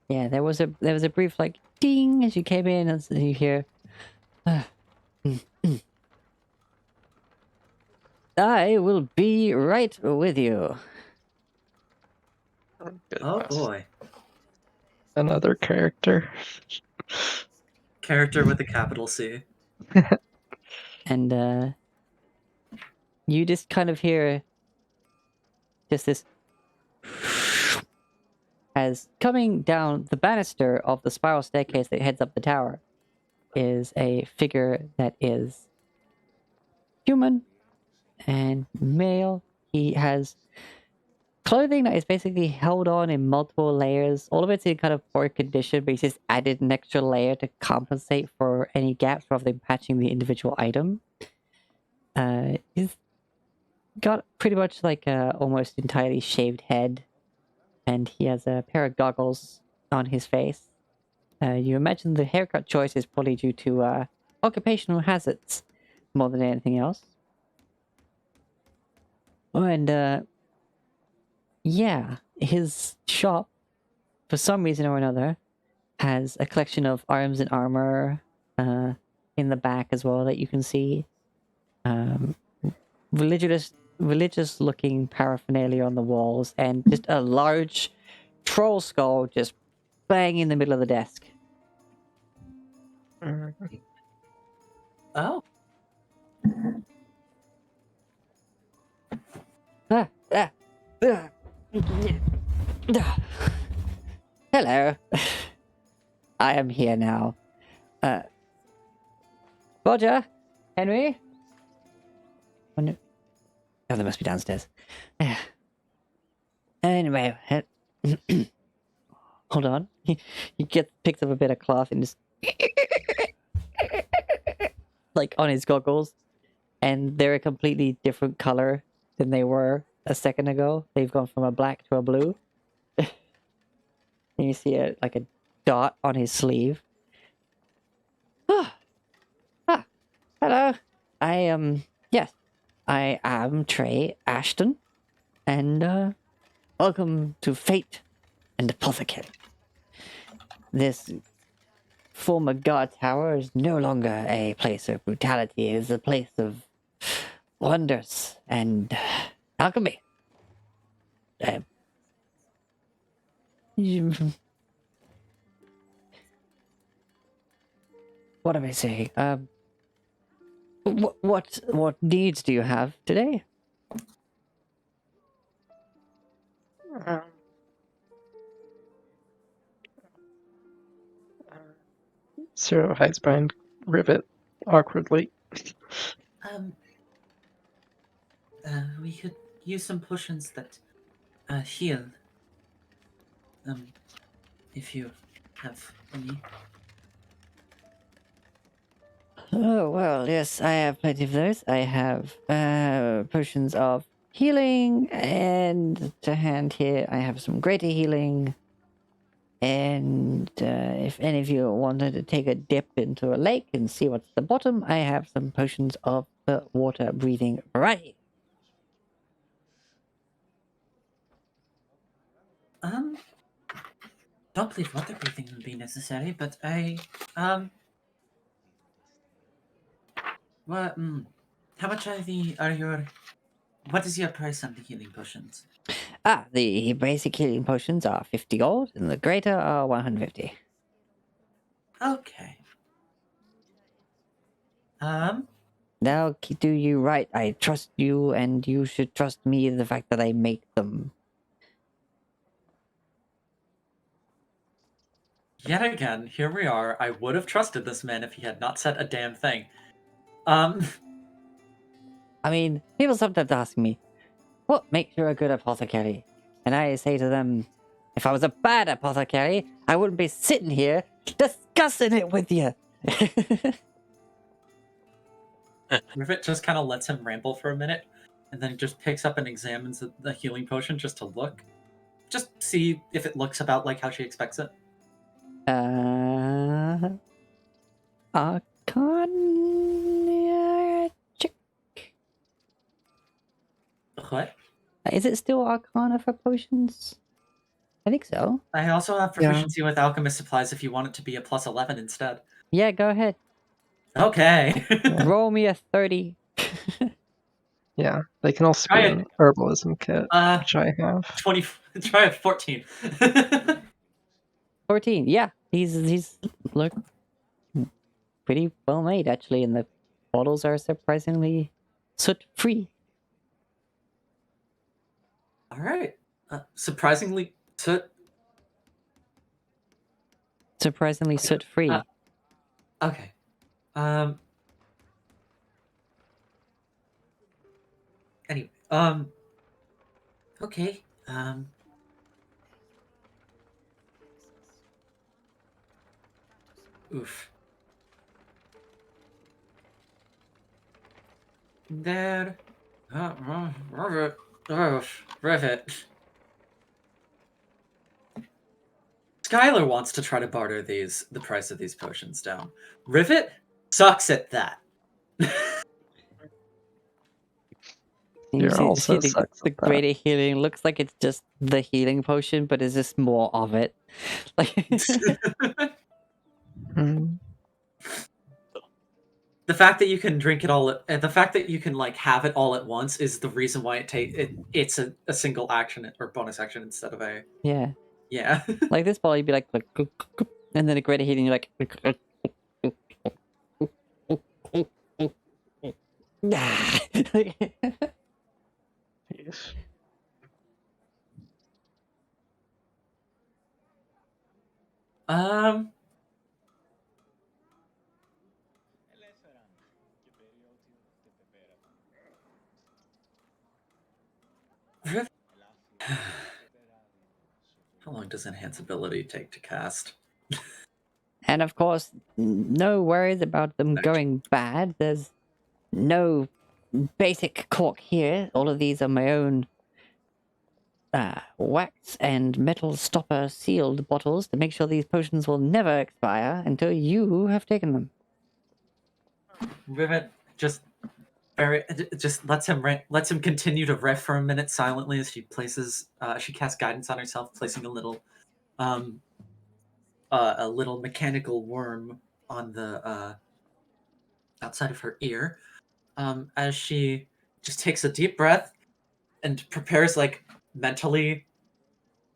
Yeah, there was a brief like ding as you came in, and so you hear, "I will be right with you." Oh, Oh goodness. boy. Another character. Character with a capital C. And you just kind of hear just this as coming down the banister of the spiral staircase that heads up the tower is a figure that is human and male. He has clothing that is basically held on in multiple layers. All of it's in kind of poor condition, but he's just added an extra layer to compensate for any gaps rather than patching the individual item. He's got pretty much like a almost entirely shaved head, and he has a pair of goggles on his face. You imagine the haircut choice is probably due to occupational hazards more than anything else. And yeah, his shop, for some reason or another, has a collection of arms and armor in the back as well that you can see. Religious looking paraphernalia on the walls, and just a large troll skull just bang in the middle of the desk. Oh, Hello. I am here now. Roger? Henry? Oh, no. Oh, they must be downstairs. Anyway, hold on. He picks up a bit of cloth and just like on his goggles, and they're a completely different color than they were a second ago. They've gone from a black to a blue. And you see like a dot on his sleeve. Yes, I am Trey Ashton, and welcome to Fate and Apothecary. This former guard tower is no longer a place of brutality. It is a place of wonders and alchemy. What am I saying? What needs do you have today? Cyril hides behind Rivet awkwardly. We could use some potions that heal. If you have any. Oh, well, yes, I have plenty of those. I have potions of healing, and to hand here, I have some greater healing. And if any of you wanted to take a dip into a lake and see what's at the bottom, I have some potions of the water breathing variety. Don't believe water breathing would be necessary, but what, how much what is your price on the healing potions? The basic healing potions are 50 gold, and the greater are 150. Okay. They'll do you right. I trust you, and you should trust me in the fact that I make them. Yet again, here we are. I would have trusted this man if he had not said a damn thing. I mean, people sometimes ask me, what makes you a good apothecary? And I say to them, if I was a bad apothecary, I wouldn't be sitting here discussing it with you. Rivet just kind of lets him ramble for a minute, and then just picks up and examines the healing potion just to look. Just see if it looks about like how she expects it. Arcana check. What? Is it still Arcana for potions? I think so. I also have proficiency with alchemist supplies if you want it to be a plus 11 instead. Yeah, go ahead. Okay. Roll me a 30. Yeah, they can also Try be it. an herbalism kit, which I have. 20. Try a 14. 14. Yeah, he's look pretty well made actually, and the bottles are surprisingly soot free. All right. Surprisingly, Surprisingly soot free. okay. Anyway, Okay. oof. There. Rivet. Skylar wants to try to barter the price of these potions down. Rivet sucks at that. You You're see also the sucks at that. greater healing looks like it's just the healing potion, but is just more of it. Like Hmm. The fact that you can drink it all, the fact that you can like have it all at once is the reason why it's a single action or bonus action instead of a yeah. yeah. Like this ball, you'd be like and then a greater healing, you're like Yes. How long does enhance ability take to cast? And of course, no worries about them Next. going bad. There's no basic cork here. All of these are my own wax and metal stopper sealed bottles to make sure these potions will never expire until you have taken them. Rivet just It just lets him continue to riff for a minute silently as she casts guidance on herself, placing a little mechanical worm on the outside of her ear. As she just takes a deep breath and prepares mentally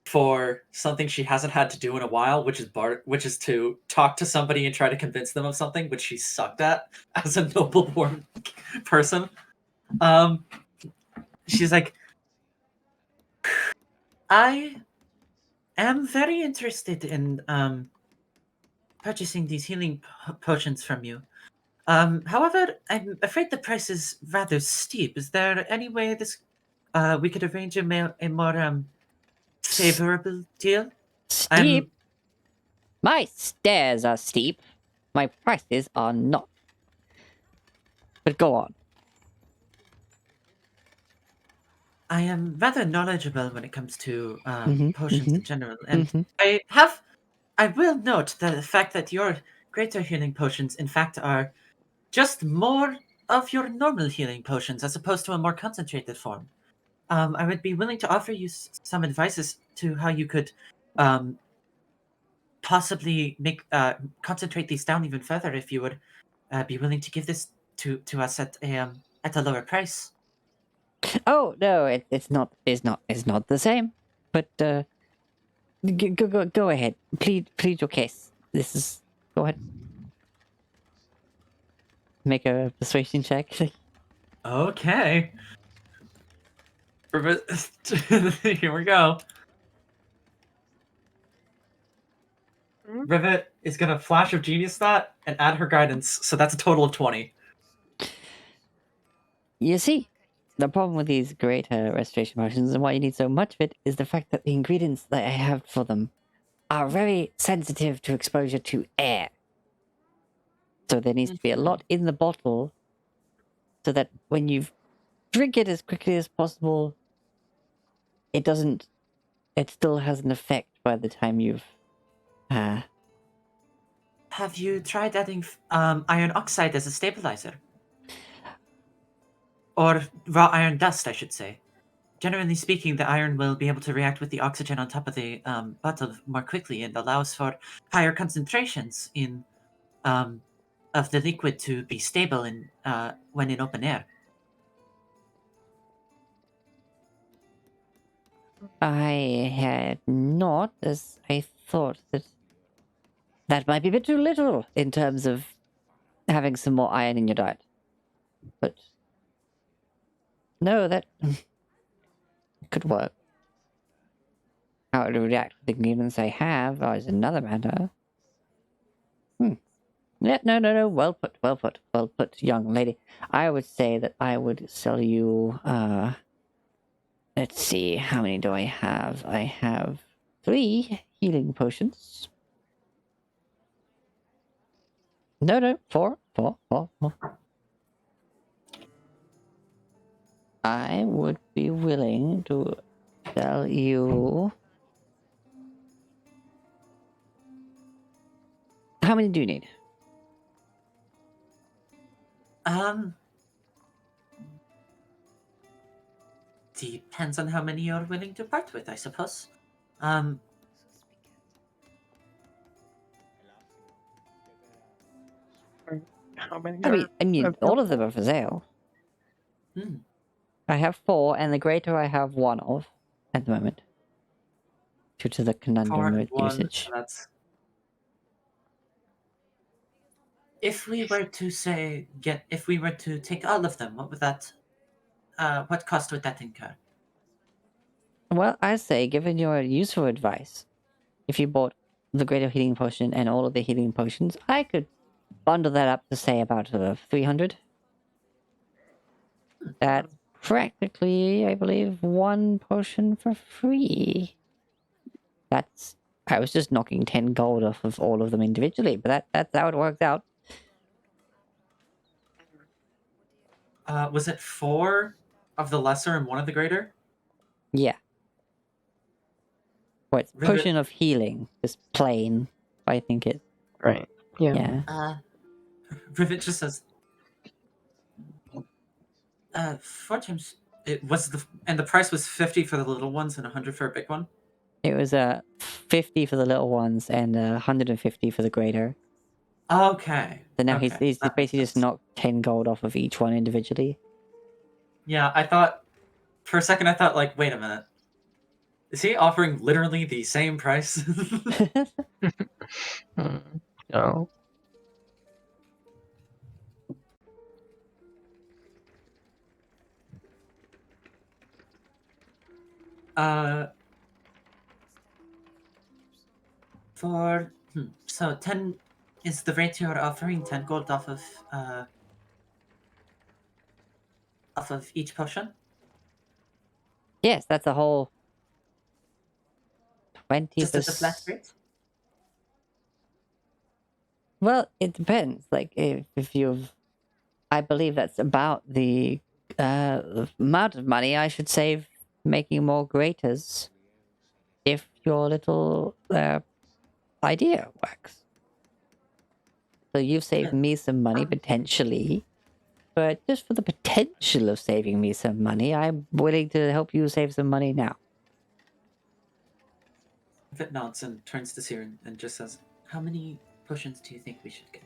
for something she hasn't had to do in a while, which is to talk to somebody and try to convince them of something, which she sucked at as a noble-born person. She's like, I am very interested in purchasing these healing potions from you. However, I'm afraid the price is rather steep. Is there any way we could arrange a more favorable deal? Steep? My stairs are steep. My prices are not. But go on. I am rather knowledgeable when it comes to Mhm, potions in mhm, general, and mhm. I will note the fact that your greater healing potions, in fact, are just more of your normal healing potions as opposed to a more concentrated form. I would be willing to offer you some advice as to how you could possibly concentrate these down even further if you would be willing to give this to us at a lower price. Oh no, it's not. It's not the same. But go ahead. Plead your case. This is. Go ahead. Make a persuasion check. okay. Here we go. Rivet is gonna flash of genius that and add her guidance, so that's a total of 20. You see, the problem with these greater restoration potions and why you need so much of it is the fact that the ingredients that I have for them are very sensitive to exposure to air. So there needs to be a lot in the bottle so that when you drink it as quickly as possible, it still has an effect by the time you've Have you tried adding iron oxide as a stabilizer? Or raw iron dust, I should say. Generally speaking, the iron will be able to react with the oxygen on top of the bottle more quickly and allows for higher concentrations of the liquid to be stable when in open air. I had not, as I thought that might be a bit too little in terms of having some more iron in your diet. But no, that could work. How it would react with the ingredients I have is another matter. Yeah, no. Well put, young lady. I would say that I would sell you, let's see, how many do I have? I have 3 healing potions. No, 4. I would be willing to sell you... How many do you need? Depends on how many you're willing to part with, I suppose. How many I mean, all available? of them are for sale. Hmm. I have 4, and the greater I have 1 of at the moment. Due to the 4 conundrum and with 1, usage. so that's... If we were to take all of them, what cost would that incur? Well, I say, given your useful advice, if you bought the greater healing potion and all of the healing potions, I could bundle that up to say about 300. That's practically, I believe, 1 potion for free. I was just knocking 10 gold off of all of them individually, but that's how it works out. Was it 4 of the lesser and 1 of the greater? Yeah. Well, it's Rivet. potion of healing, just plain. I think it. Right. Yeah. Yeah. Rivet just says, 4 times. It was and the price was 50 for the little ones and 100 for a big one. It was 50 for the little ones and 150 for the greater. Okay. So now okay. he's that makes basically just sense. knocked 10 gold off of each one individually. Yeah, I thought for a second. I thought, like, wait a minute. Is he offering literally the same price? No. So 10 is the rate you're offering 10 gold off of each potion. Yes, that's a whole 20 Just as a flat rate. Well, it depends. Like if you've, I believe that's about the amount of money I should save making more graters. If your little idea works, so you've saved me some money potentially, but just for the potential of saving me some money, I'm willing to help you save some money now. Vit nods and turns to Siren and just says, "How many potions do you think we should get?"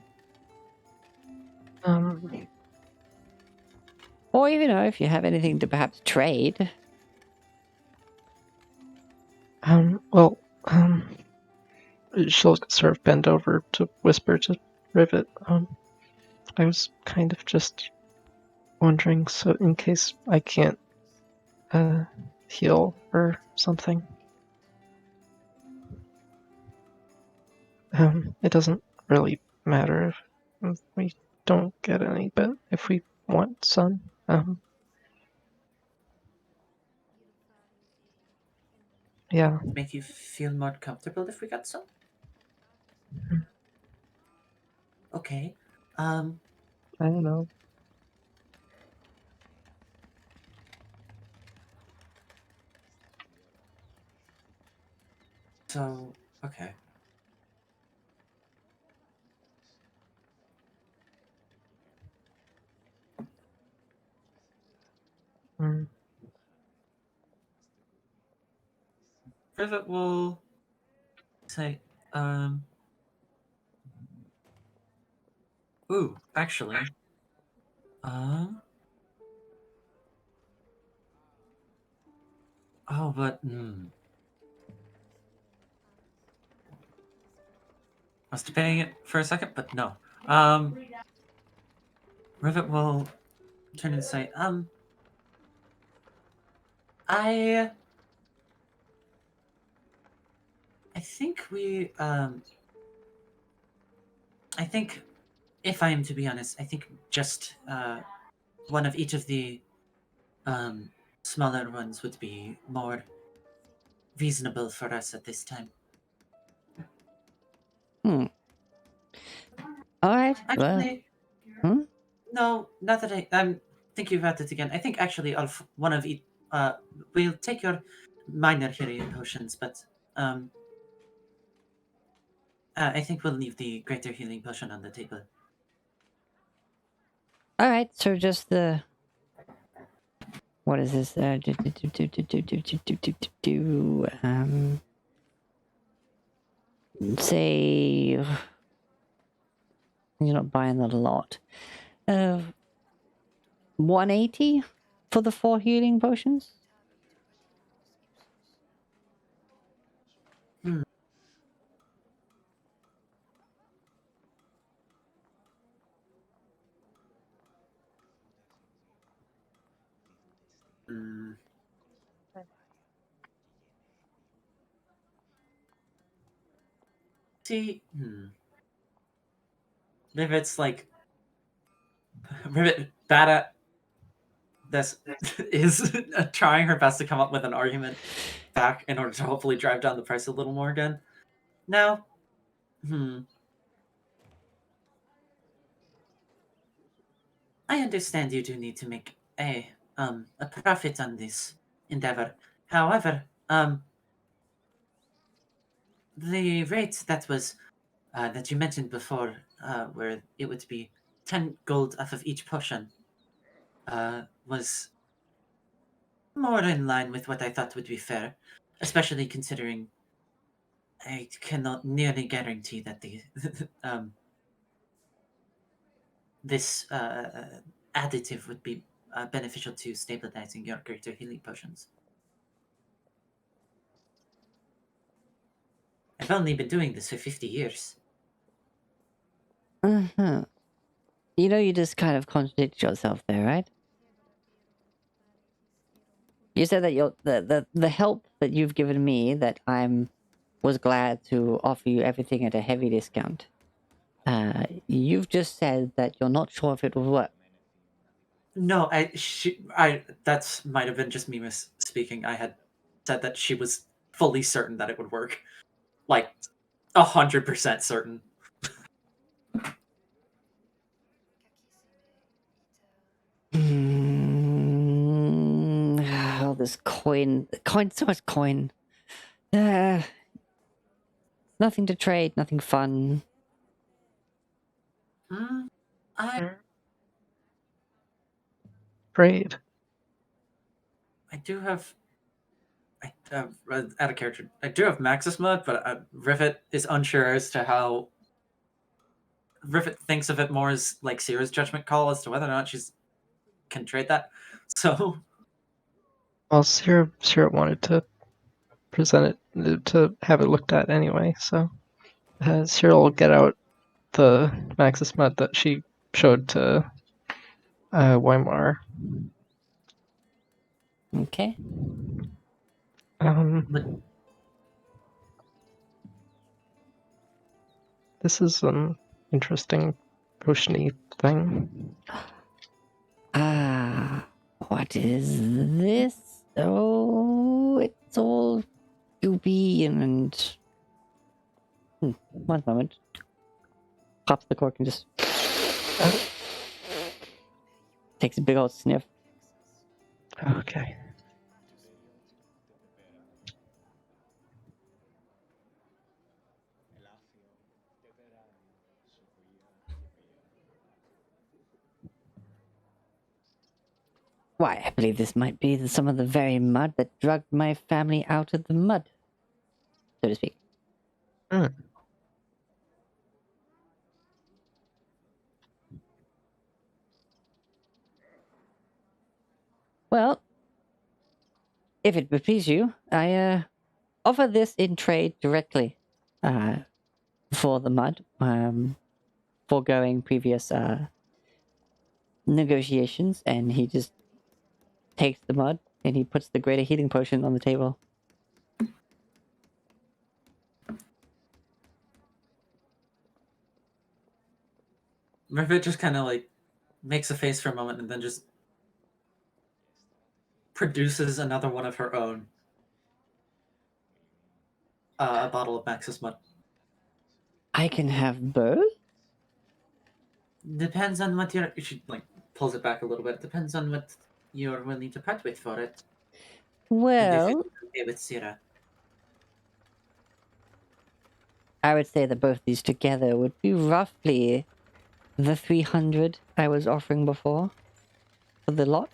Or even if you have anything to perhaps trade. Well, she'll sort of bend over to whisper to Rivet. I was kind of just wondering, so in case I can't heal or something. It doesn't really matter if we don't get any, but if we want some, yeah. Make you feel more comfortable if we got some? Okay. I don't know. So, okay. Mm. Rivet will say, ooh, actually, oh, but, I was debating it for a second, but no. Rivet will turn and say, I think I think, if I am to be honest, I think just, one of each of the, smaller ones would be more reasonable for us at this time. All right. Actually, Well, no, not that I'm thinking about it again. I think actually one of each, we'll take your minor healing potions, but, I think we'll leave the greater healing potion on the table. all right. So just the. What is this? Say you're not buying that a lot. 180 for the 4 healing potions. Mm. See, Rivet's like Rivet bad at this is trying her best to come up with an argument back in order to hopefully drive down the price a little more again. Now, I understand you do need to make a profit on this endeavor. However, the rate that was that you mentioned before, where it would be 10 gold off of each potion, was more in line with what I thought would be fair, especially considering I cannot nearly guarantee that the this additive would be beneficial to stabilizing your greater healing potions. I've only been doing this for 50 years. Uh-huh. You know, you just kind of contradicted yourself there, right? You said that the help that you've given me, that was glad to offer you everything at a heavy discount. You've just said that you're not sure if it will work. No, that's might have been just me misspeaking. I had said that she was fully certain that it would work. Like, 100% certain. Oh, this coin, so much coin. Nothing to trade, nothing fun. Great. I do have. Out of character. I do have Maxis Mud, but Rivet is unsure as to how. Rivet thinks of it more as like Sierra's judgment call as to whether or not she's can trade that. So, Well, Sierra wanted to present it, to have it looked at anyway, so Sierra will get out the Maxis Mud that she showed to Weimar. Okay. This is an interesting potion-y thing. What is this? Oh, it's all goopy and... One moment. Pops the cork and just... takes a big old sniff. Okay. Why, I believe this might be some of the very mud that dragged my family out of the mud, so to speak. Well, if it would please you, I offer this in trade directly for the mud, foregoing previous negotiations, and he just takes the mud and he puts the greater healing potion on the table. Rivet just kind of like makes a face for a moment and then just produces another one of her own. A bottle of Maxis Mud. I can have both? Depends on what you're... She like pulls it back a little bit. Depends on what you're willing to part with for it. Well, And if it's okay with Sierra. I would say that both these together would be roughly the 300 I was offering before for the lot.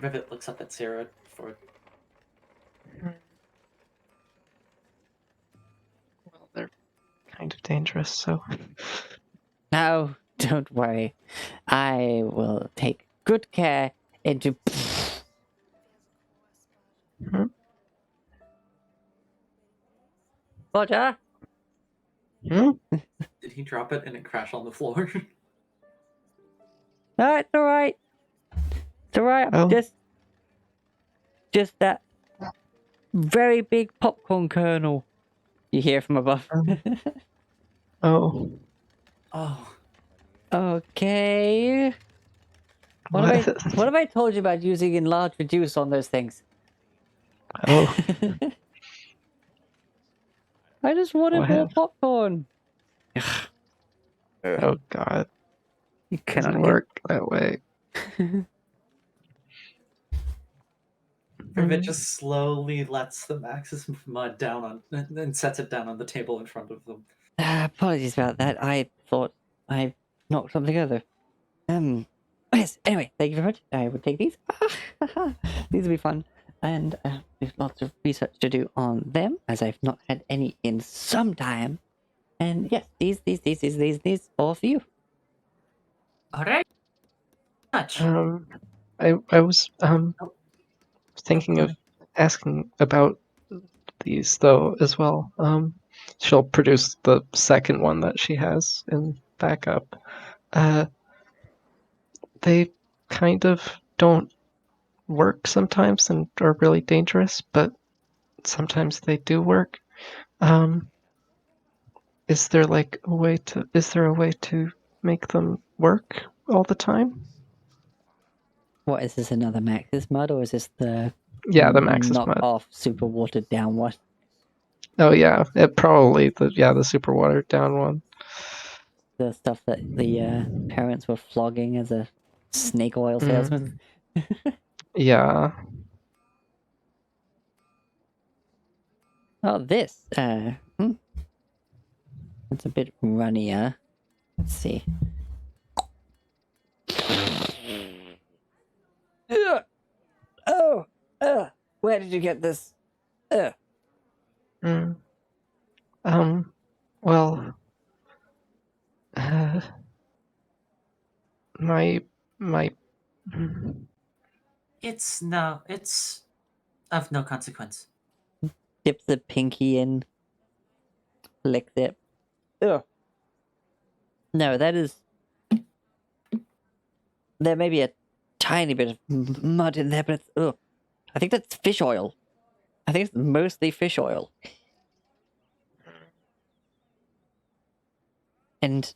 Rivet looks up at Sierra for... Well, they're kind of dangerous, so... No, don't worry. I will take good care into... Roger? Did he drop it and it crashed on the floor? No, it's alright. It's alright, I'm just that very big popcorn kernel you hear from above. Oh. Okay. What have I told you about using enlarged reduce on those things? Oh. I just wanted more popcorn. Oh god. You It doesn't work that way. Rivet just slowly lets the Maxis Mud down on and sets it down on the table in front of them. Apologies about that. I thought I knocked something over. Yes, anyway, thank you very much. I would take these. These will be fun. And there's lots of research to do on them, as I've not had any in some time. And yes, these, all for you. All right. Much. I was thinking go of asking about these though as well. She'll produce the second one that she has in backup. They kind of don't work sometimes and are really dangerous, but sometimes they do work. Is there like a way to? Is there a way to make them work all the time? What is this, another Max's mud, or is this the Yeah, the Maxis knock mud. off super watered down one? Oh yeah, it probably the super watered down one. The stuff that the parents were flogging as a snake oil salesman? Yeah. Oh, this. It's a bit runnier. Let's see. Ugh. Oh, where did you get this? Ugh. Mm. Well, uh, my It's of no consequence. Dip the pinky in. Lick it. Ugh. No, that is. There may be a tiny bit of mud in there, but it's. Ugh. I think that's fish oil. I think it's mostly fish oil. And.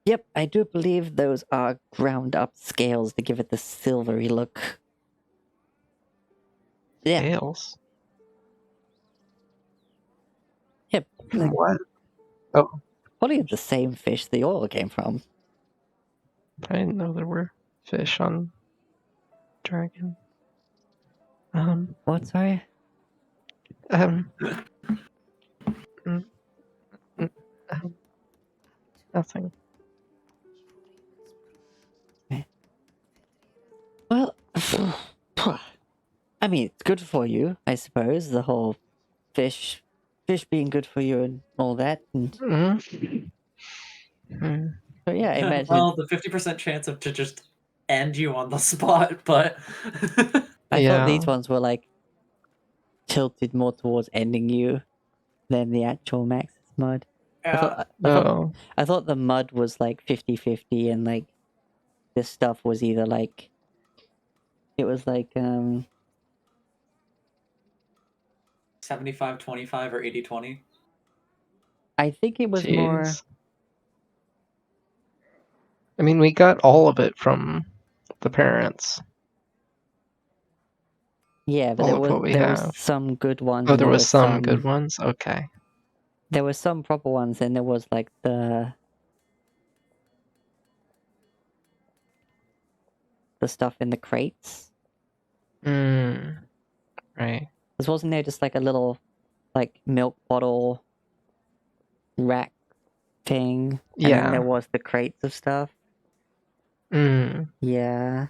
Yep, I do believe those are ground up scales to give it the silvery look. Yeah. scales. Yep. Like, What? Oh, probably the same fish the oil came from. I didn't know there were fish on Dragon. What, sorry? Mm, mm, nothing. Well, I mean, it's good for you, I suppose. The whole fish being good for you and all that. And Mm. so yeah, I imagine. Well, the 50% chance of to just end you on the spot, but I thought these Yeah. ones were like tilted more towards ending you than the actual Max's mud. Oh. I thought the mud was like 50-50 and like this stuff was either like it was like 75-25 or 80-20. I think it was more. Jeez. I mean, we got all of it from the parents. Yeah, but All of what we there have. was some good ones. Oh, and there was some good ones? Okay. There were some proper ones, and there was like the stuff in the crates. Right. Because wasn't there just like a little like milk bottle rack thing? And then there was the crates of stuff. Yeah.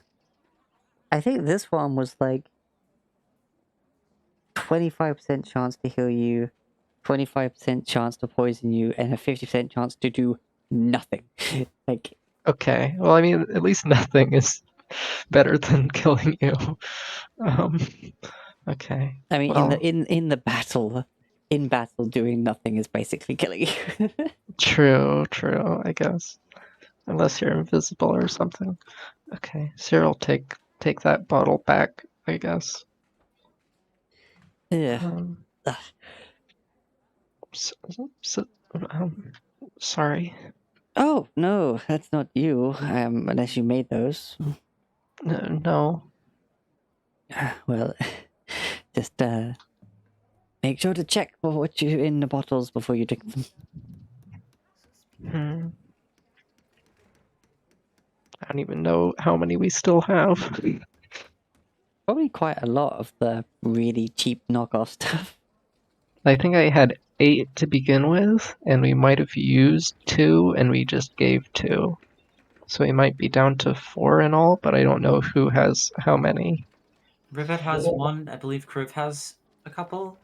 I think this one was like 25% chance to heal you, 25% chance to poison you, and a 50% chance to do nothing. Like, Okay. Well, I mean, at least nothing is better than killing you. Okay. I mean, well, in battle, doing nothing is basically killing you. true, I guess. Unless you're invisible or something. Okay. Cyril, take that bottle back, I guess. Ugh. Sorry. Oh, no, that's not you, unless you made those. No. Well, just make sure to check for what you in the bottles before you drink them. I don't even know how many we still have. Probably quite a lot of the really cheap knockoff stuff. I think I had 8 to begin with, and we might have used 2, and we just gave 2. So he might be down to 4 in all, but I don't know who has how many. Rivet has one. I believe Kriv has a couple.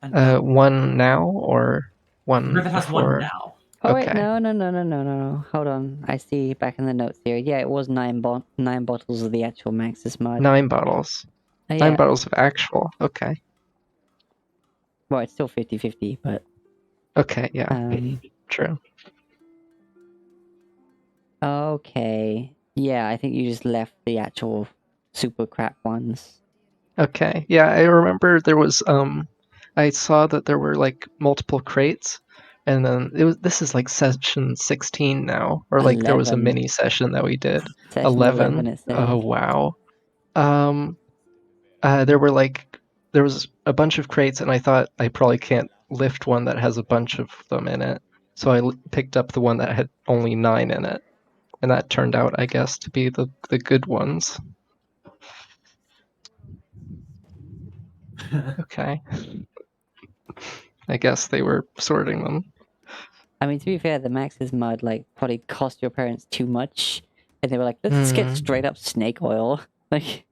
And 1 now or 1 Rivet has one before? now. Oh wait, Okay. no. Hold on. I see back in the notes here. Yeah, it was 9 bottles of the actual Maxis mud. 9 bottles. Oh, 9 yeah. bottles of actual. Okay. Well, it's still 50-50, but Okay, yeah. True. okay. Yeah, I think you just left the actual super crap ones. Okay. Yeah, I remember there was I saw that there were like multiple crates, and then this is like session 16 now, or like there was a 11. mini session that we did. Session 11. 11 it says. Oh wow. There was a bunch of crates, and I thought I probably can't lift one that has a bunch of them in it, so I picked up the one that had only 9 in it, and that turned out, I guess, to be the good ones. Okay. I guess they were sorting them. I mean, to be fair, the Maxis mud like probably cost your parents too much, and they were like, let's get straight up snake oil. Like,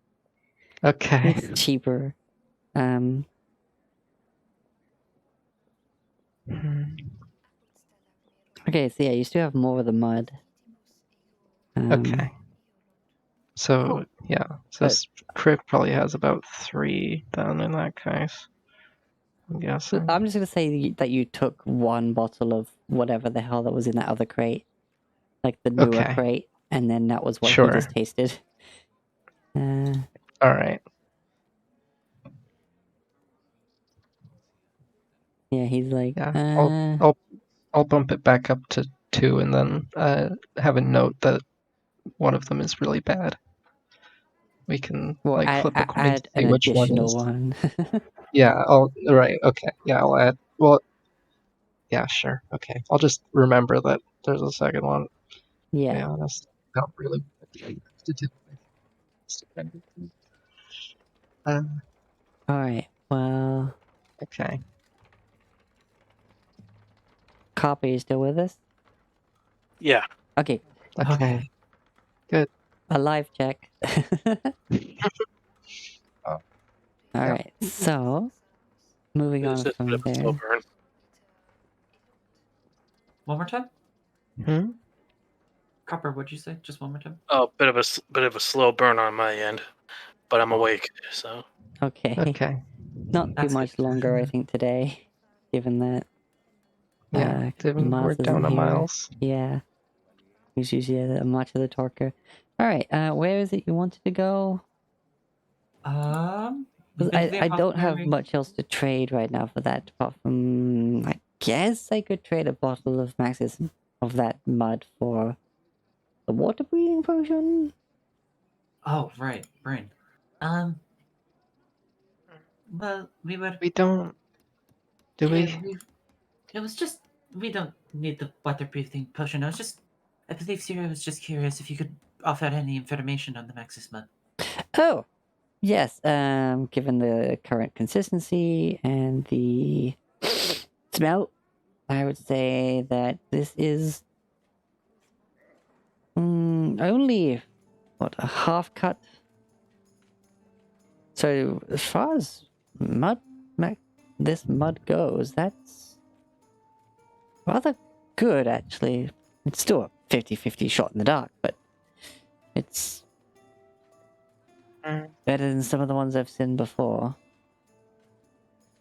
Okay. it's cheaper. Okay, so yeah, you still have more of the mud. Okay. So yeah, so But- Crip probably has about 3 then in that case. I'm guessing. I'm just gonna say that you took 1 bottle of whatever the hell that was in that other crate, like the newer Okay. crate, and then that was what he Sure. just tasted. All right. Yeah, he's like, Yeah. I'll bump it back up to 2, and then have a note that one of them is really bad. We can well, like flip a coin to add see an which one additional is. one. Yeah. Right. Okay. Yeah. I'll add. Well. Yeah. Sure. Okay. I'll just remember that there's a second one. To be Yeah. honest, I don't really. All right. Well, Okay. Copper, you still with us? Yeah. Okay. Okay. A live check. Oh. All right. So, moving on It's just a from bit of a slow there. burn. One more time? Hmm? Copper, what'd you say? Just one more time? Oh, bit of a slow burn on my end, but I'm awake, so. Okay. Okay. Not too That's much good. longer, I think, today, given that Yeah. We're Miles down isn't to here. Miles. Yeah. He's usually much of the talker. All right. Where is it you wanted to go? We've been to the I don't have apothecary. much else to trade right now for that, apart from I guess I could trade a bottle of Max's of that mud for the water breathing potion. Oh, right, brain. Well, we were. We don't. Do Yeah, we? it was just. We don't need the water breathing potion. I believe Sierra was just curious if you could offer any information on the Maxis mud. Oh, yes. Given the current consistency and the smell, I would say that this is only a half cut. So as far as this mud goes, that's rather good, actually. It's still a 50-50 shot in the dark, but it's better than some of the ones I've seen before.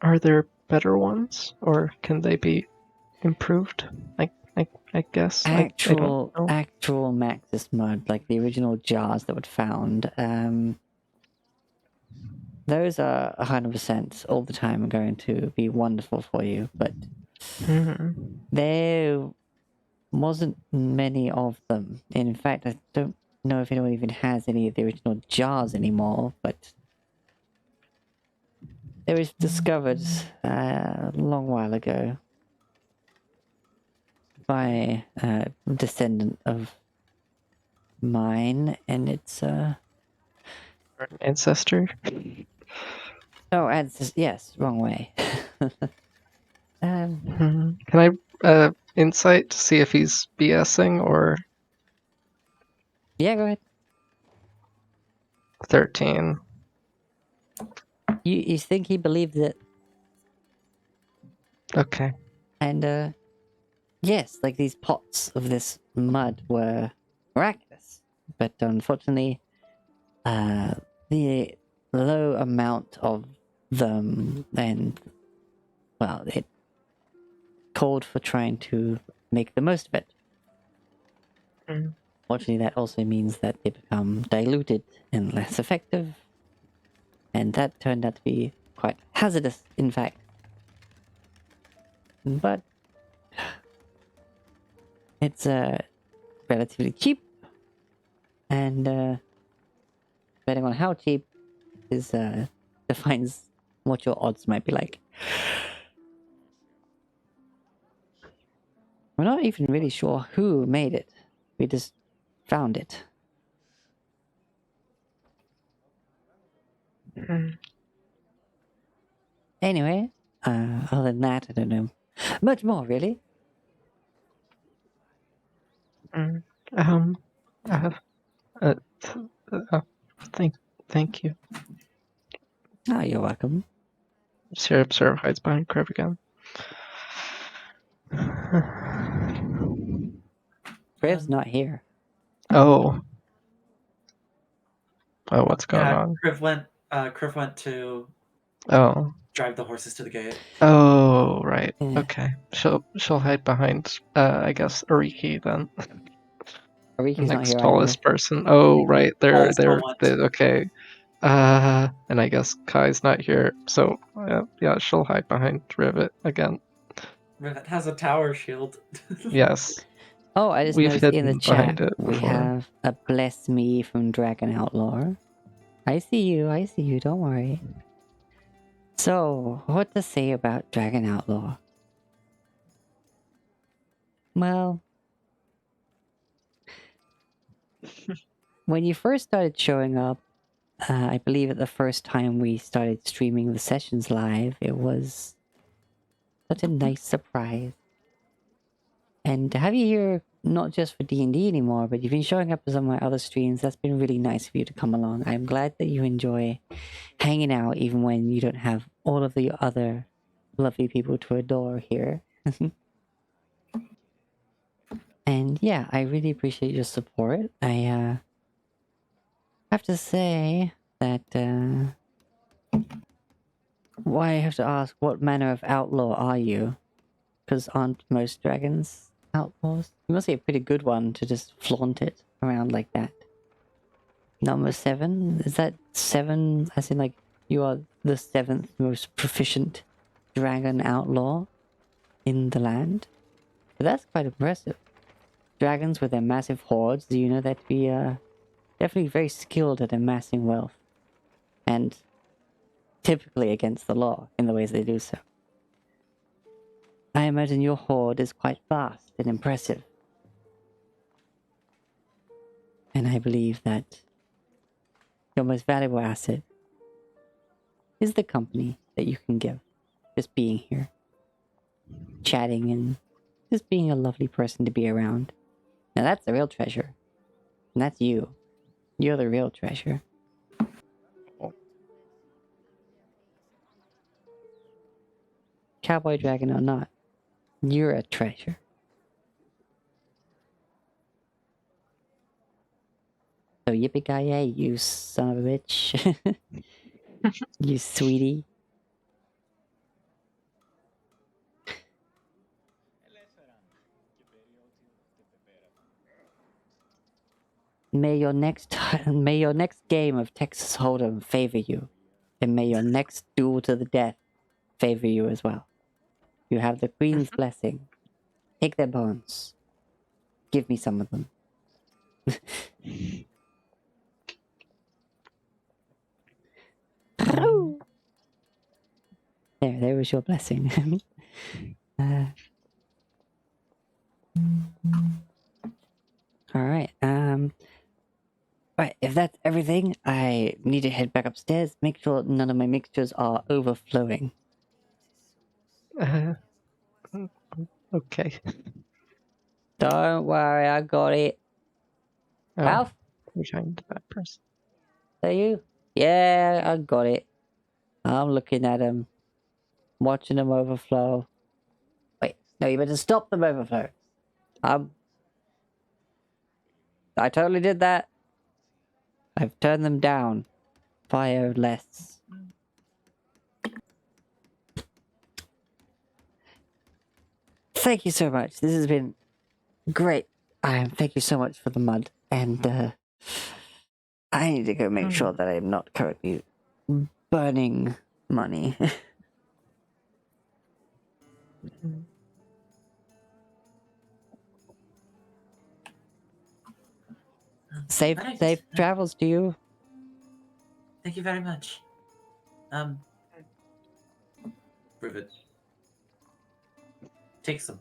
Are there better ones, or can they be improved? I guess. I don't know. Actual Maxis mud, like the original jars that were found, those are 100% all the time going to be wonderful for you, but there wasn't many of them. And in fact, I don't know if anyone even has any of the original jars anymore, but it was discovered a long while ago by a descendant of mine, and it's Ancestor. oh, yes, wrong way. Can I insight to see if he's BSing or? Yeah, go ahead. 13. You think he believes it, Okay. and yes, like these pots of this mud were miraculous, but unfortunately, the low amount of them, and well, it called for trying to make the most of it. Mm. Fortunately, that also means that they become diluted and less effective, and that turned out to be quite hazardous, in fact. But it's relatively cheap, and depending on how cheap is defines what your odds might be like. We're not even really sure who made it. We just found it. Mm. Anyway, other than that, I don't know much more, really. Mm. Uh, uh, thank you. Oh, you're welcome. Syrup hides behind Crib again. Crib's not here. Oh. Oh, what's going Yeah, on? Kriv went to Oh. drive the horses to the gate. Oh, right. Yeah. Okay. She'll hide behind, I guess, Ariki then. Ariki's not Next here either. tallest person. Oh, right. All still went. Okay. And I guess Kai's not here, so yeah, she'll hide behind Rivet again. Rivet has a tower shield. Yes. Oh, I just We've noticed in the hidden behind chat it we before. have a bless me from Dragon Outlaw. I see you, don't worry. So, what to say about Dragon Outlaw? Well, when you first started showing up, I believe at the first time we started streaming the sessions live, it was such a nice surprise. And to have you here, not just for D&D anymore, but you've been showing up at some of my other streams, that's been really nice of you to come along. I'm glad that you enjoy hanging out even when you don't have all of the other lovely people to adore here. And yeah, I really appreciate your support. I have to say that why I have to ask, what manner of outlaw are you? Because aren't most dragons outlaws? You must be a pretty good one to just flaunt it around like that. Number 7? Is that 7 as in like you are the 7th most proficient dragon outlaw in the land? But that's quite impressive. Dragons with their massive hordes, you know that to be definitely very skilled at amassing wealth. And typically against the law in the ways they do so. I imagine your horde is quite vast and impressive. And I believe that your most valuable asset is the company that you can give. Just being here. Chatting and just being a lovely person to be around. Now that's the real treasure. And that's you. You're the real treasure. Cowboy dragon or not, you're a treasure. So yippee-ki-yay, you son of a bitch. You sweetie. May your next game of Texas Hold'em favor you. And may your next duel to the death favor you as well. You have the Queen's blessing. Take their bones. Give me some of them. There was your blessing. Alright, right, if that's everything, I need to head back upstairs, make sure none of my mixtures are overflowing. Okay. Don't worry, I got it. Oh. Ralph, You're talking to that person. Are you? Yeah, I got it. I'm looking at them, watching them overflow. Wait, no, you better stop them overflow. I totally did that. I've turned them down. Fire less. Thank you so much. This has been great. Thank you so much for the mud. And I need to go make sure that I'm not currently burning money. safe Alright. travels to you. Thank you very much. Rivet takes them.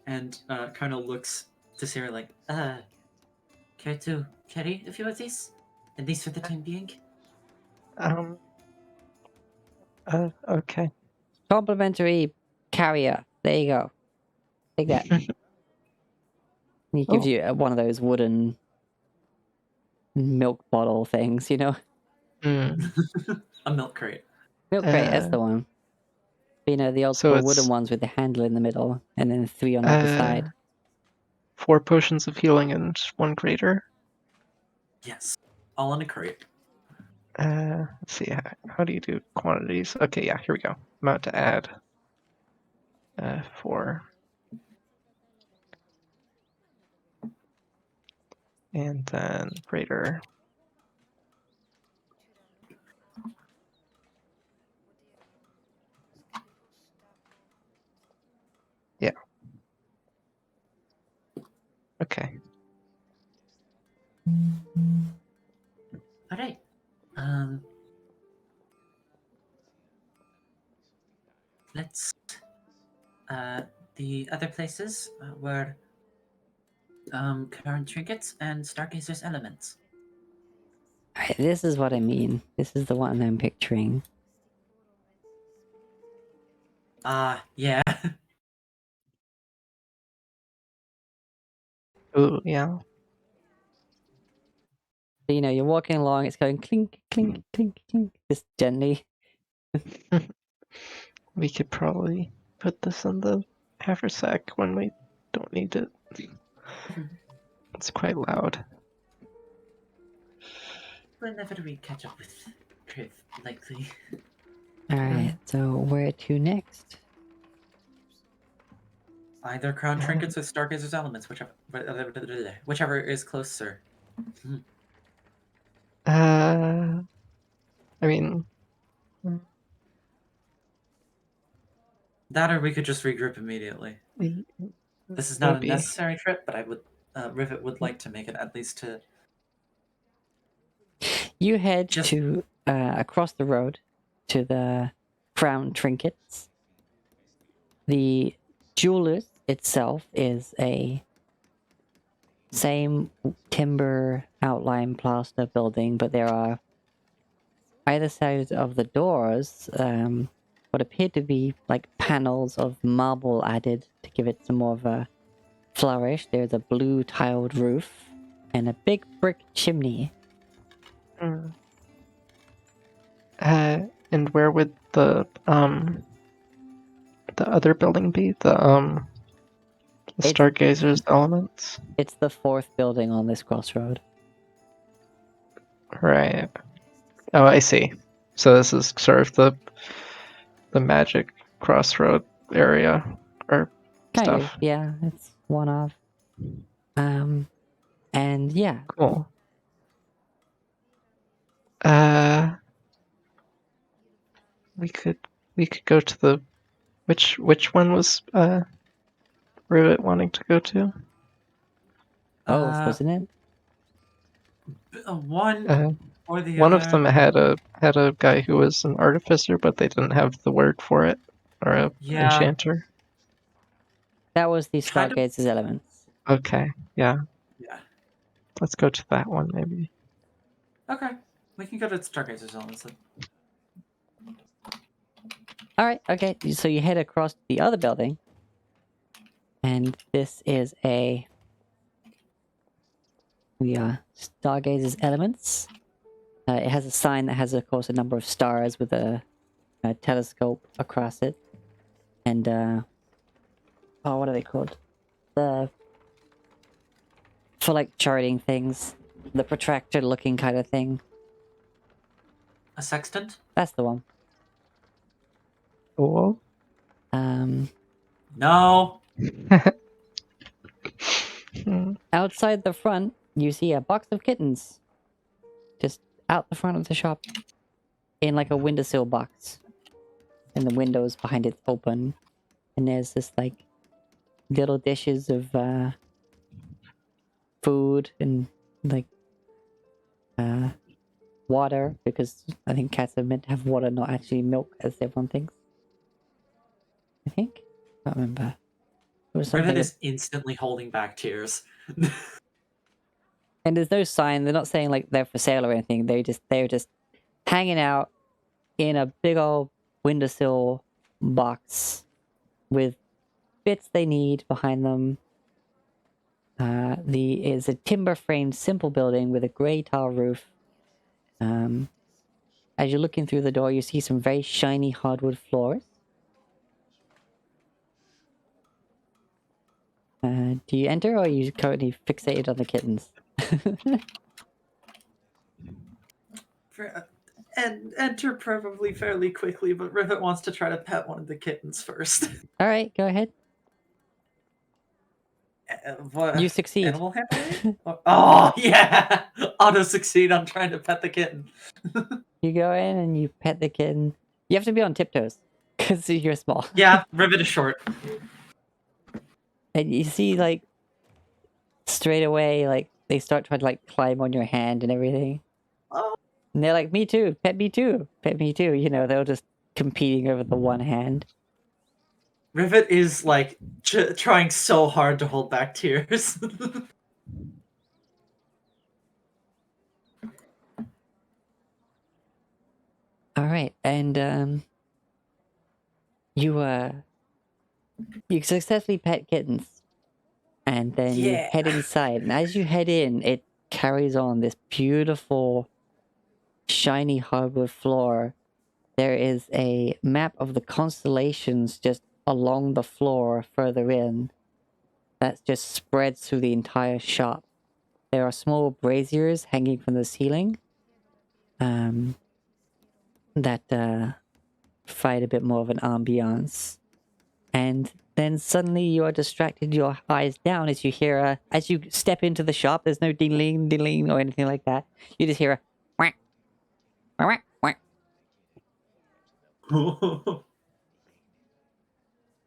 And kind of looks to Sarah like, Care to carry a few of these? At least for the time being? Okay. Complimentary carrier. There you go. Take that. He gives Oh. you one of those wooden milk bottle things, you know? a milk crate. Milk crate, that's the one. You know, the old So school it's wooden ones with the handle in the middle, and then 3 on either side. 4 potions of healing and 1 greater. Yes, all in a crate. Let's see. How do you do quantities? Okay, yeah, here we go. I'm about to add 4. And then greater. Yeah. Okay. Alright. Let's... the other places were current trinkets and Stargazer's elements. This is what I mean. This is the one I'm picturing. Yeah. Oh, yeah. So, you know, you're walking along, it's going clink, clink, clink, clink, just gently. We could probably put this in the haversack when we don't need it. It's quite loud. Whenever we catch up with Kriv, likely. Alright, so where to next? Either crown trinkets or Stargazer's elements, whichever is closer. I mean, That or we could just regroup immediately. This is not a necessary trip, but I would Rivet would like to make it at least to. You head Just- to across the road to the crown trinkets. The jeweler's itself is a same timber outline plaster building, but there are either side of the doors what appear to be like panels of marble added to give it some more of a flourish. There's a blue tiled roof and a big brick chimney. And where would the other building be? The Stargazer's elements? It's the 4th building on this crossroad. Right. Oh, I see. So this is sort of the magic crossroad area or Kind stuff. of, yeah. It's one of. And yeah. Cool. We could go to the which one was Rivet wanting to go to? Both, wasn't it? One or the One other. of them had a guy who was an artificer, but they didn't have the word for it, or a enchanter. That was the Kind of- Stargazer's elements. Okay, yeah. Yeah. Let's go to that one, maybe. Okay, we can go to Stargazer's elements. Alright, okay. So you head across the other building. And this is a the Stargazer's elements. It has a sign that has, of course, a number of stars with a telescope across it. And, what are they called? For like charting things. The protractor looking kind of thing. A sextant? That's the one. Cool. No. Outside the front, you see a box of kittens. Just out the front of the shop. In like a windowsill box. And the windows behind it open. And there's this like little dishes of food and like water, because I think cats are meant to have water, not actually milk, as everyone thinks. I think? I can't remember. There was something Rivet is instantly holding back tears. and there's no sign, they're not saying like they're for sale or anything, they're just hanging out in a big old windowsill box with bits they need behind them. Is a timber-framed simple building with a grey tile roof. As you're looking through the door, you see some very shiny hardwood floors. Do you enter, or are you currently fixated on the kittens? And enter probably fairly quickly, but Rivet wants to try to pet one of the kittens first. Alright, go ahead. What? You succeed. Animal handling? Oh, yeah! Auto succeed on trying to pet the kitten. You go in and you pet the kitten. You have to be on tiptoes, because you're small. Yeah, Rivet is short. And you see, like, straight away, like, they start trying to, like, climb on your hand and everything. Oh. And they're like, me too, pet me too, pet me too. You know, they're just competing over the one hand. Rivet is, like, trying so hard to hold back tears. Alright, and, you successfully pet kittens. And then you Yeah. head inside. And as you head in, it carries on this beautiful, shiny hardwood floor. There is a map of the constellations just along the floor further in. That just spreads through the entire shop. There are small braziers hanging from the ceiling. That provide a bit more of an ambiance. And then suddenly you are distracted, your eyes down as you hear as you step into the shop, there's no ding-ling, ding-ling or anything like that. You just hear a whack, whack, whack.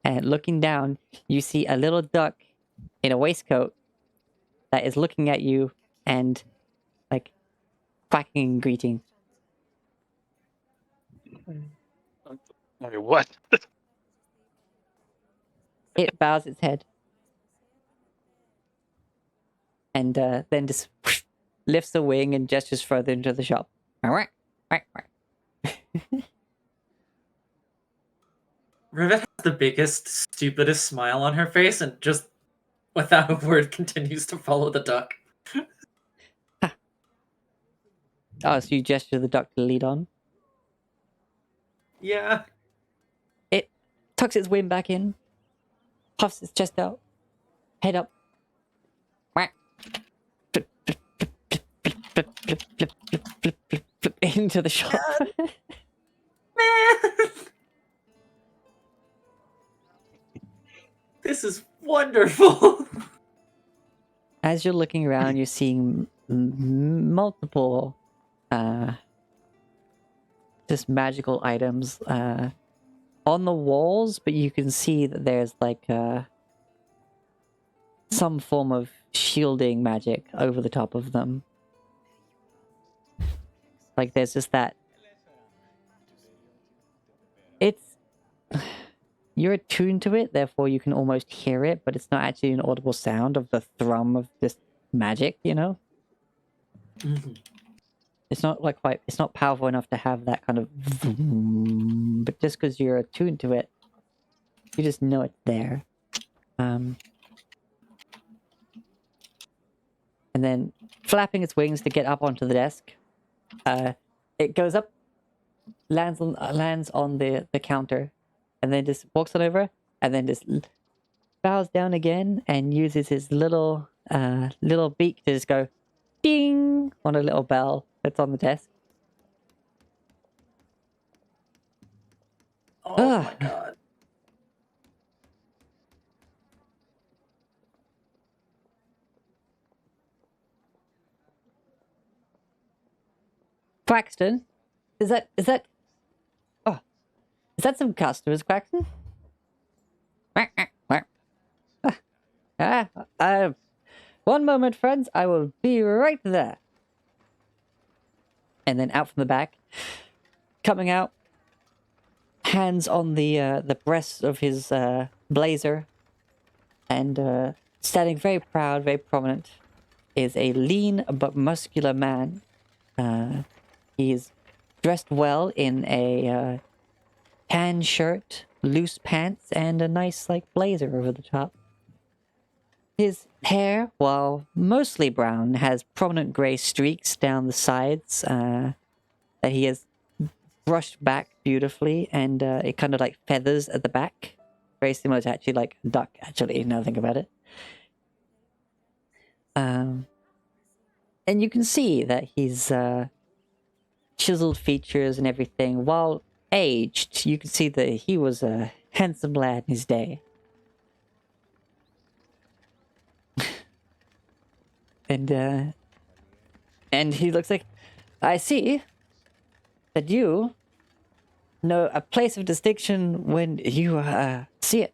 And looking down, you see a little duck in a waistcoat that is looking at you and like quacking and greeting. Wait, what? It bows its head. And then just lifts a wing and gestures further into the shop. Quack, quack, quack. Rivet has the biggest, stupidest smile on her face and just, without a word, continues to follow the duck. Oh, so you gesture the duck to lead on? Yeah. It tucks its wing back in, puffs its chest out, head up. Quack. Flip, flip, flip, flip, flip, flip, flip, flip, flip, flip, flip, into the shop. Man! This is wonderful! As you're looking around, you're seeing multiple just magical items on the walls, but you can see that there's like some form of shielding magic over the top of them. Like there's just that. It's you're attuned to it, therefore you can almost hear it, but it's not actually an audible sound of the thrum of this magic, you know? Mm-hmm. It's not like quite, it's not powerful enough to have that kind of vroom, but just because you're attuned to it, you just know it's there. And then flapping its wings to get up onto the desk. It goes up, lands on the counter, and then just walks on over, and then just bows down again and uses his little beak to just go ding on a little bell that's on the desk. Oh my god. Quaxton, is that some customers, Quaxton? One moment, friends. I will be right there. And then out from the back, coming out, hands on the breast of his blazer, and standing very proud, very prominent, is a lean but muscular man. He is dressed well in a tan shirt, loose pants, and a nice blazer over the top. His hair, while mostly brown, has prominent grey streaks down the sides that he has brushed back beautifully, and it kind of feathers at the back. Very similar to actually a duck, actually, now I think about it. And you can see that he's chiseled features and everything. While aged, you can see that he was a handsome lad in his day. And he looks like, I see that you know a place of distinction when you see it.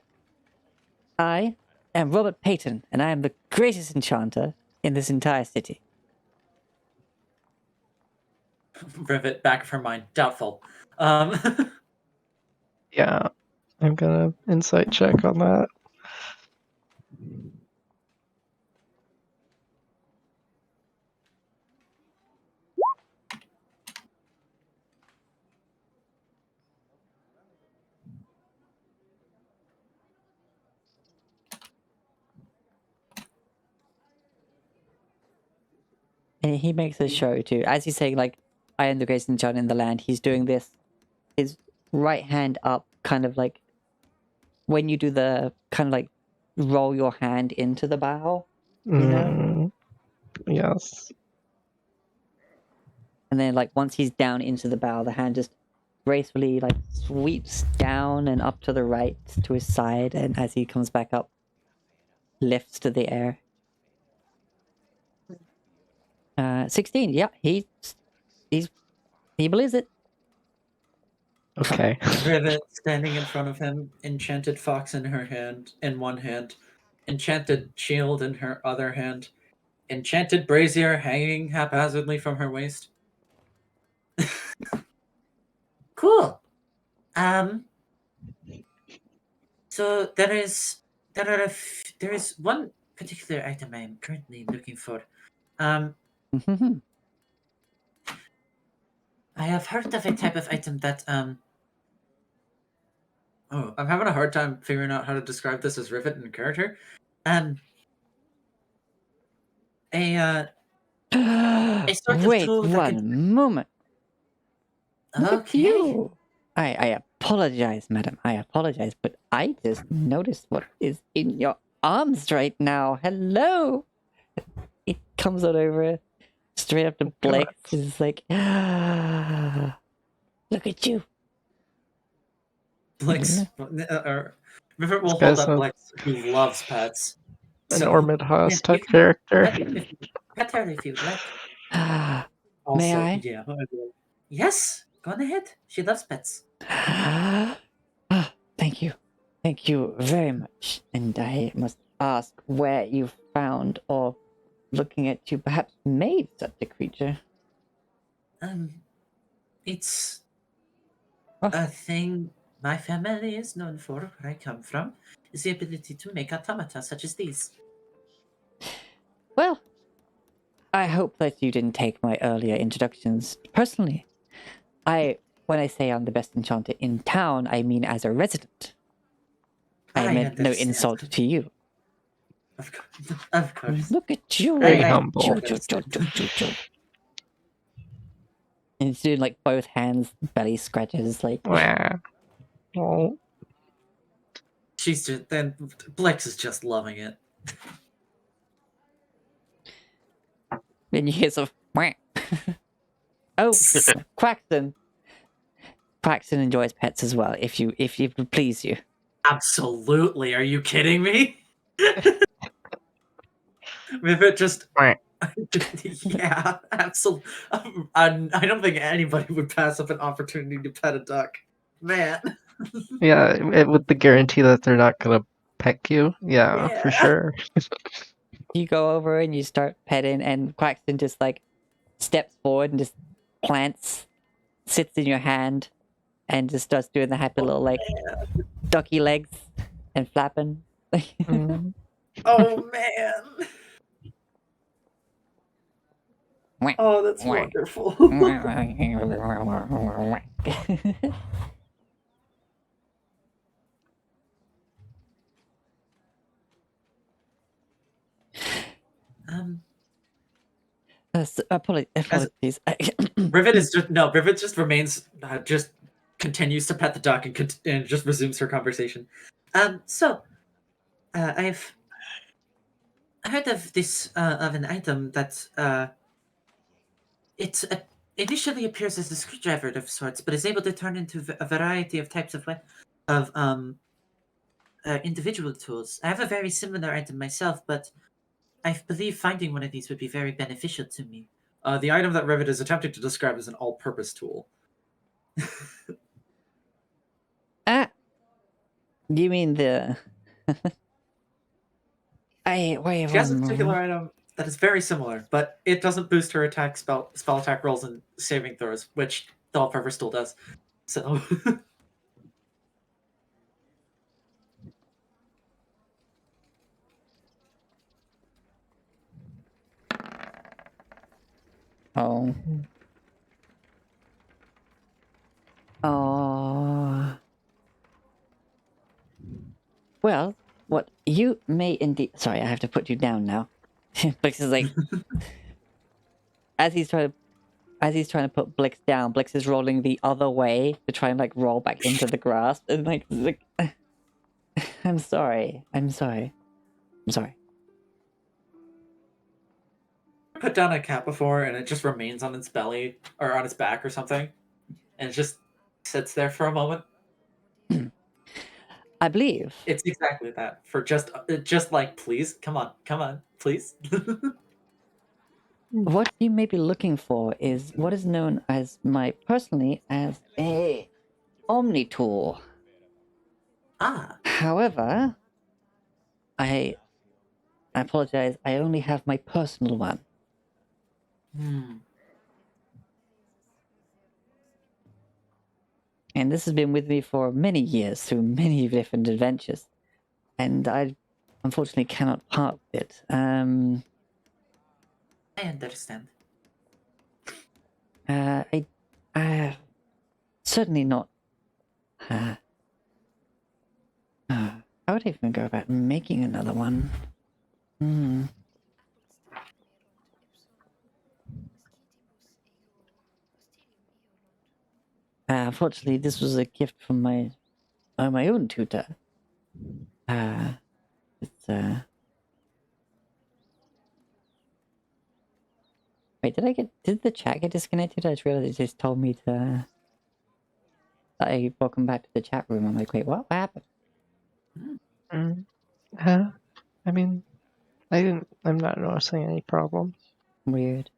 I am Robert Payton, and I am the greatest enchanter in this entire city. Rivet, back of her mind. Doubtful. Yeah, I'm gonna insight check on that. And he makes a show too. As he's saying, I am the greatest enchanter in the land, he's doing this, his right hand up, kind of when you do the kind of roll your hand into the bow, you know? Yes. And then once he's down into the bow, the hand just gracefully sweeps down and up to the right to his side, and as he comes back up, lifts to the air. 16, yeah, he believes it. Okay. Rivet standing in front of him, enchanted fox in one hand, enchanted shield in her other hand, enchanted brazier hanging haphazardly from her waist. Cool. So there is one particular item I am currently looking for. I have heard of a type of item that Oh, I'm having a hard time figuring out how to describe this as Rivet in character. A sort of Wait tool that one moment. Look at Okay. you. I apologize, madam. I apologize, but I just noticed what is in your arms right now. Hello. It comes on over straight up to Blake. It's like, look at you. Blix, Rivet will hold up Blix, who loves pets. An Ormidhaus type can character. pet her if you'd like. May I? Yeah. Yes, go on ahead. She loves pets. Thank you. Thank you very much. And I must ask where you found or looking at you perhaps made such a creature. It's a thing my family is known for, where I come from, is the ability to make automata such as these. Well, I hope that you didn't take my earlier introductions personally. When I say I'm the best enchanter in town, I mean as a resident. I meant no insult to you. Of course. Look at you. Very I- humble. Choo, choo, choo, choo, choo, choo. And he's doing like both hands, belly scratches, like. Wah. Oh, She's just then Blex is just loving it. Then you hear some. Wah. Oh, Quaxton. Quaxton enjoys pets as well. If you would please you. Absolutely. Are you kidding me? If it just wah. yeah, absolutely. I don't think anybody would pass up an opportunity to pet a duck. Man. Yeah, with the guarantee that they're not gonna peck you. Yeah, for Yeah. sure. You go over and you start petting, and Quaxton just like steps forward and just plants, sits in your hand, and just starts doing the happy little like ducky legs and flapping. Mm. Oh man. Oh, that's wonderful. um, Apologies. Rivet just remains just continues to pet the duck and just resumes her conversation. I've heard of this of an item that it initially appears as a screwdriver of sorts, but is able to turn into a variety of types of individual tools. I have a very similar item myself, but I believe finding one of these would be very beneficial to me. The item that Rivet is attempting to describe is an all-purpose tool. You mean the? Wait She has a one particular moment. item that is very similar, but it doesn't boost her attack spell attack rolls and saving throws, which the all-purpose tool does. So Oh. Oh. Well, what you may indeed. Sorry, I have to put you down now. Blix is like, as he's trying to put Blix down, Blix is rolling the other way to try and like roll back into the grass, and like I'm sorry. I'm sorry. put down a cat before, and it just remains on its belly or on its back or something, and it just sits there for a moment. I believe. It's exactly that. For just like, please, come on, please. What you may be looking for is what is known as personally as a Omni tool. Ah, However, I apologize. I only have my personal one. And this has been with me for many years through many different adventures. And I unfortunately cannot part with it. I understand. I certainly not. How would I even go about making another one? Unfortunately, this was a gift from my own tutor. Wait, did the chat get disconnected? I just realized it just told me to. Welcome back to the chat room. I'm like, wait, what happened? I mean, I'm not noticing any problems. Weird.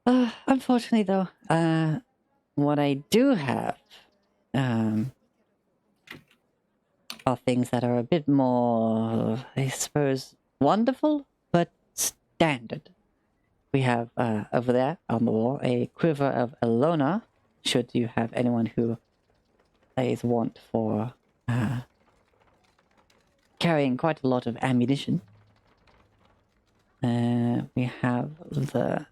Unfortunately, though, what I do have, are things that are a bit more, I suppose, wonderful, but standard. We have, over there on the wall, a quiver of Elona, should you have anyone who is want for, carrying quite a lot of ammunition. We have the...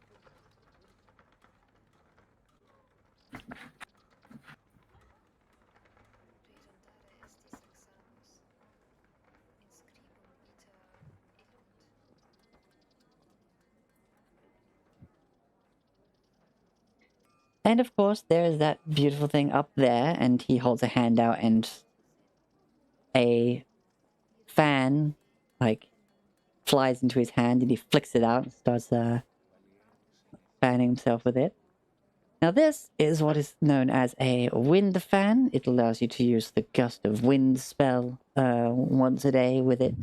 And of course, there is that beautiful thing up there, and he holds a hand out, and a fan, like, flies into his hand, and he flicks it out and starts fanning himself with it. Now, this is what is known as a wind fan. It allows you to use the gust of wind spell once a day with it.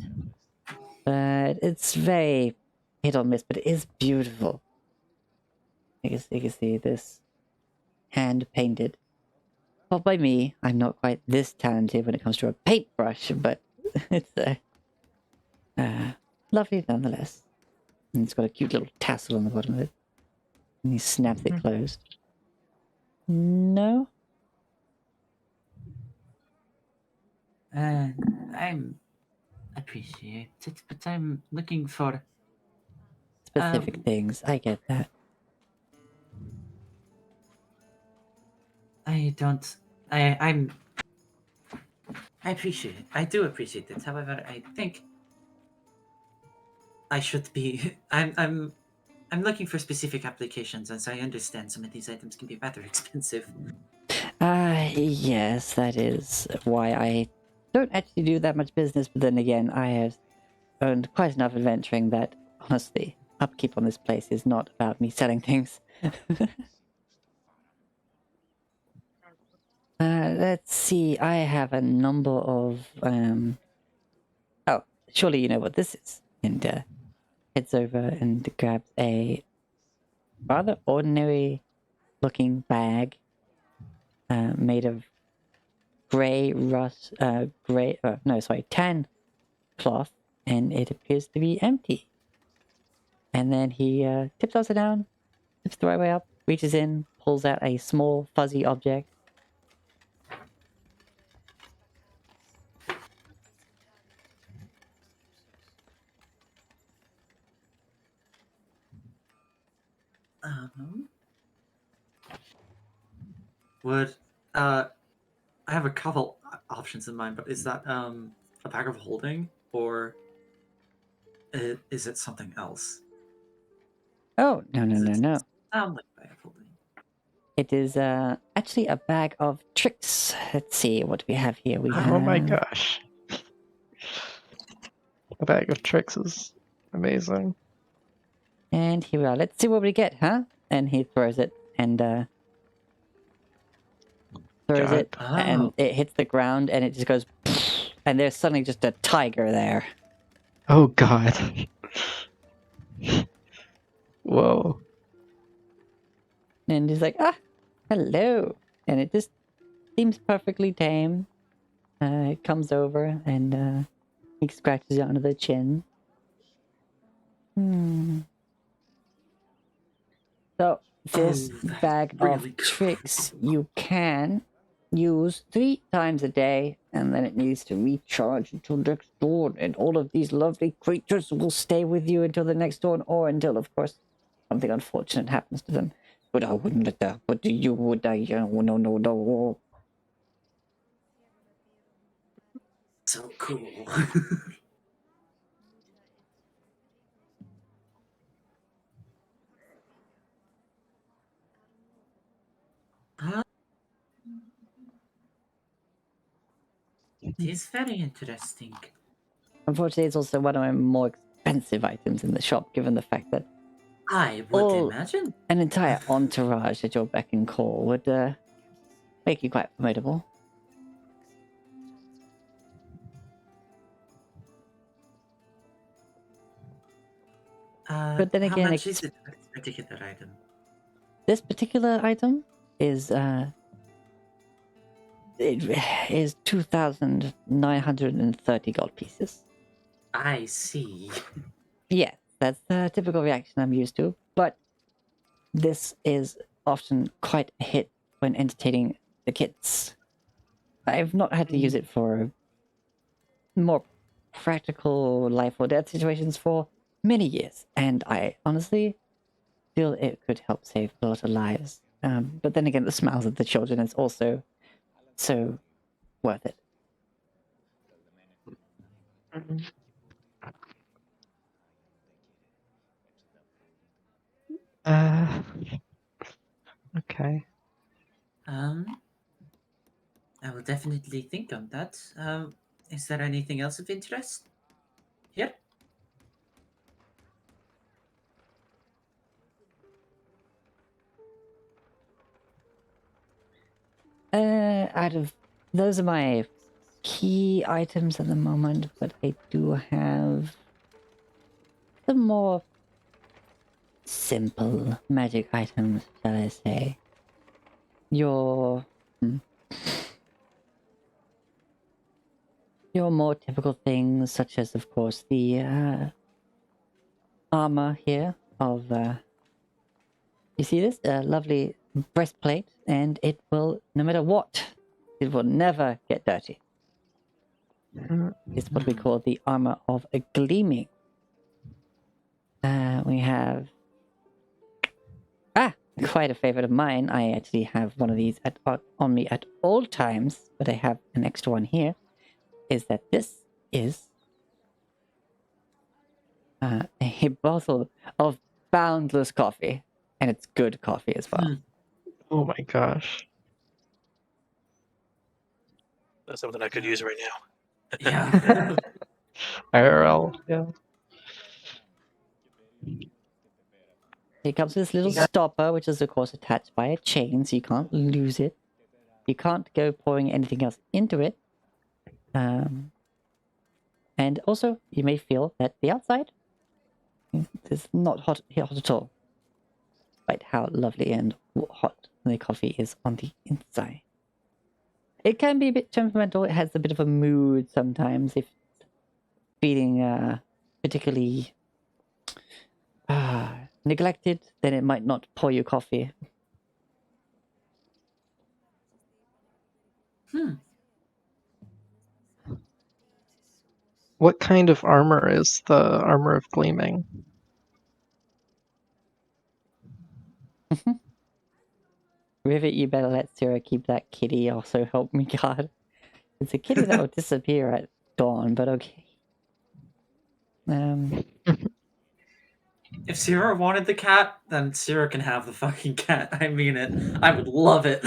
But it's very hit or miss, but it is beautiful. You can see this hand painted. Not by me. I'm not quite this talented when it comes to a paintbrush, but it's lovely nonetheless. And it's got a cute little tassel on the bottom of it. And he snaps it closed. No? I'm appreciate it, but I'm looking for. Specific things. I get that. I don't. I'm. I appreciate it. I do appreciate it. However, I think I should be. I'm looking for specific applications, as I understand some of these items can be rather expensive. Yes, that is why I don't actually do that much business, but then again, I have earned quite enough adventuring that, honestly, upkeep on this place is not about me selling things. Let's see, I have a number of, oh, surely you know what this is. And, heads over and grabs a rather ordinary looking bag, made of tan cloth, and it appears to be empty. And then he tips upside down, tips the right way up, reaches in, pulls out a small fuzzy object. Would I have a couple options in mind, but is that a bag of holding, or is it something else? Oh, no. Sound like a bag of holding. It is actually a bag of tricks. Let's see what we have here. We have... Oh my gosh. A bag of tricks is amazing. And here we are. Let's see what we get, huh? And he throws it, and throws God. it, and it hits the ground, and it just goes, and there's suddenly just a tiger there. Oh god. Whoa. And he's like, hello. And it just seems perfectly tame. It comes over, and he scratches it under the chin. So, this bag really of cool. tricks you can use 3 times a day, and then it needs to recharge until next dawn, and all of these lovely creatures will stay with you until the next dawn, or until, of course, something unfortunate happens to them. But I wouldn't let that. But you would. No. So cool. It is very interesting. Unfortunately, it's also one of my more expensive items in the shop, given the fact that I would all- imagine. an entire entourage at your beck and call would make you quite formidable. But then How again, much is it for this particular item? this particular item is it is 2,930 gold pieces. I see. Yeah, that's the typical reaction I'm used to, but this is often quite a hit when entertaining the kids. I've not had to use it for more practical life or death situations for many years, and I honestly feel it could help save a lot of lives. But then again, the smiles of the children is also so worth it. Uh, okay. Okay. I will definitely think on that. Is there anything else of interest here? Out of those are my key items at the moment, but I do have some more simple magic items, shall I say. Your your more typical things, such as, of course, the armor here of you see this lovely breastplate, and it will, no matter what, it will never get dirty. It's what we call the armor of a gleaming. We have quite a favorite of mine. I actually have one of these on me at all times, but I have an extra one here. Is that this is a bottle of boundless coffee, and it's good coffee as well. Oh my gosh. That's something I could use right now. Yeah. IRL. Yeah. It comes with this little stopper, which is of course attached by a chain, so you can't lose it. You can't go pouring anything else into it. And also, you may feel that the outside is not hot at all. Despite how lovely and hot the coffee is on the inside. It can be a bit temperamental. It has a bit of a mood sometimes. If feeling particularly neglected, then it might not pour you coffee. What kind of armor is the armor of gleaming? Rivet, you better let Sarah keep that kitty. Also, help me, God. It's a kitty that will disappear at dawn, but okay. If Sierra wanted the cat, then Sierra can have the fucking cat. I mean it. I would love it.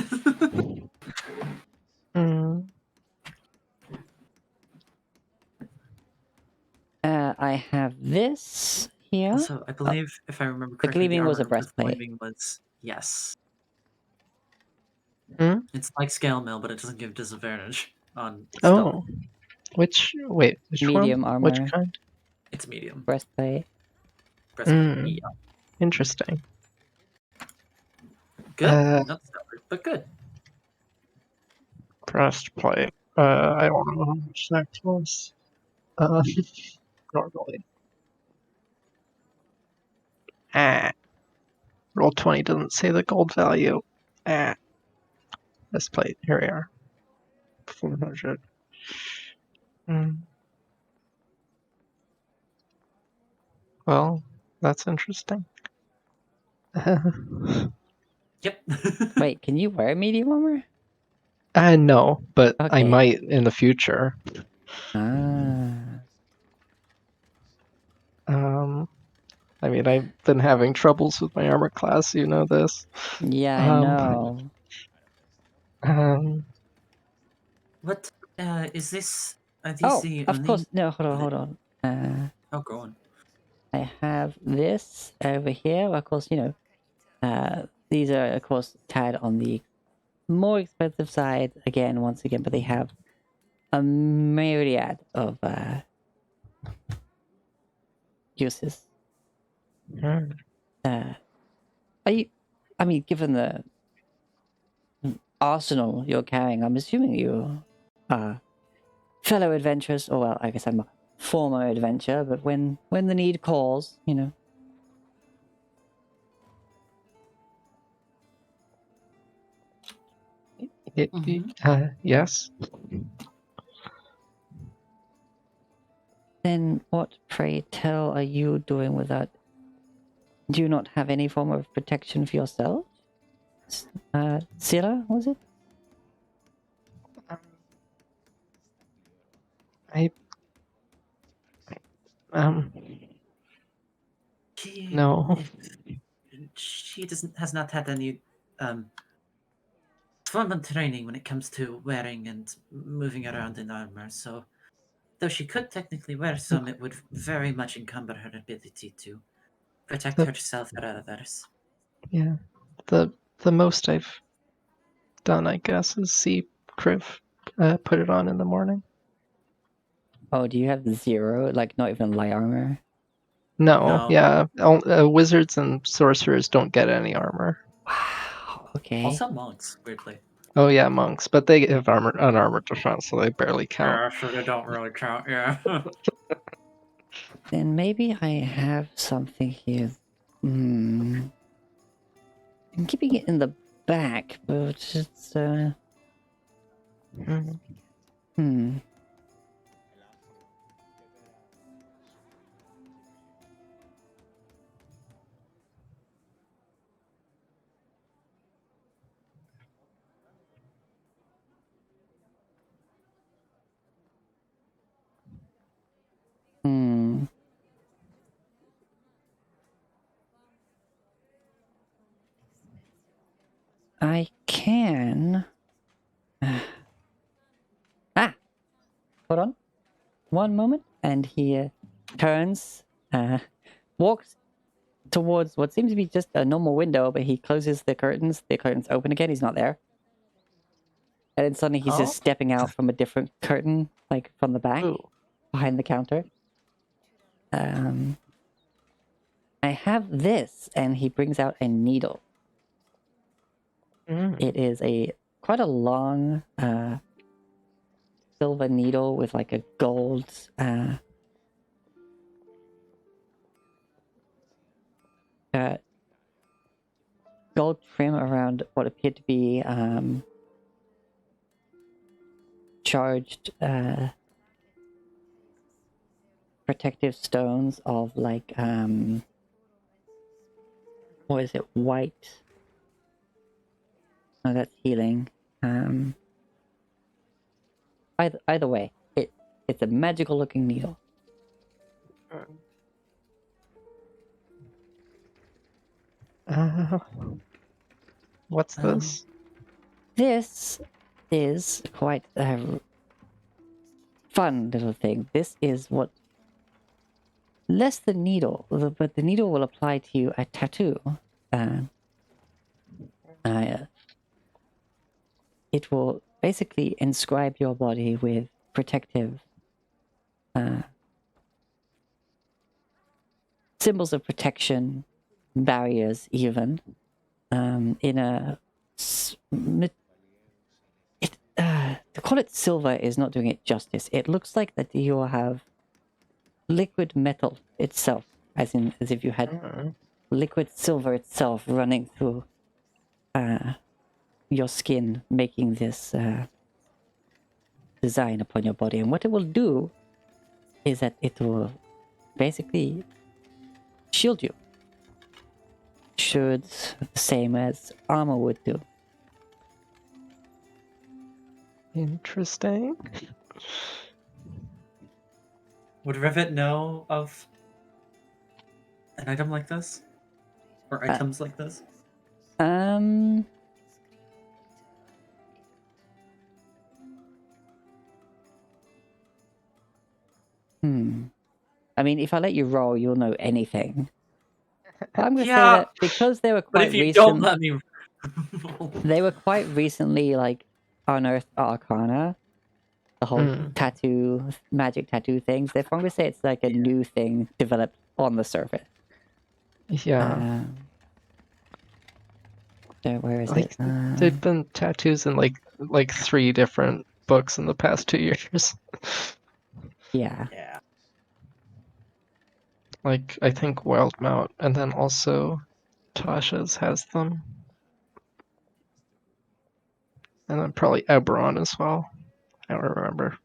I have this here. Also, I believe, if I remember correctly, gleaming was a armor of breastplate. gleaming was yes. Hmm? It's like scale mail, but it doesn't give disadvantage on stuff. Oh. Which Medium one? armor. Which kind? It's medium. Breastplate. Breastplate. Yeah. Interesting. Good. Not separate, but good. Breastplate. I don't know how much that costs. Normally. Roll 20 doesn't say the gold value. Breastplate. Here we are. 400. Well, that's interesting. Yep. Wait, can you wear medium armor? No, but I Okay. might in the future. I mean, I've been having troubles with my armor class, you know this. Yeah, I know. What is this? Are these Oh, the of only... course. No, hold on. Oh, go on. I have this over here. Of course, these are, of course, tad on the more expensive side, once again, but they have a myriad of uses. Given the arsenal you're carrying, I'm assuming you are fellow adventurers, or well, I guess I'm a former adventurer, but when the need calls, Yes. Then what, pray tell, are you doing with that? Do you not have any form of protection for yourself? Silla, was it? No. She has not had any formal training when it comes to wearing and moving around in armor, so though she could technically wear some, it would very much encumber her ability to protect The- herself or others. Yeah. The most I've done, I guess, is see Kriv put it on in the morning. Oh, do you have 0? Like, not even light armor? No, No. yeah. Wizards and sorcerers don't get any armor. Wow, okay. Also monks, weirdly. Oh yeah, monks, but they have unarmored defense, so they barely count. Yeah, so they don't really count, yeah. Then maybe I have something here. I'm keeping it in the back, but it's, Mhm. hmm. Hmm. I can... Ah! Hold on. One moment. And he turns, walks towards what seems to be just a normal window, but he closes the curtains. The curtains open again. He's not there. And then suddenly he's Oh? just stepping out from a different curtain, like from the back, Ooh. behind the counter. I have this, and he brings out a needle. Mm. It is quite a long silver needle with like a gold gold trim around what appeared to be charged protective stones of like what is it, white? No, that's healing. Either way, it's a magical looking needle. What's this? This is quite a fun little thing. This is what less the needle, but the needle will apply to you a tattoo. It will basically inscribe your body with protective symbols of protection, barriers, even in a. To call it silver is not doing it justice. It looks like that you have liquid metal itself, as if you had Mm. liquid silver itself running through your skin, making this design upon your body. And what it will do is that it will basically shield you. Should the same as armor would do. Interesting. Would Rivet know of an item like this? Or items like this? I mean, if I let you roll, you'll know anything. But I'm gonna say Yeah, that because they were but quite if you don't recent, let me... they were quite recently like unearthed arcana. The whole tattoo, magic tattoo things. They're going to say it's like a new thing developed on the surface. Yeah. So where is Like it? there'd been tattoos in like 3 different books in the past 2 years. Yeah. Yeah. Like I think Wildmount, and then also Tasha's has them, and then probably Eberron as well. I don't remember.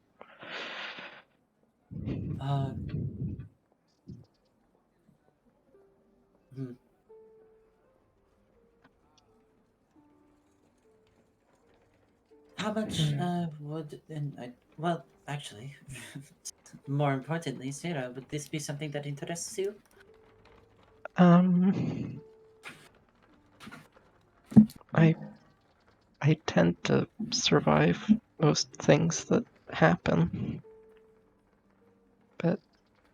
Hmm. How much would... well, actually, more importantly, Sarah, would this be something that interests you? I I tend to survive most things that happen. But,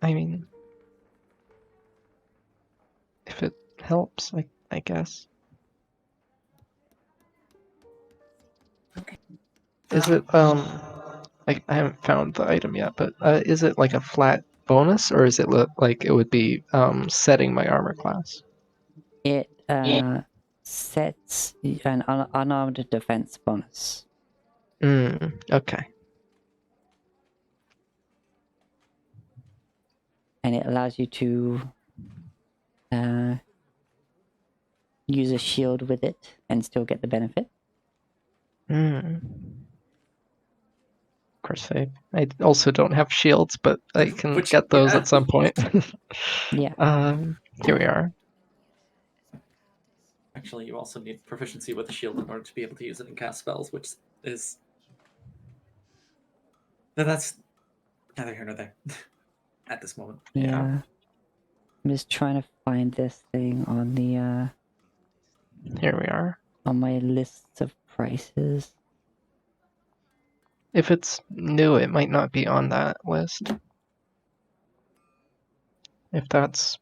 I mean, if it helps, I guess. Okay. Is it, I haven't found the item yet, but is it like a flat bonus, or is it like it would be setting my armor class? It sets an unarmed defense bonus. Okay. And it allows you to use a shield with it and still get the benefit. Of course, I also don't have shields, but I can get those yeah. at some point. Yeah. Here we are. Actually, you also need proficiency with the shield in order to be able to use it and cast spells, which is... That's neither here nor there at this moment. Yeah. I'm just trying to find this thing on the Here we are. on my lists of prices. If it's new, it might not be on that list. If that's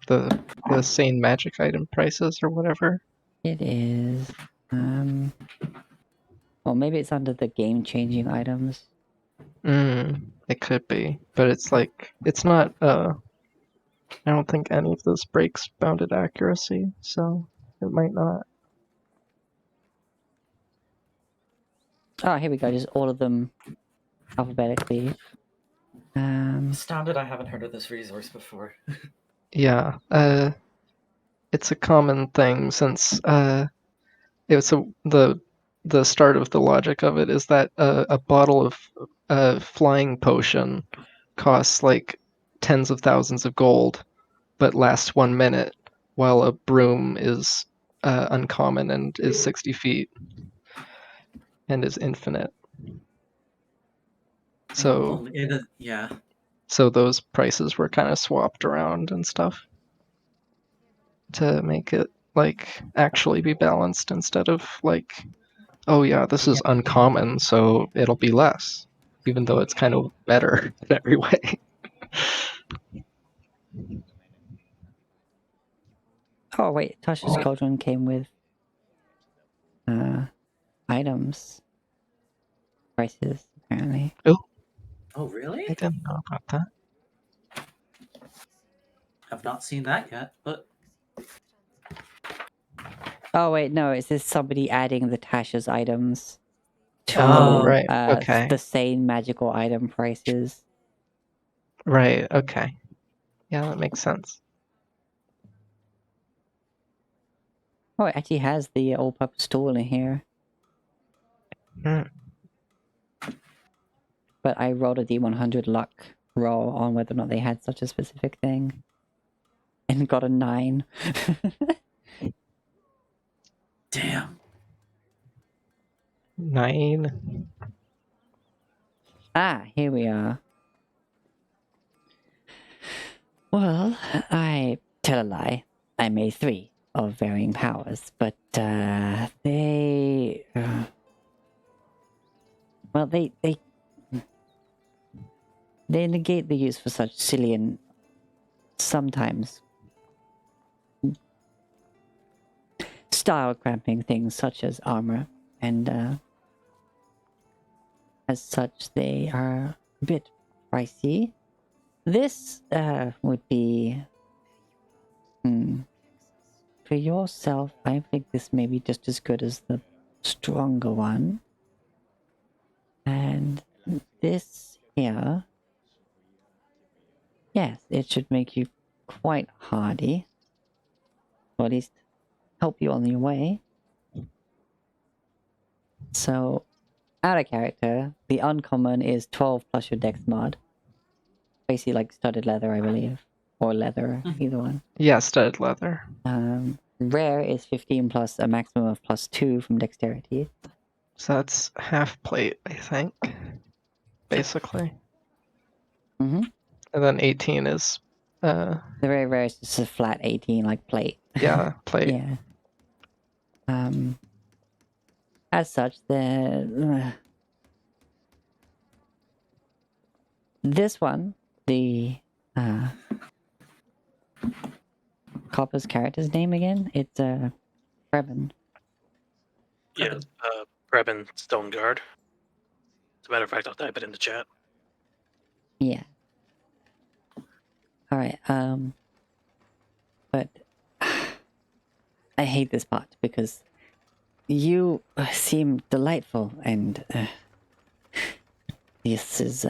the same magic item prices or whatever. It is well, maybe it's under the game-changing items. It could be, but it's like it's not. I don't think any of this breaks bounded accuracy, so it might not. Oh, here we go. Just all of them alphabetically. Astounded I haven't heard of this resource before. Yeah. It's a common thing since it's the start of the logic of it is that a bottle of flying potion costs like tens of thousands of gold, but lasts 1 minute, while a broom is uncommon and is 60 feet and is infinite. So Yeah. so those prices were kind of swapped around and stuff to make it like actually be balanced instead of like, oh yeah, this is uncommon, so it'll be less, even though it's kind of better in every way. Oh wait, Tasha's Cauldron came with items prices apparently. Oh, really? I didn't know about that. I've not seen that yet, but... Oh wait, no, it's just somebody adding the Tasha's items to Oh, right. Okay. the same magical item prices. Right. Okay. Yeah, that makes sense. Oh, it actually has the all-purpose tool in here. But I rolled a D100 luck roll on whether or not they had such a specific thing. And got a 9. Damn. 9. Ah, here we are. Well, I tell a lie. I made 3 of varying powers, but they... well, they negate the use for such silly and sometimes style cramping things such as armor, and as such they are a bit pricey. This would be for yourself. I think this may be just as good as the stronger one, and this here, yes, it should make you quite hardy, or at least help you on your way. So, out of character, the uncommon is 12 plus your dex mod. Basically like studded leather, I believe. Or leather, either one. Yeah, studded leather. Rare is 15 plus a maximum of +2 from dexterity. So that's half plate, I think. Basically. Mm-hmm. And then 18 is The very rare is just a flat 18, like plate. yeah, plate. Yeah. as such, this one, the Copper's character's name again? It's Preben. Yeah, Preben Stoneguard. As a matter of fact, I'll type it in the chat. Yeah. All right. But I hate this part because you seem delightful, and this is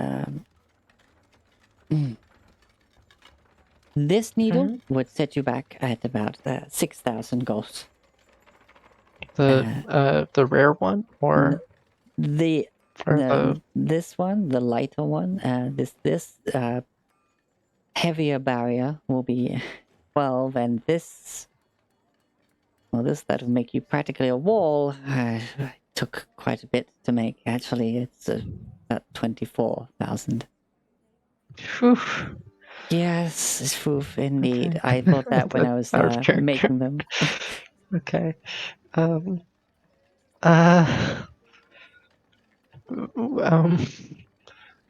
this needle would set you back at about 6,000 gold. The rare one, or The this one, the lighter one, this heavier barrier will be 12, and this, well, this that'll make you practically a wall. Took quite a bit to make. Actually, it's about 24,000. Phew. Yes, it's foof indeed. Okay. I thought that when I was Out of character. making them. Okay. I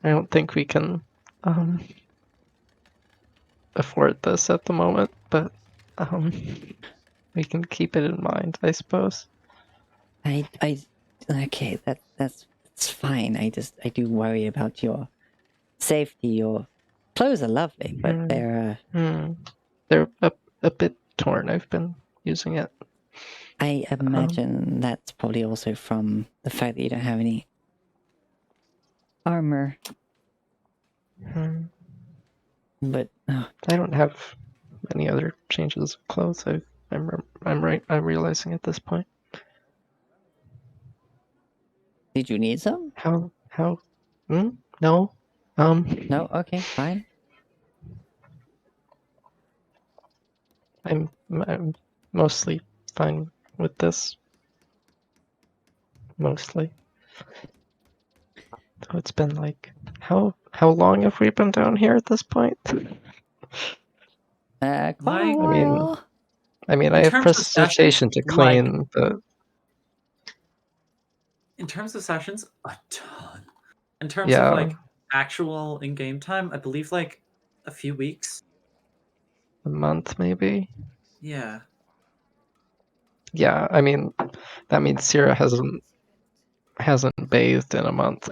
don't think we can afford this at the moment, but we can keep it in mind, I suppose. Okay, that's fine. I do worry about your safety. Your clothes are lovely, but they're They're a bit torn. I've been using it. I imagine that's probably also from the fact that you don't have any armor. But I don't have any other changes of clothes. I'm realizing at this point. did you need some? How? No. No. Okay, fine. I'm mostly fine with this. Mostly. So it's been like how long have we been down here at this point? Quite a Like- while. I mean, I In have terms of prestidigitation to sessions, clean, but In terms of sessions, a ton. In terms Yeah. of like actual in-game time, I believe like a few weeks. a month maybe. Yeah. Yeah, I mean, that means Sierra hasn't bathed in a month.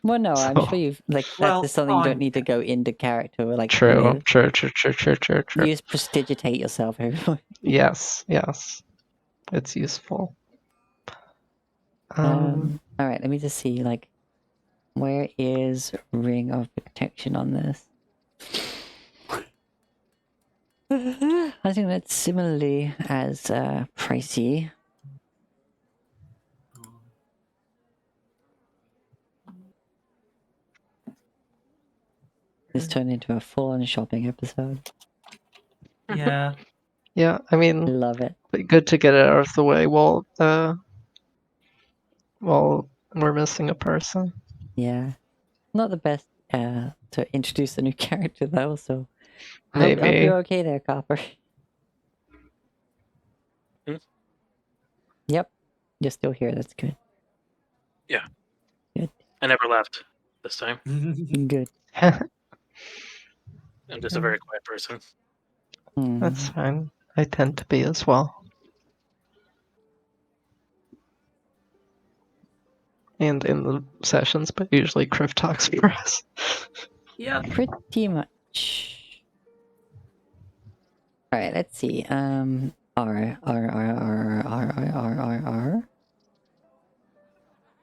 Well, no, I'm So- sure you've like Well, that's something you don't fine. need to go into character or like True. True. You just prestidigitate yourself every Yes. It's useful. All right, let me just see, like, where is Ring of Protection on this? I think that's similarly as pricey. This turned into a full-on shopping episode. Yeah. Yeah, I mean, Love it. but good to get it out of the way while we're missing a person. Yeah. Not the best to introduce a new character though, so I hope Maybe. you're okay there, Copper. Hmm? Yep. You're still here, that's good. Yeah. Good. I never left this time. Good. I'm just a very quiet person. That's fine. I tend to be as well. And in the sessions, but usually Criff talks for us. Yeah. Pretty much. Alright, let's see. R.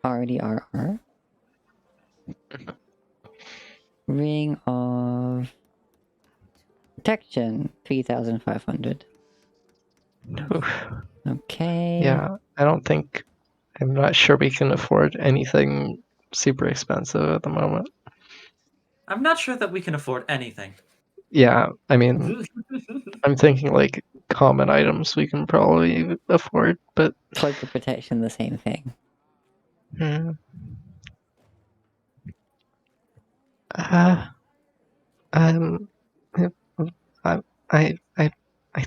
Already R. Ring of Protection, 3,500. Okay. Yeah, I'm not sure we can afford anything super expensive at the moment. I'm not sure that we can afford anything. Yeah, I mean, I'm thinking like common items we can probably afford, but Cloak of Protection, the same thing. Um, I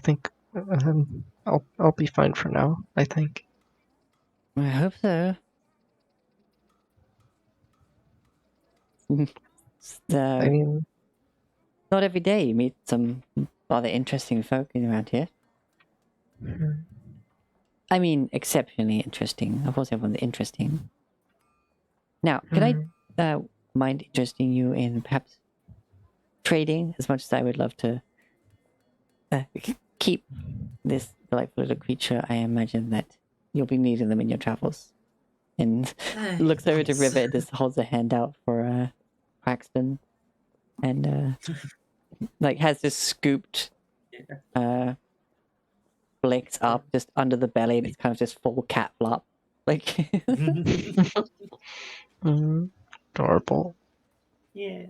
think I'll be fine for now. I think. I hope so. I So, mean, not every day you meet some rather interesting folk around here. I mean, exceptionally interesting. Of course, everyone's interesting. Now, could I mind interesting you in perhaps trading? As much as I would love to keep this delightful little creature, I imagine that you'll be needing them in your travels. And looks over to Yes. Rivet and just holds a hand out for Paxton. And like has this scooped flakes up just under the belly, and it's kind of just full cat flop. Like adorable. Yeah.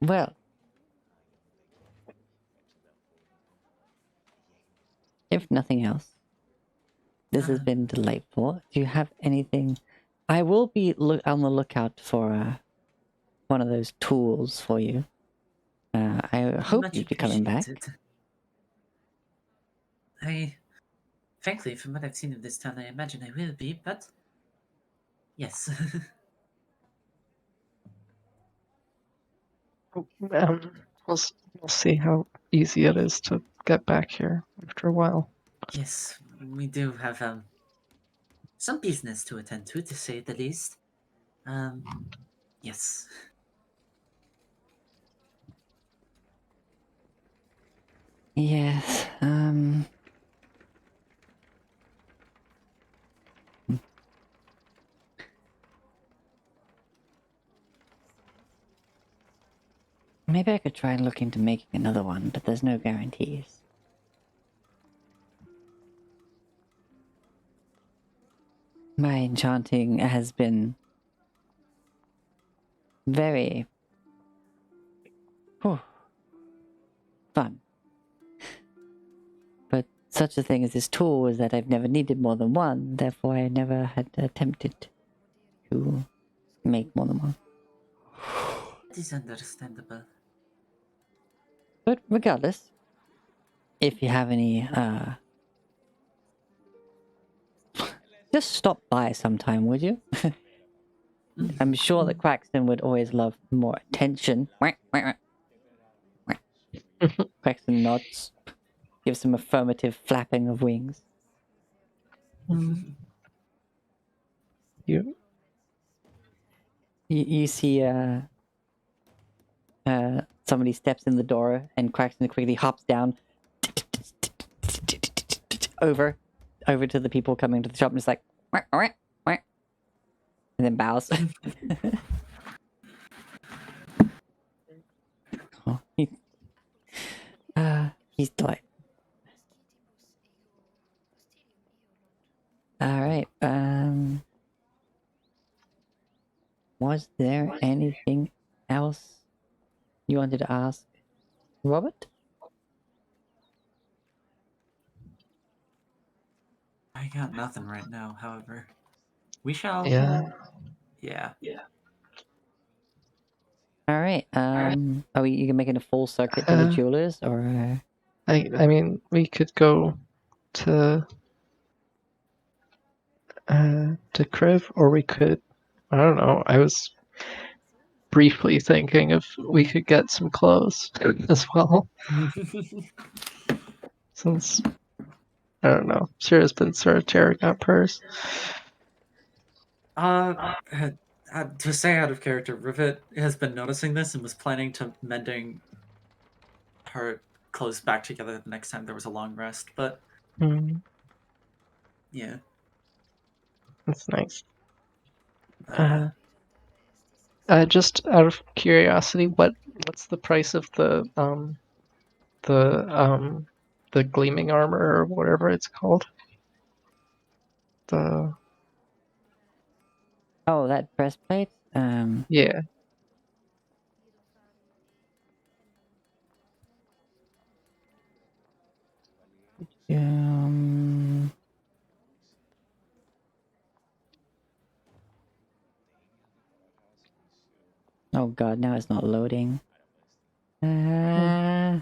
Well, if nothing else, this has been delightful. Do you have anything? I will be on the lookout for one of those tools for you. I hope Much you'd be coming back. appreciated. Frankly, from what I've seen of this town, I imagine I will be, but yes. We'll see how easy it is to get back here after a while. Yes, we do have some business to attend to say the least. Yes. Yes. Maybe I could try and look into making another one, but there's no guarantees. My enchanting has been very fun. But such a thing as this tool is that I've never needed more than one, therefore I never had attempted to make more than one. It is understandable. But regardless, if you have any, just stop by sometime, would you? I'm sure that Craxton would always love more attention. Craxton nods, gives some affirmative flapping of wings. You You see, somebody steps in the door, and Craxton quickly hops down, over to the people coming to the shop, and just like, and then bows. Oh, he's delightful. All right. Was there anything else you wanted to ask, Robert? I got nothing right now, however. We shall. yeah. Yeah. All right. Are you making a full circuit to the jewelers, or? I mean, we could go to Kriv, or we could, I don't know. I was briefly thinking if we could get some clothes as well, since I don't know. Sarah's been sort of tearing up hers. To stay out of character, Rivet has been noticing this and was planning to mending her clothes back together the next time there was a long rest, but yeah. That's nice. Just out of curiosity, what's the price of the gleaming armor or whatever it's called? The Oh, that breastplate. yeah. Um. Oh god, now it's not loading. I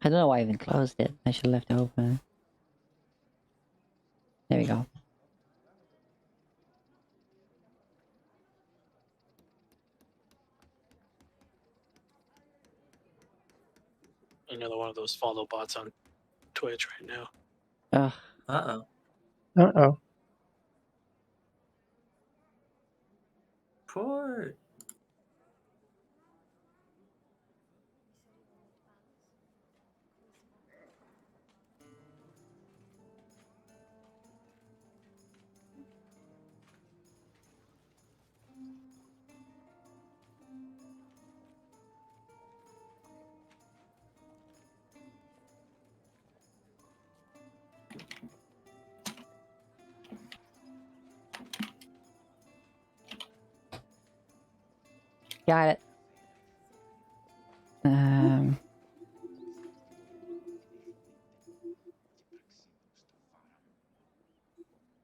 don't know why I even closed it. I should have left it open. There we go. Another one of those follow bots on Twitch right now. Ugh. Uh-oh. Uh-oh. Poor. Got it.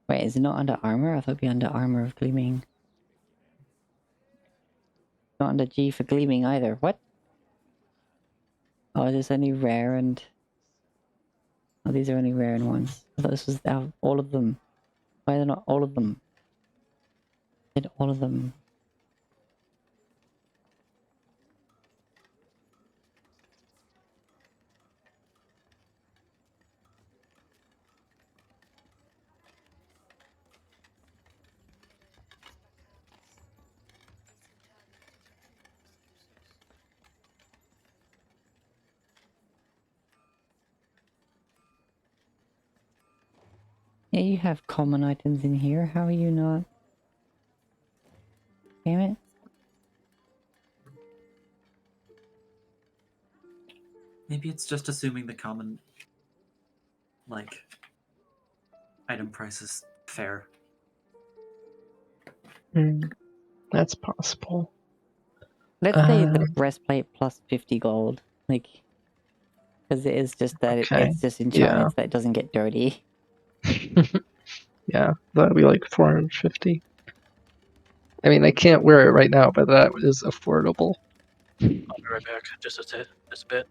Wait, is it not under armor? I thought it'd be under armor of gleaming. Not under G for gleaming either. What? Oh, is this only rare and... Oh, these are only rare and ones. I thought this was all of them. Why are they not all of them? Did all of them? Yeah, you have common items in here. How are you not? Damn it. Maybe it's just assuming the common, like, item price is fair. That's possible. Let's say the breastplate plus 50 gold. Like, because it is just that Okay. it's just enchanted that it doesn't get dirty. Yeah, that'd be like 450. I mean, I can't wear it right now, but that is affordable. I'll be right back. Just a bit.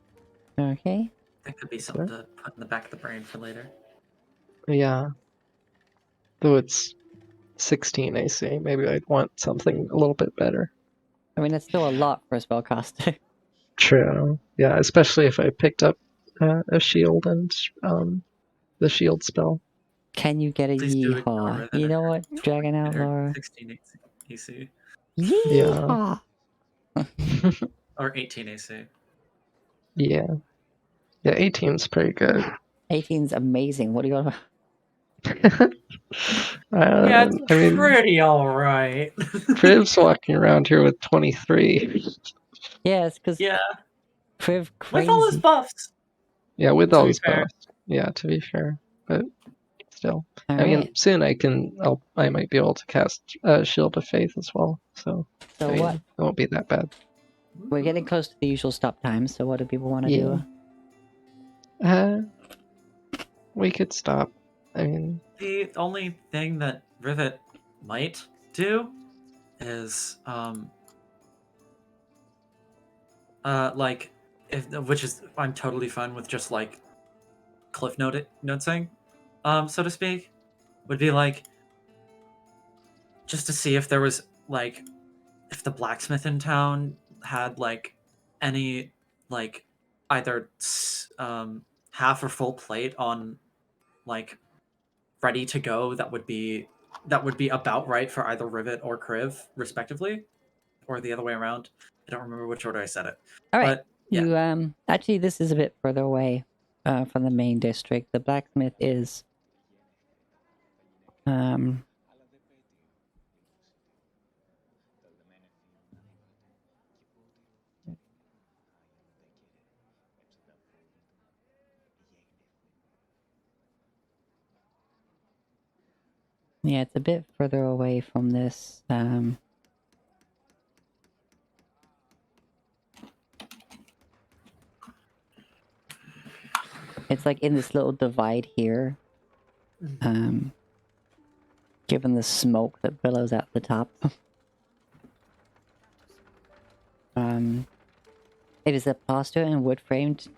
Okay. That could be something to put in the back of the brain for later. Yeah. Though it's 16 AC, maybe I'd want something a little bit better. I mean, that's still a lot for a spellcaster. True. Yeah, especially if I picked up a shield and the shield spell. Can you get a Please do ignore yeehaw? Riven You know or- what, Dragon or Outlaw? 16 AC. Yeehaw! Or 18 AC. Yeah. Yeah, 18's pretty good. 18's amazing. What do you got? Yeah, it's I mean, pretty alright. Priv's walking around here with 23. Yeah, it's because Yeah, Priv with all his crazy. buffs. Yeah, with To all be his fair. buffs. Yeah, to be fair. But still. All I mean, right. soon I might be able to cast Shield of Faith as well. So, So I mean, what? it won't be that bad. We're getting close to the usual stop time. So what do people want to Yeah. do? We could stop. I mean, The only thing that Rivet might do is like which is I'm totally fine with just like cliff noting, so to speak, would be like just to see if there was like if the blacksmith in town had like any like either half or full plate on like ready to go that would be about right for either Rivet or Kriv respectively, or the other way around. I don't remember which order I said it. All right. But yeah. You actually, this is a bit further away from the main district. The blacksmith is yeah, it's a bit further away from this it's like in this little divide here. Given the smoke that billows out the top. It is a plaster and wood framed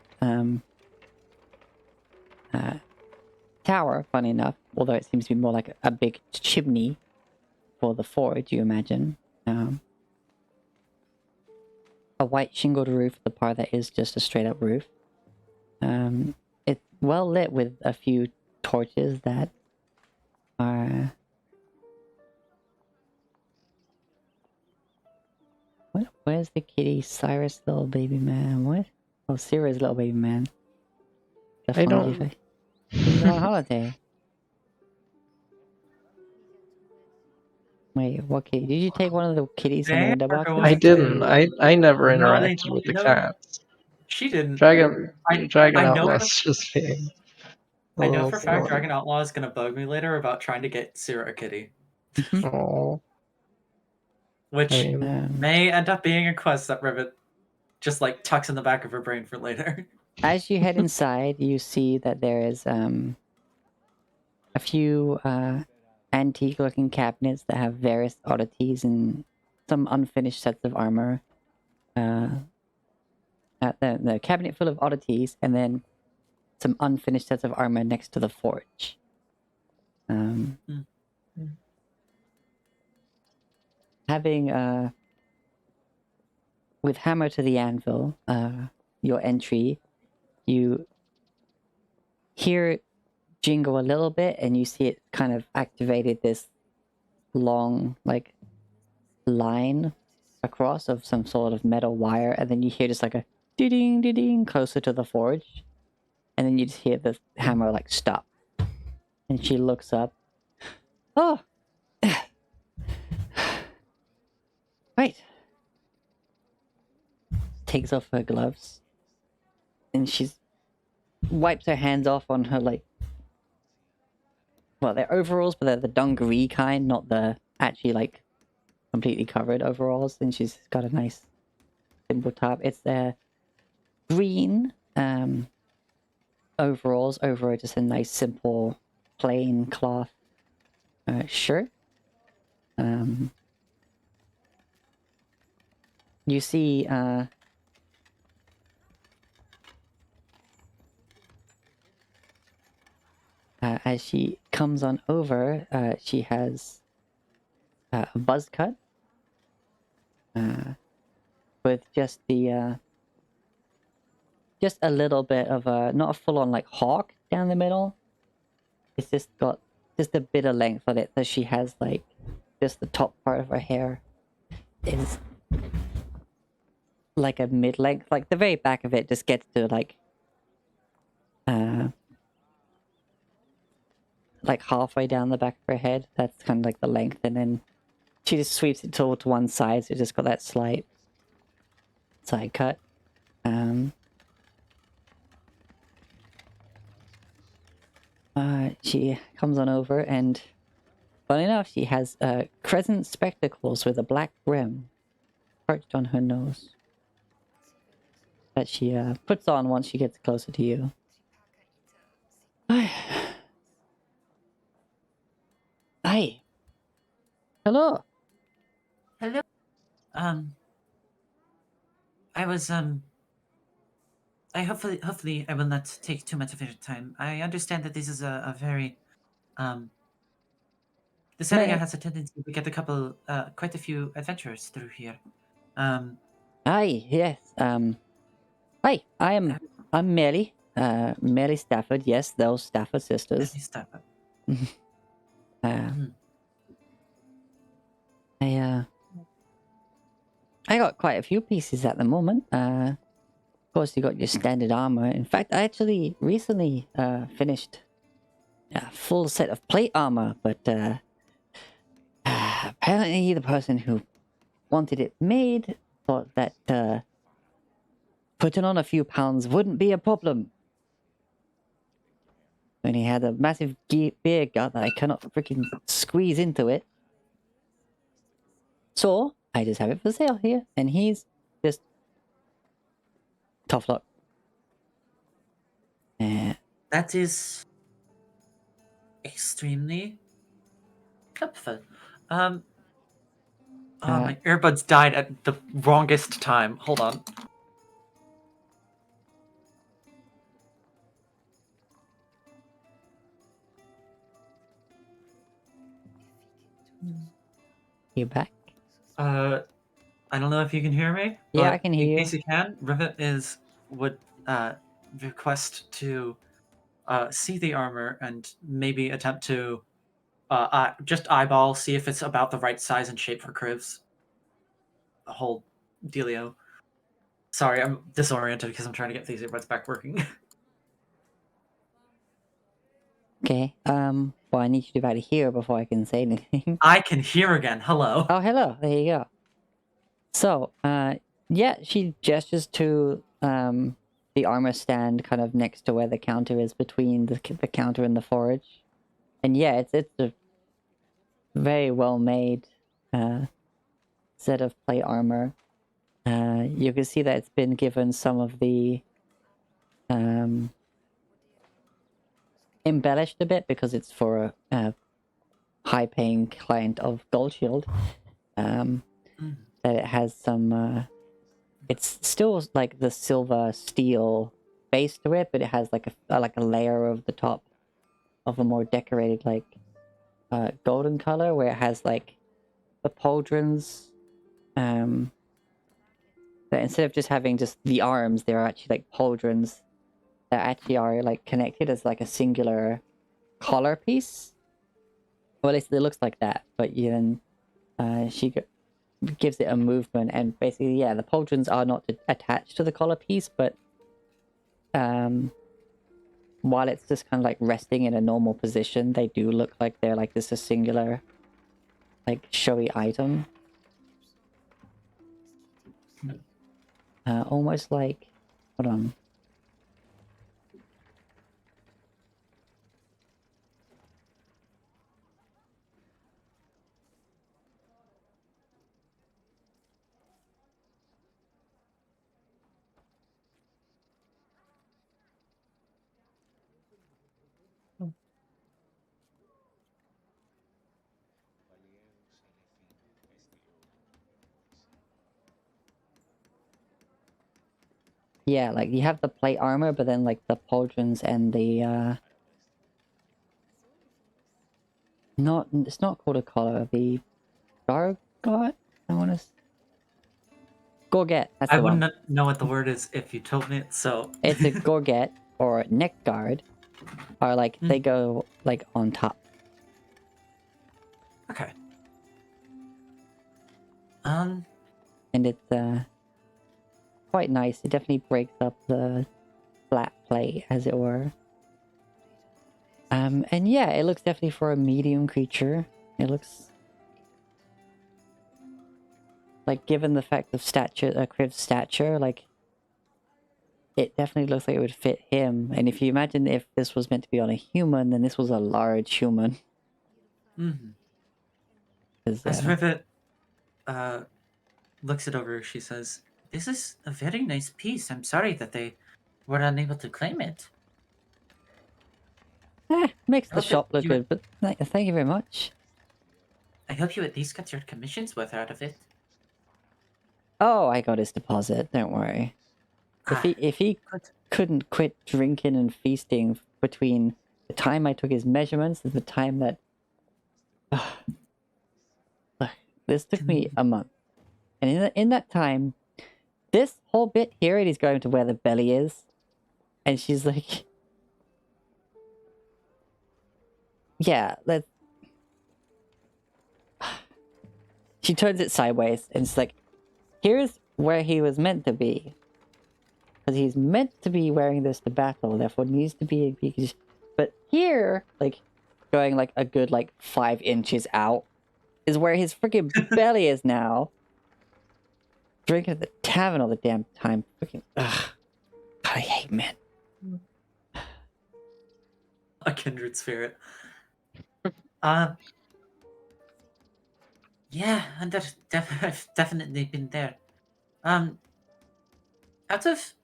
tower, funny enough, although it seems to be more like a big chimney for the forge, you imagine. A white shingled roof, the part that is just a straight up roof. It's well lit with a few torches that are... Where's the kitty? Cyrus, little baby man. What? Oh, Sierra's little baby man. The I funky don't. face. He's on holiday. Wait, what kitty? Did you take one of the kitties from the They window are boxes? going I didn't. to- I never No, they- interacted with the no. cats. She didn't. Dragon I know Outlaw's just being. a I know little for a fact silly. Dragon Outlaw is gonna bug me later about trying to get Sierra a kitty, Aw, which I mean, may end up being a quest that Rivet just like tucks in the back of her brain for later. As you head inside, you see that there is a few antique-looking cabinets that have various oddities and some unfinished sets of armor. The cabinet full of oddities, and then some unfinished sets of armor next to the forge. Having with hammer to the anvil, your entry, you hear it jingle a little bit, and you see it kind of activated this long, like, line across of some sort of metal wire, and then you hear just like a ding ding closer to the forge, and then you just hear the hammer like stop, and she looks up. Oh, right. Takes off her gloves, and she's wipes her hands off on her, like, well, they're overalls, but they're the dungaree kind, not the actually like completely covered overalls. And she's got a nice simple top. It's their green overalls over just a nice simple plain cloth shirt. You see as she comes on over, she has a buzz cut with just the just a little bit of a, not a full-on like hawk down the middle. It's just got just a bit of length on it, so she has like just the top part of her hair is like a mid-length, like the very back of it just gets to like halfway down the back of her head. That's kind of like the length, and then she just sweeps it towards one side, so it just got that slight side cut. She comes on over, and funny enough, she has crescent spectacles with a black rim perched on her nose that she puts on once she gets closer to you. Hi. Hello. Hello. I was hopefully I will not take too much of your time. I understand that this is a very this area has a tendency to get quite a few adventurers through here. Hi, yes. Hi, I'm Mary. Mary Stafford, yes, those Stafford sisters. Let me stop it. I got quite a few pieces at the moment. Of course, you got your standard armor. In fact, I actually recently finished a full set of plate armor, but apparently the person who wanted it made thought that putting on a few pounds wouldn't be a problem. And he had a massive beer gut that I cannot freaking squeeze into it. So, I just have it for sale here, and he's just tough luck. That is extremely helpful. Oh, my earbuds died at the wrongest time. Hold on. You back? I don't know if you can hear me. Yeah, but I can hear in you. case you can, Rivet would request to see the armor and maybe attempt to just eyeball, see if it's about the right size and shape for Crivs. The whole dealio. Sorry, I'm disoriented because I'm trying to get these earbuds back working. Okay. Well, I need you to be able to hear before I can say anything. I can hear again. Hello. Oh, hello. There you go. So, yeah, she gestures to the armor stand kind of next to where the counter is, between the counter and the forge. And yeah, it's a very well made set of plate armor. You can see that it's been given some of the embellished a bit because it's for a high-paying client of Gold Shield. That it has some. It's still like the silver steel base to it, but it has like a layer over the top of a more decorated golden color, where it has like the pauldrons. That instead of just having just the arms, they're actually like pauldrons that actually are like connected as like a singular collar piece. Well, at least it looks like that. But then gives it a movement, and basically, yeah, the pauldrons are not attached to the collar piece, but while it's just kind of like resting in a normal position, they do look like they're like just a singular, like showy item. Almost like, hold on. Yeah, like you have the plate armor, but then like the pauldrons and the it's not called a collar, the gargot? I wanna gorget, that's I the one. wouldn't know what the word is if you told me. So It's a gorget or neck guard, are like they go like on top. Okay. And it's quite nice. It definitely breaks up the flat plate, as it were. And yeah, it looks definitely for a medium creature. It looks like, given the fact of stature, Criv's stature, like it definitely looks like it would fit him. And if you imagine if this was meant to be on a human, then this was a large human. As Rivet looks it over, she says, "This is a very nice piece. I'm sorry that they were unable to claim it." Makes the hope shop that look you- good, but thank you very much. I hope you at least got your commission's worth out of it. Oh, I got his deposit, don't worry. If he Good. couldn't quit drinking and feasting between the time I took his measurements and the time that... Look, this took me a month. And in that time, this whole bit here, and he's going to where the belly is, and she's like... Yeah, let's... She turns it sideways, and it's like, here's where he was meant to be. Because he's meant to be wearing this to battle, therefore needs to be... But here, like, going like a good like 5 inches out, is where his freaking belly is now. Drinking at the tavern all the damn time. Freaking... Ugh. God, I hate men. A kindred spirit. Yeah, and I've definitely been there. Out of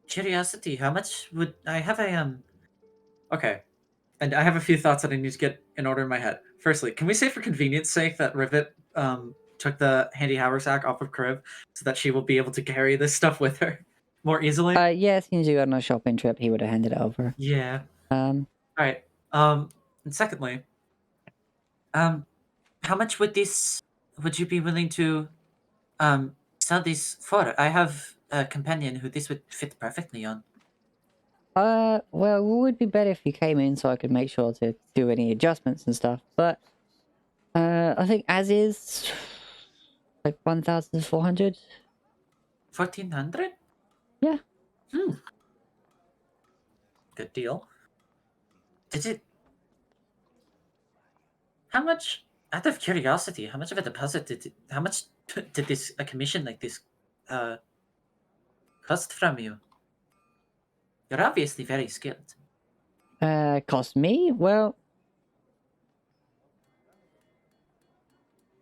curiosity, how much would I have Okay, and I have a few thoughts that I need to get in order in my head. Firstly, can we say for convenience sake that Rivet took the handy haversack off of Kriv so that she will be able to carry this stuff with her more easily. Yeah, as soon as you got on a shopping trip, he would have handed it over. Yeah. Um, All right. And secondly, how much would you be willing to sell this for? I have a companion who this would fit perfectly on. well, it would be better if you came in so I could make sure to do any adjustments and stuff. But, I think as is, like 1,400. 1,400? Yeah. Good deal. How much, out of curiosity, how much of a deposit how much did this, a commission like this, cost from you? You're obviously very skilled. Cost me? Well,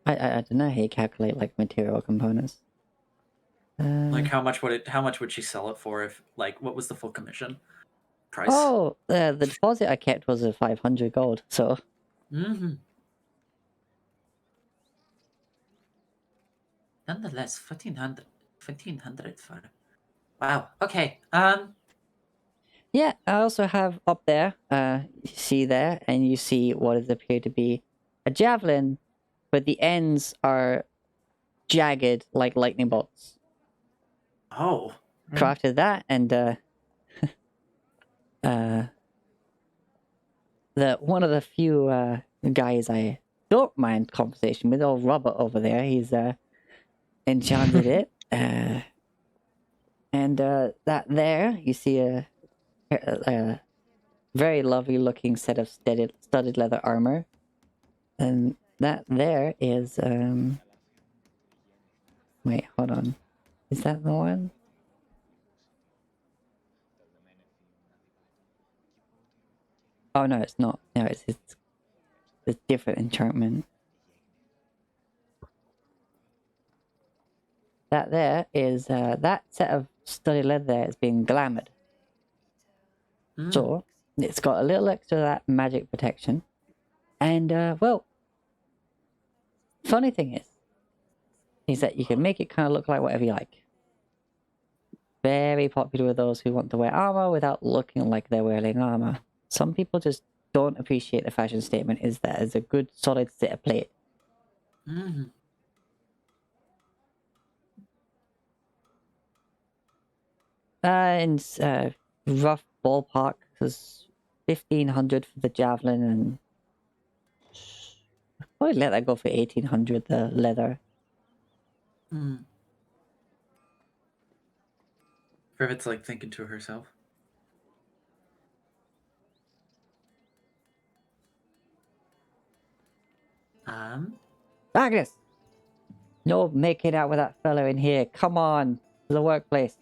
I don't know how you calculate like material components. Like how much would she sell it for if, like, what was the full commission price? Oh, the deposit I kept was a 500 gold. So Mm-hmm. Nonetheless, 1,500 for... Wow. Okay. yeah, I also have up there. You see there, and you see what is appeared to be a javelin, but the ends are jagged like lightning bolts. Oh. Crafted that, and the one of the few guys I don't mind conversation with, old Robert over there, he's enchanted it. And that there, you see a very lovely looking set of studded leather armor. And that there is, wait, hold on. Is that the one? Oh no, it's not. No, it's a different enchantment. That there is, that set of studded leather there is being glamoured. So, it's got a little extra of that magic protection. And, well, funny thing is that you can make it kind of look like whatever you like. Very popular with those who want to wear armor without looking like they're wearing armor. Some people just don't appreciate the fashion statement is that it's a good solid set of plate. Mm-hmm. And rough ballpark was 1,500 for the javelin, and I'd probably let that go for 1,800 the leather. Rivet's like thinking to herself. Agnes! No making out with that fellow in here. Come on, to the workplace.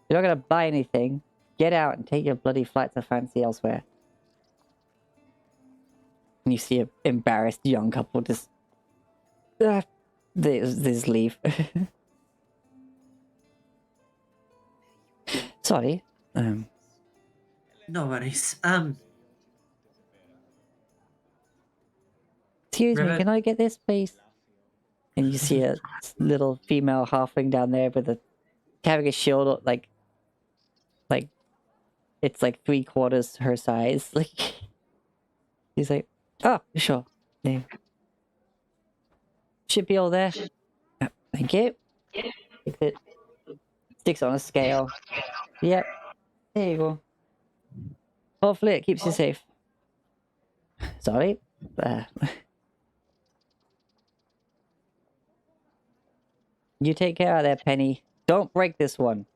You're not gonna buy anything. Get out and take your bloody flight to fancy elsewhere. And you see an embarrassed young couple just... they just leave. Sorry. No worries. Excuse me, Rivet. can I get this, please? And you see a little female halfling down there with a carrying a shield, like it's like 3/4 her size. Like he's like, oh, sure, yeah. Should be all there. Thank you. Takes it, sticks on a scale. Yep, there you go. Hopefully it keeps you safe. Sorry. You take care of that, Penny. Don't break this one.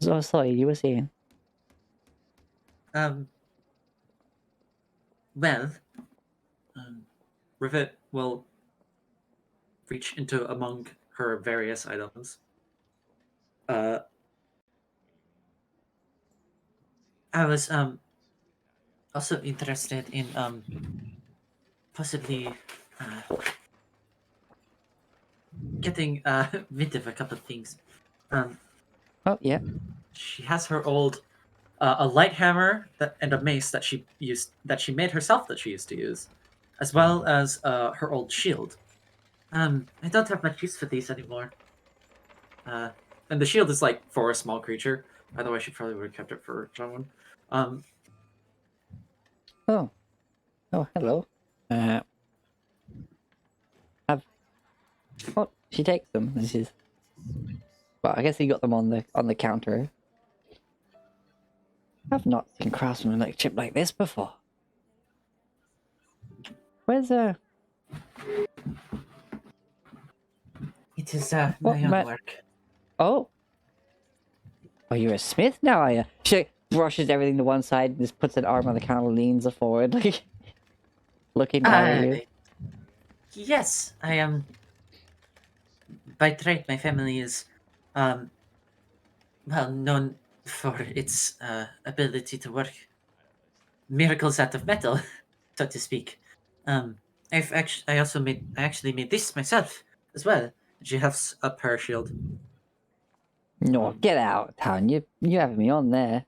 So sorry, you were saying? Well, Rivet will reach into among her various items. I was also interested in possibly getting rid of a couple of things. Oh, yeah. she has her old a light hammer and a mace that she made herself that she used to use, as well as her old shield. I don't have much use for these anymore. And the shield is like for a small creature. Otherwise, she probably would have kept it for someone. Oh. Oh, hello. Oh, she takes them. This is. Well, I guess he got them on the counter. I've not seen craftsmanship chip like this before. Where's It is What my own ma- work. Oh. Oh, you're a smith now, are you? She rushes everything to one side and just puts an arm on the counter, leans forward, like looking down at you. Yes, I am. By trade, my family is, well, known for its ability to work miracles out of metal, so to speak. I actually made this myself as well. She has up her shield. No, get out, town. You having me on there.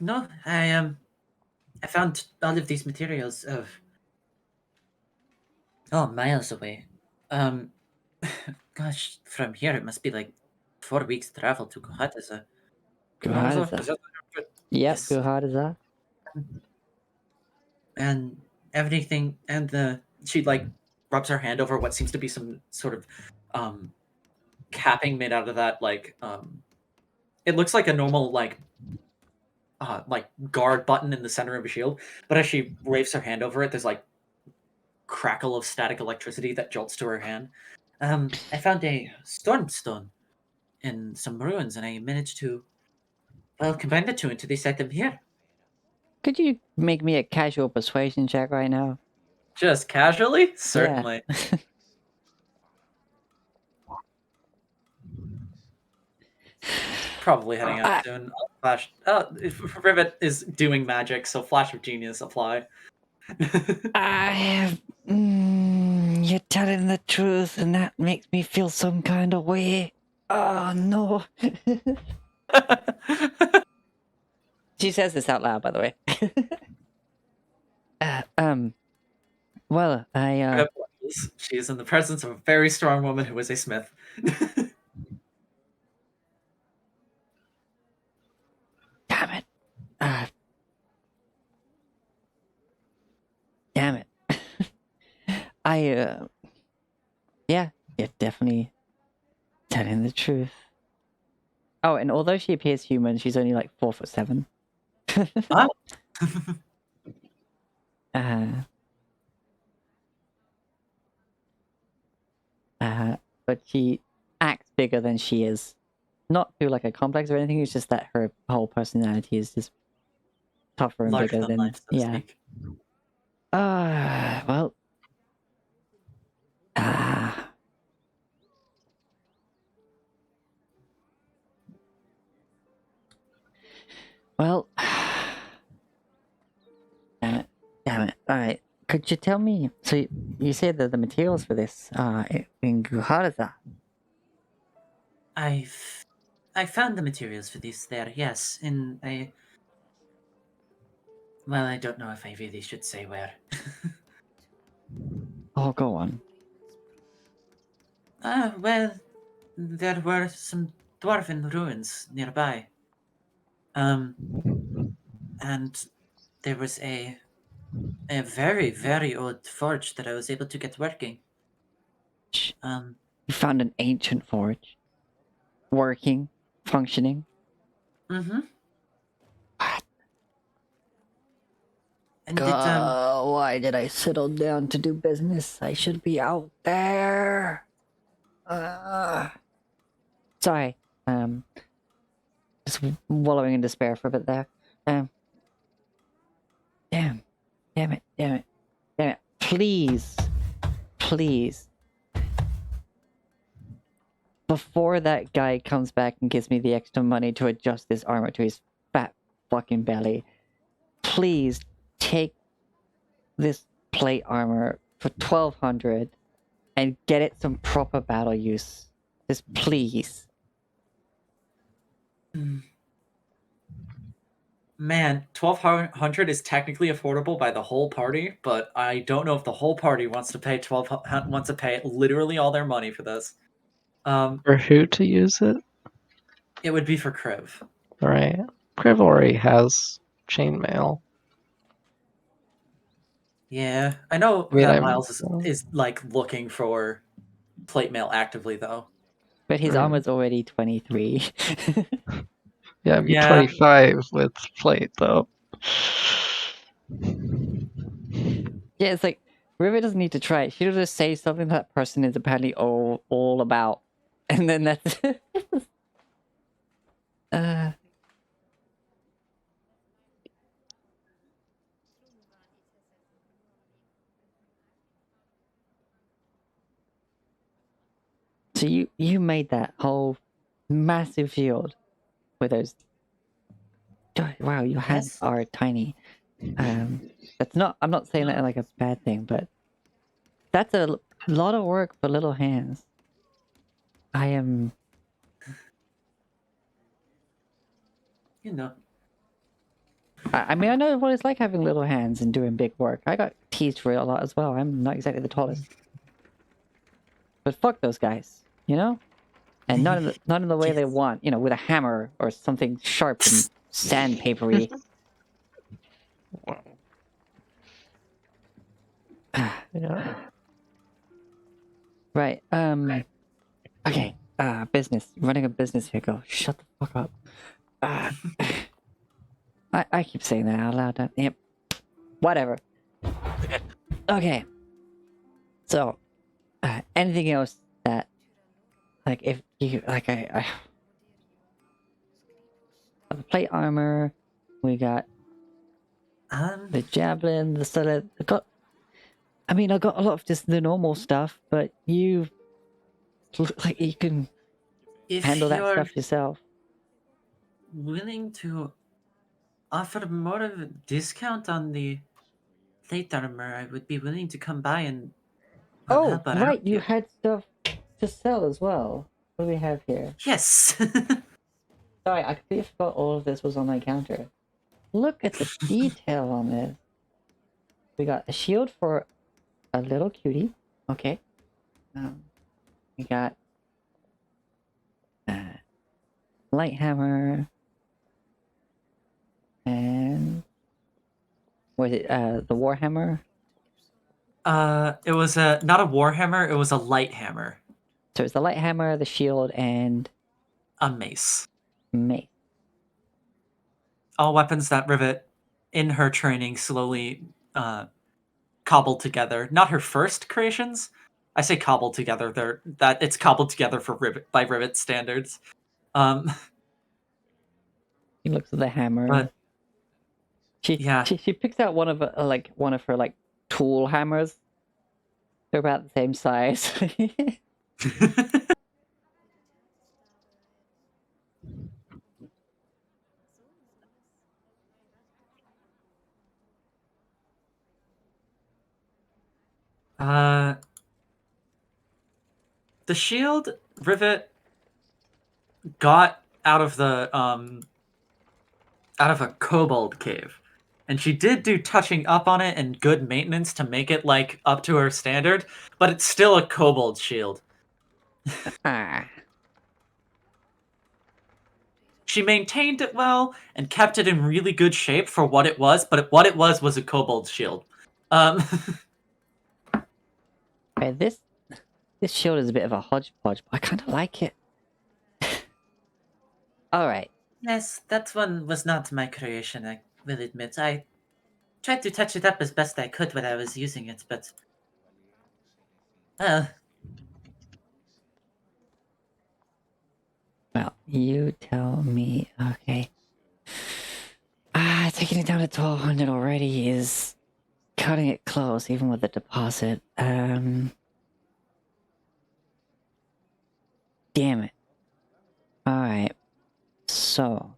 No, I found all of these materials miles away. Um, gosh, from here it must be like 4 weeks travel to Guhataza. Go hard as Is that. that- Yep, Yes. go hard as that. And everything, and she like rubs her hand over what seems to be some sort of capping made out of that it looks like a normal like guard button in the center of a shield, but as she waves her hand over it, there's like crackle of static electricity that jolts to her hand. I found a stormstone in some ruins, and I managed to, well, combine the two into this item here. Could you make me a casual persuasion check right now? Just casually? Certainly. Probably heading out soon. Flash. Rivet is doing magic, so Flash of Genius apply. I have. You're telling the truth, and that makes me feel some kind of way. Oh no. She says this out loud, by the way. Well, She is in the presence of a very strong woman who is a smith. Damn it. Damn it. Yeah, you're definitely telling the truth. Oh, and although she appears human, she's only like 4'7". Oh. But she acts bigger than she is. Not through like a complex or anything, it's just that her whole personality is just tougher and Larger bigger than life, so to yeah. speak. Well. Well. Damn it. Alright. Could you tell me, so you said that the materials for this in Guharaza? I found the materials for this there, yes, well, I don't know if I really should say where. Oh, go on. Well, there were some dwarven ruins nearby. And there was a very, very old forge that I was able to get working. You found an ancient forge? Working? Functioning? Mm-hmm. What? And why did I settle down to do business? I should be out there. Sorry. Just wallowing in despair for a bit there. Damn it. Please. Before that guy comes back and gives me the extra money to adjust this armor to his fat fucking belly, please take this plate armor for 1,200 and get it some proper battle use. Just please. Man, 1,200 is technically affordable by the whole party, but I don't know if the whole party wants to pay literally all their money for this. For who to use it? It would be for Kriv. Right. Kriv already has chainmail. Yeah, I know I mean, that I'm Miles is like looking for plate mail actively though. But his Right. armor's already 23. yeah, I'd be Yeah. 25 with plate though. Yeah, it's like River doesn't need to try it. She'll just say something that person is apparently all about, and then that's uh. So you made that whole massive shield with those. Wow, your hands Yes. are tiny. That's not. I'm not saying that like a bad thing, but that's a lot of work for little hands. I am. You know, I mean, I know what it's like having little hands and doing big work. I got teased for it a lot as well. I'm not exactly the tallest, but fuck those guys, you know, and not in the way they Yes. want, you know, with a hammer or something sharp and sandpapery. Yeah. Right. Okay. Business. Running a business here. Go. Shut the fuck up. I keep saying that out loud. Yep. Whatever. Okay. So, anything else that, like, if you like, I the plate armor. We got the javelin, the stuff. I mean, I got a lot of just the normal stuff, but you look like you can if handle that you're stuff yourself. willing to offer more of a discount on the plate armor, I would be willing to come by and Oh, help out. right, you had stuff to sell as well. What do we have here? Yes. Sorry, I completely forgot all of this was on my counter. Look at the detail on this. We got a shield for a little cutie. Okay. We got light hammer and was it the warhammer? It was not a warhammer, it was a light hammer. So it's the light hammer, the shield, and A mace. mace. All weapons that Rivet, in her training, slowly cobbled together. Not her first creations. I say cobbled together. It's cobbled together for Rivet by Rivet standards. He looks at the hammer. But She picks out one of her like tool hammers. They're about the same size. The shield Rivet got out of a kobold cave. And she did do touching up on it and good maintenance to make it like up to her standard, but it's still a kobold shield. Ah. She maintained it well and kept it in really good shape for what it was, but what it was a kobold shield. Okay, this shield is a bit of a hodgepodge, but I kind of like it. All right. Yes, that one was not my creation, I will admit. I tried to touch it up as best I could when I was using it, but... Well, you tell me. Okay. Taking it down to 1,200 already is cutting it close, even with the deposit. Damn it. Alright. So.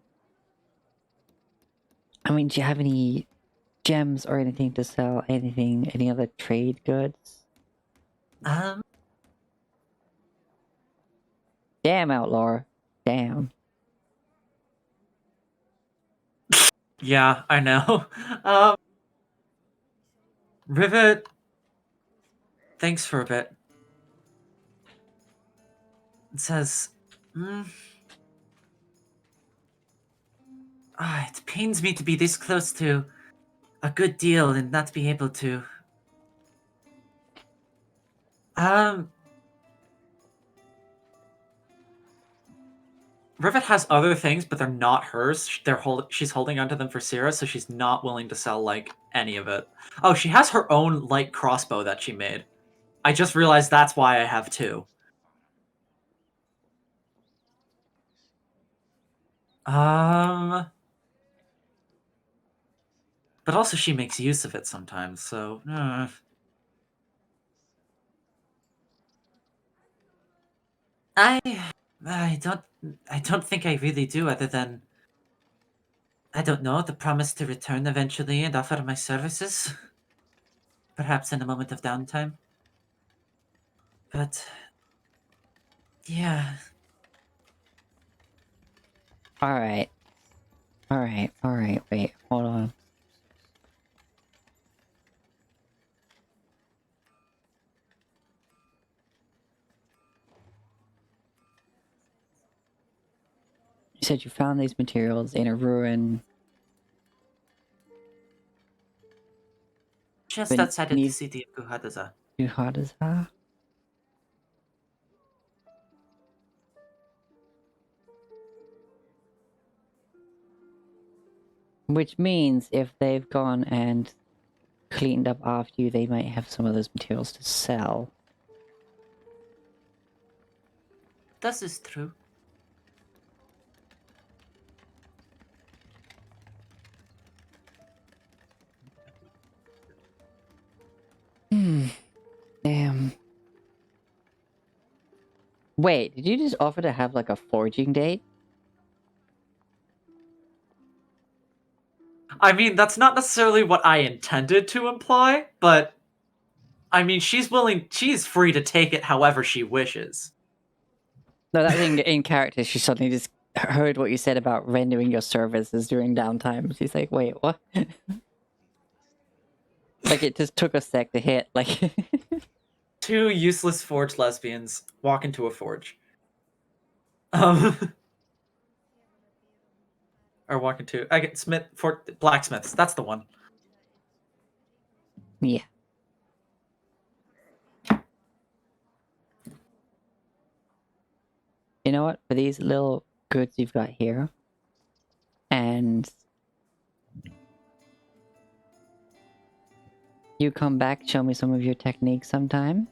I mean, do you have any gems or anything to sell? Anything? Any other trade goods? Damn, Outlaw. Damn. Yeah, I know. Rivet, thanks for a bit. It says, it pains me to be this close to a good deal and not be able to. Rivet has other things, but they're not hers. She's holding onto them for Sierra, so she's not willing to sell like any of it. Oh, she has her own light crossbow that she made. I just realized that's why I have two. But also she makes use of it sometimes, so. I don't think I really do, other than, I don't know, the promise to return eventually and offer my services. Perhaps in a moment of downtime. But yeah. Alright. Alright, wait, hold on. You said you found these materials in a ruin. Just outside of the Beneath city of Guhadaza. Guhadaza? Which means if they've gone and cleaned up after you, they might have some of those materials to sell. This is true. Damn. Wait, did you just offer to have like a forging date? I mean, that's not necessarily what I intended to imply, but I mean, she's free to take it however she wishes. No, that was in character. She suddenly just heard what you said about rendering your services during downtime. She's like, wait, what? Like, it just took a sec to hit, like... Two useless forge lesbians walk into a forge. Or walk into... I get blacksmiths, that's the one. Yeah. You know what? For these little goods you've got here, and you come back, show me some of your techniques sometime.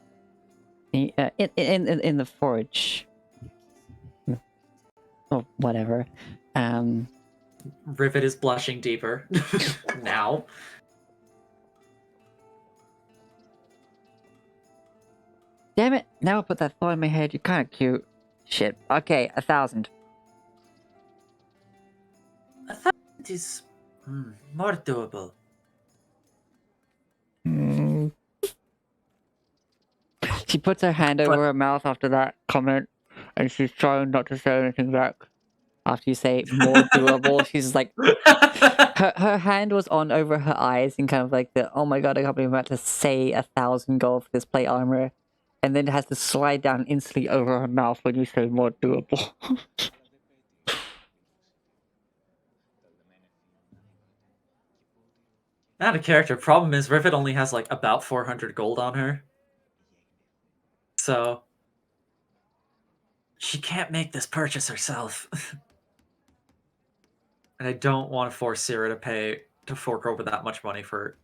In the forge. Or whatever. Rivet is blushing deeper. Now. Damn it! Now I put that thought in my head. You're kind of cute. Shit. Okay, 1,000. It is more doable. She puts her hand over her mouth after that comment, and she's trying not to say anything back. After you say more doable, she's like, her hand was on over her eyes and kind of like the, oh my god, I can't believe I'm about to say 1,000 gold for this plate armor, and then it has to slide down instantly over her mouth when you say more doable. Not a character. Problem is, Rivet only has like about 400 gold on her. So she can't make this purchase herself. And I don't want to force Sierra to fork over that much money for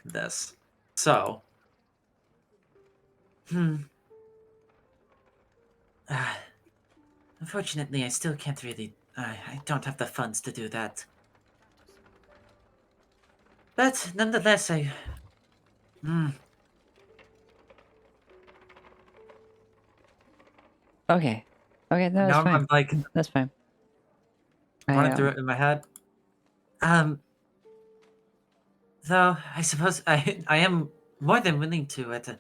this. So Unfortunately, I still can't really... I don't have the funds to do that. But nonetheless, I... Okay. Okay, no, that's now fine. I'm like That's fine. running through it in my head. Though, I suppose I am more than willing to, at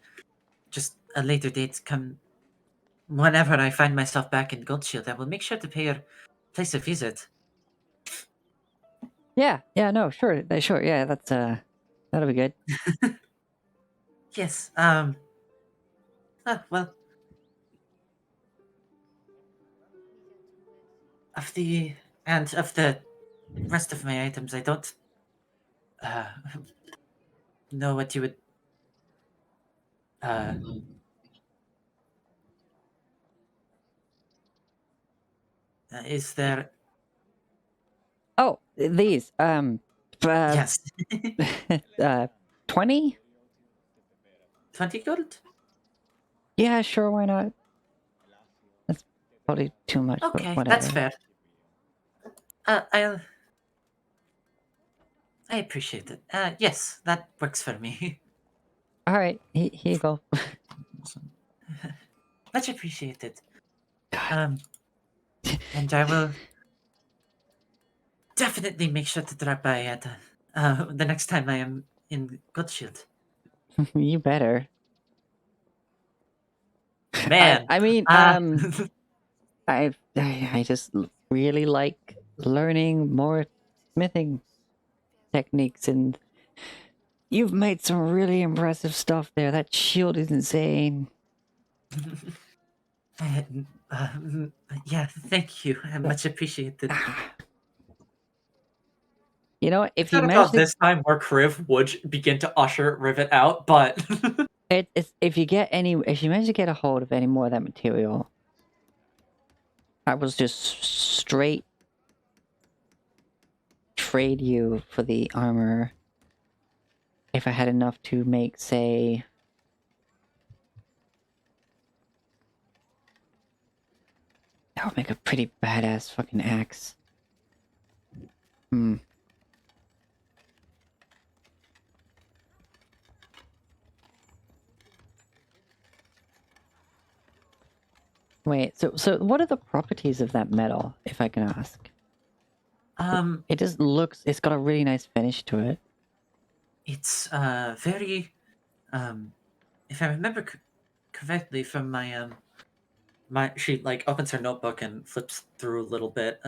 just a later date, come whenever I find myself back in Goldshield. I will make sure to pay your place a visit. Yeah, no, sure, yeah, that's that'll be good. Yes. Well, of the rest of my items, I don't uh know what you would uh is there. Oh, these, Yes. 20? 20 gold? Yeah, sure, why not? That's probably too much, but Okay, whatever. that's fair. I appreciate it. Yes, that works for me. All right, here you go. Much appreciated. God. And I will definitely make sure to drop by at the next time I am in Godshield. You better. Man, I mean, uh, I just really like learning more smithing techniques, and you've made some really impressive stuff there. That shield is insane. uh, uh, yeah, thank you. Much appreciated. You know what? If I you thought manage about to, this time where Kriv would begin to usher Rivet out, but if you manage to get a hold of any more of that material, I will just straight trade you for the armor. If I had enough to make, say, that would make a pretty badass fucking axe. Hmm. Wait, so what are the properties of that metal, if I can ask? It just looks, it's got a really nice finish to it. It's very if I remember correctly from my she like opens her notebook and flips through a little bit.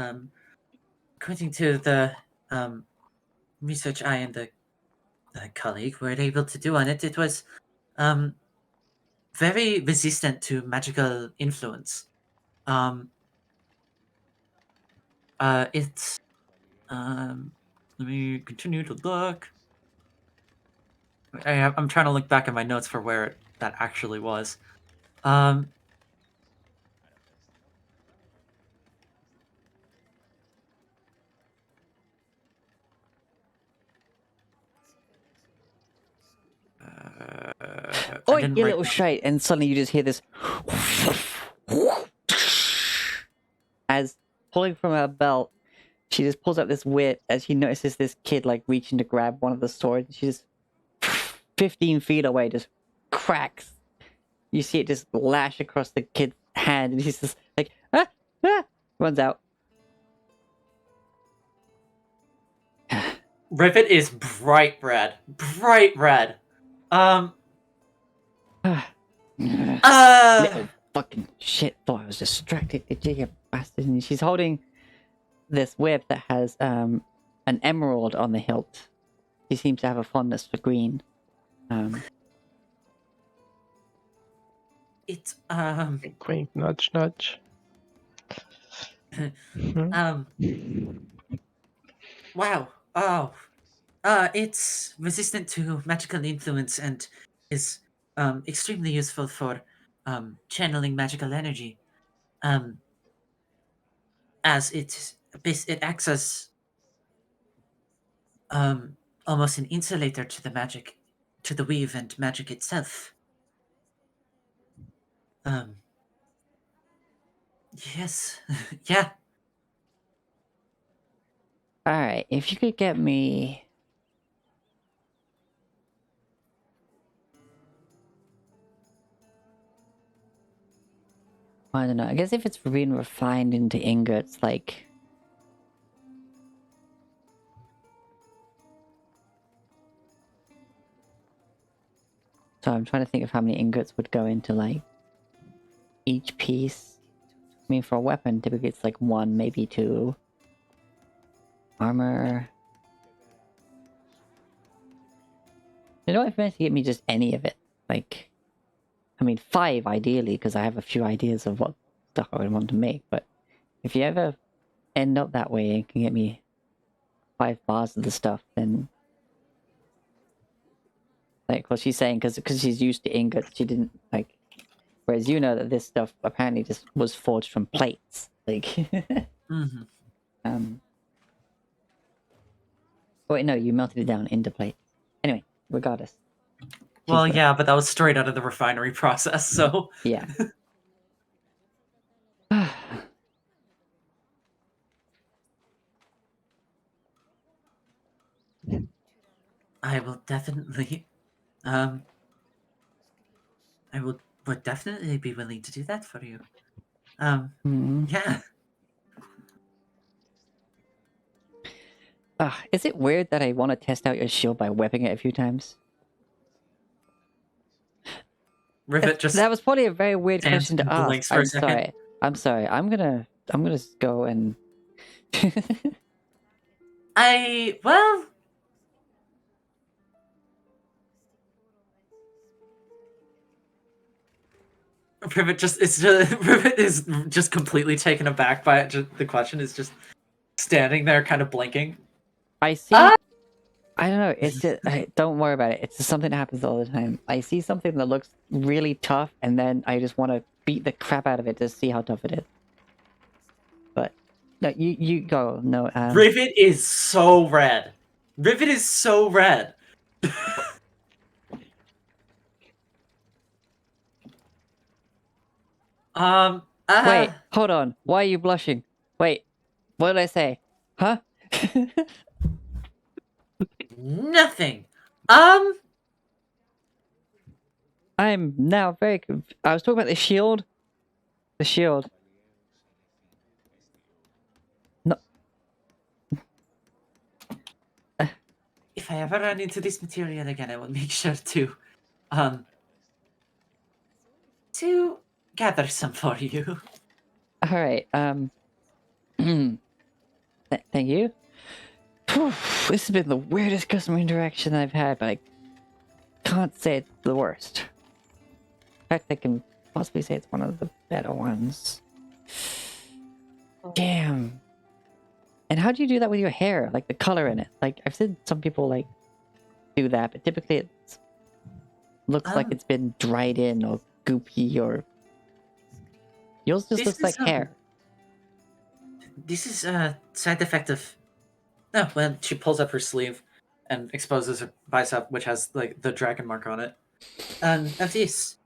According to the um research I and the colleague were able to do on it, it was um very resistant to magical influence. Um, it's let me continue to look. I'm trying to look back at my notes for where that actually was. Um, I Oi, didn't you write little down. shite! And suddenly you just hear this as pulling from her belt. She just pulls up this whip as she notices this kid like reaching to grab one of the swords. She just 15 feet away just cracks. You see it just lash across the kid's hand, and he's just like runs out. Rivet is bright red. Bright red. Little fucking shit, thought I was distracted, did you, you bastard? And she's holding this whip that has an emerald on the hilt. She seems to have a fondness for green. It's Wink, nudge, nudge. wow. Oh. It's resistant to magical influence and is extremely useful for channeling magical energy. Um, as it acts as almost an insulator to the magic, to the weave and magic itself. Um, yes, yeah. Alright, if you could get me... I don't know, I guess if it's been refined into ingots, like... So I'm trying to think of how many ingots would go into, like, each piece. I mean, for a weapon, typically it's like 1, maybe 2. Armor... You know, if you manage to get me just any of it, like, I mean, 5 ideally, because I have a few ideas of what stuff I would want to make. But if you ever end up that way and can get me 5 bars of the stuff, then like, well, she's saying because she's used to ingots, she didn't like. Whereas you know that this stuff apparently just was forged from plates, like. Mm-hmm. Wait, no, you melted it down into plates. Anyway, regardless. Well, She's yeah, but that was straight out of the refinery process, so. yeah. I will definitely, um, would definitely be willing to do that for you. Hmm. Yeah. Is it weird that I want to test out your shield by whipping it a few times? Rivet just That was probably a very weird stands question to and ask. blinks for a second. I'm sorry. I'm gonna just go and. Well, Rivet is just completely taken aback by it. The question is just standing there, kind of blinking. I see. Ah! I don't know. It's just don't worry about it. It's just something that happens all the time. I see something that looks really tough, and then I just want to beat the crap out of it to see how tough it is. But no, you go. No, Rivet is so red. Rivet is so red. Wait, hold on. Why are you blushing? Wait, what did I say? Huh? nothing. I'm now very I was talking about the shield. The shield. No. If I ever run into this material again, I will make sure to gather some for you. All right. Thank you. This has been the weirdest customer interaction I've had, but I can't say it's the worst. In fact, I can possibly say it's one of the better ones. Damn. And how do you do that with your hair? Like the color in it? Like I've seen some people like do that, but typically it looks like it's been dried in or goopy or yours just looks like hair. This is a side effect of. Oh, well, she pulls up her sleeve and exposes her bicep, which has like the dragon mark on it. Of this.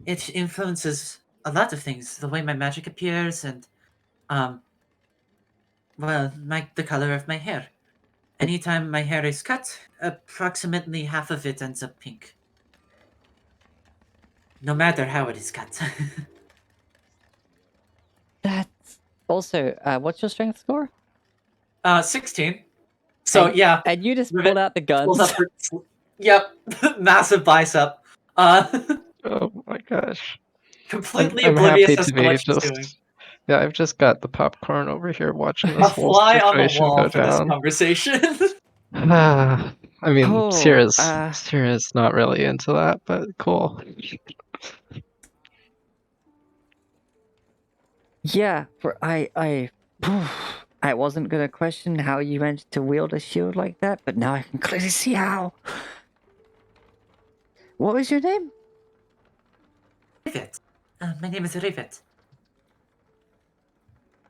It influences a lot of things. The way my magic appears and, well, the color of my hair. Anytime my hair is cut, approximately half of it ends up pink. No matter how it is cut. That's also what's your strength score? 16. So yeah, and you just Rivet pulled out the guns. pulls up her. Yep, massive bicep. Oh my gosh. Completely I'm oblivious happy as to to be what she's just. doing. Yeah, I've just got the popcorn over here watching A this whole fly on the situation wall go for this down. conversation. I mean, Oh, Sierra's not really into that, but cool. yeah, for I wasn't gonna question how you managed to wield a shield like that, but now I can clearly see how. What was your name? Rivet. My name is Rivet.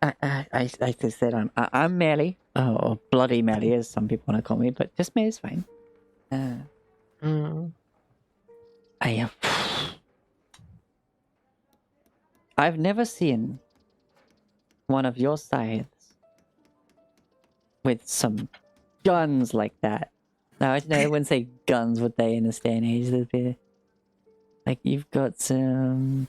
I just said I'm Melly, or Bloody Melly, as some people want to call me, but just me is fine. I've never seen one of your scythes with some guns like that. No, I wouldn't say guns, would they, in this day and age? They'd be like, you've got some.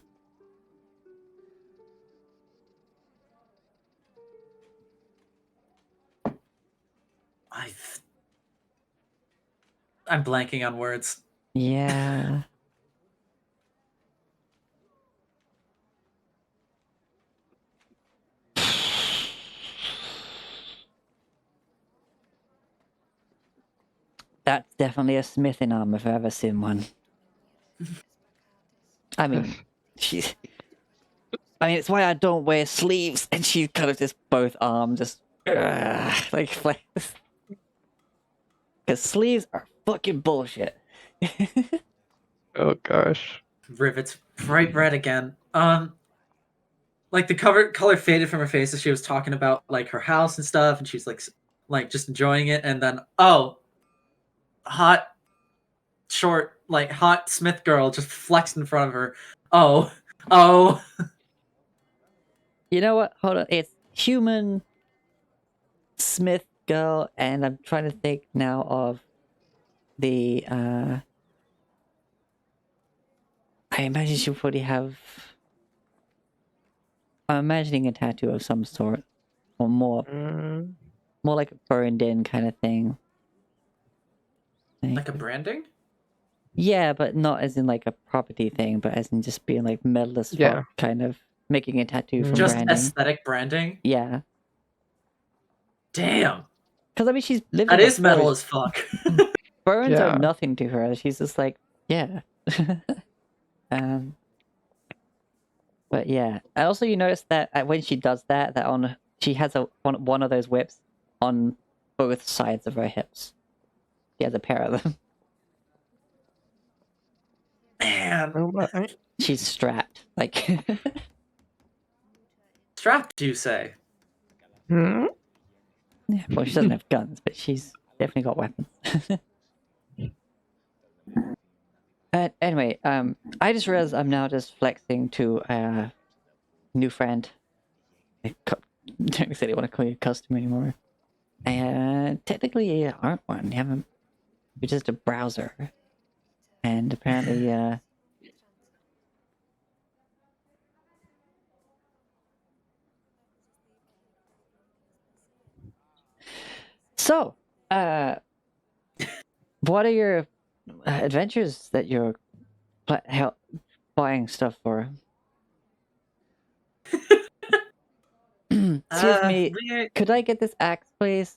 I'm blanking on words. Yeah. That's definitely a smithing arm if I've ever seen one. I mean, it's why I don't wear sleeves, and she's kind of just both arms, just like because sleeves are fucking bullshit. Oh gosh. Rivets bright red again. Like the color faded from her face as she was talking about like her house and stuff, and she's like just enjoying it, and then hot Smith girl just flexed in front of her. Oh. You know what? Hold on. It's human Smith girl, and I'm trying to think now of the. I imagine she'll probably have. I'm imagining a tattoo of some sort, or more like a burned in kind of thing. Like a branding? Yeah, but not as in like a property thing, but as in just being like metal as fuck, kind of making a tattoo from Just branding. aesthetic branding? Yeah. Damn. Because I mean, she's living. That is metal as fuck. Burns are nothing to her. She's just like, yeah. But yeah. And also, you notice that when she does that she has one of those whips on both sides of her hips. She has a pair of them. Man. She's strapped. Like strapped, do you say? Hmm? Yeah, well, she doesn't have guns, but she's definitely got weapons. Anyway, I just realized I'm now just flexing to a new friend. I don't necessarily want to call you a customer anymore. And technically, you aren't one. You're just a browser. And apparently, So, what are your adventures that you're buying stuff for? Excuse me, could I get this axe, please?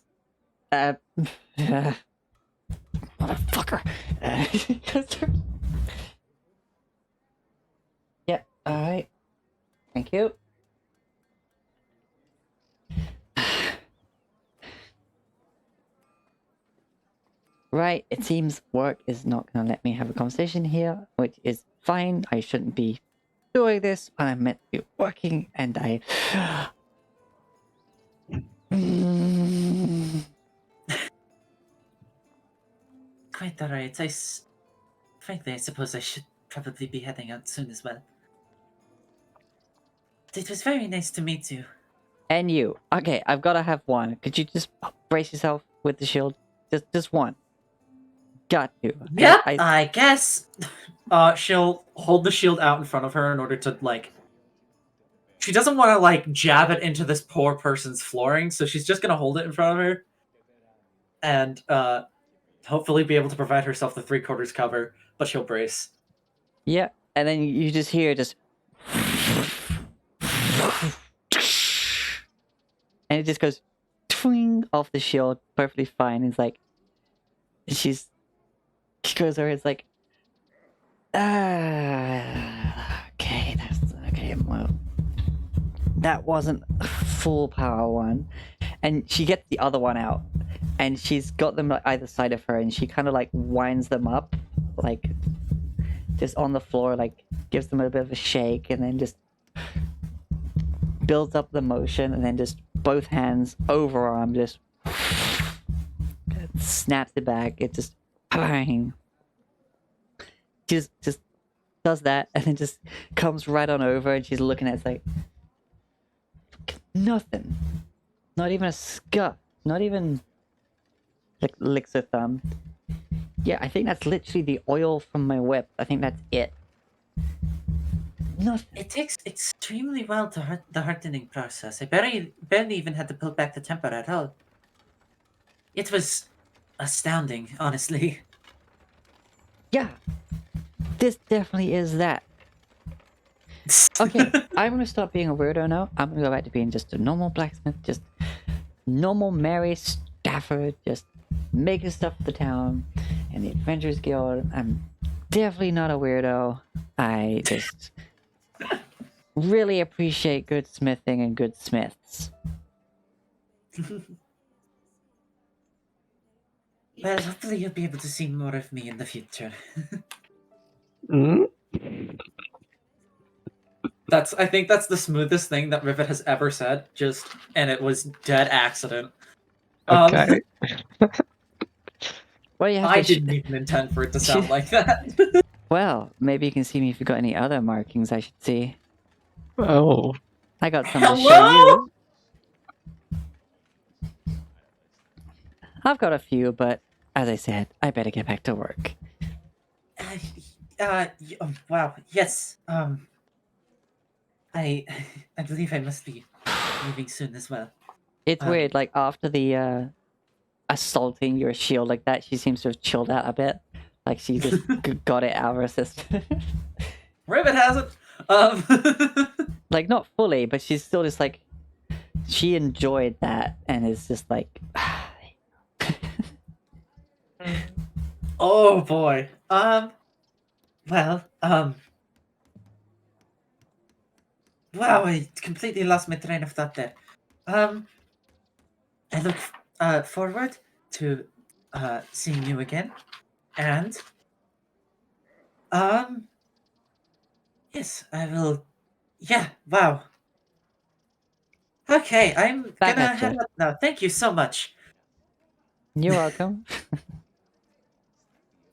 Motherfucker. Yeah, alright. Thank you. Right, it seems work is not going to let me have a conversation here, which is fine. I shouldn't be doing this when I'm meant to be working, and I... Quite alright. Frankly, I suppose I should probably be heading out soon as well. It was very nice to meet you. And you. Okay, I've got to have one. Could you just brace yourself with the shield? Just one. Got to. Yep, I guess. She'll hold the shield out in front of her in order to, like... She doesn't want to, like, jab it into this poor person's flooring, so she's just going to hold it in front of her. And, hopefully be able to provide herself the 3/4 cover, but she'll brace. Yeah, and then you just hear and it just goes twing off the shield, perfectly fine. It's like she goes over. It's like, okay, that's okay. Well, that wasn't a full power one, and she gets the other one out, and she's got them like either side of her, and she kind of like winds them up, like just on the floor, like gives them a bit of a shake, and then just builds up the motion, and then just both hands overarm just snaps it back. It just bang. Just does that, and then just comes right on over, and she's looking at it, it's like nothing, not even a scuff, not even like licks her thumb. Yeah, I think that's literally the oil from my whip. I think that's it. Nothing. It takes extremely well to the hardening process. I barely even had to pull back the temper at all. It was astounding, honestly. Yeah, this definitely is that. Okay, I'm gonna stop being a weirdo now. I'm gonna go back to being just a normal blacksmith, just normal Mary Stafford, just making stuff for the town and the Adventurers Guild. I'm definitely not a weirdo. I just really appreciate good smithing and good smiths. Well, hopefully you'll be able to see more of me in the future. Mm? I think that's the smoothest thing that Rivet has ever said. And it was dead accident. Okay. Well, you have I to. didn't even intend for it to sound like that. Well, maybe you can see me if you've got any other markings I should see. Oh. I got some to show Hello? you. I've got a few, but as I said, I better get back to work. Wow. Yes. I believe I must be leaving soon as well. It's weird, like after the assaulting your shield like that, she seems to have chilled out a bit. Like she just got it out of her system. Rivet hasn't. Like not fully, but she's still just like she enjoyed that and is just like Oh boy. Wow, I completely lost my train of thought there. I look forward to seeing you again, and yes, I will. Yeah, wow. Okay, I'm Back gonna at head ya. up now. Thank you so much. You're welcome.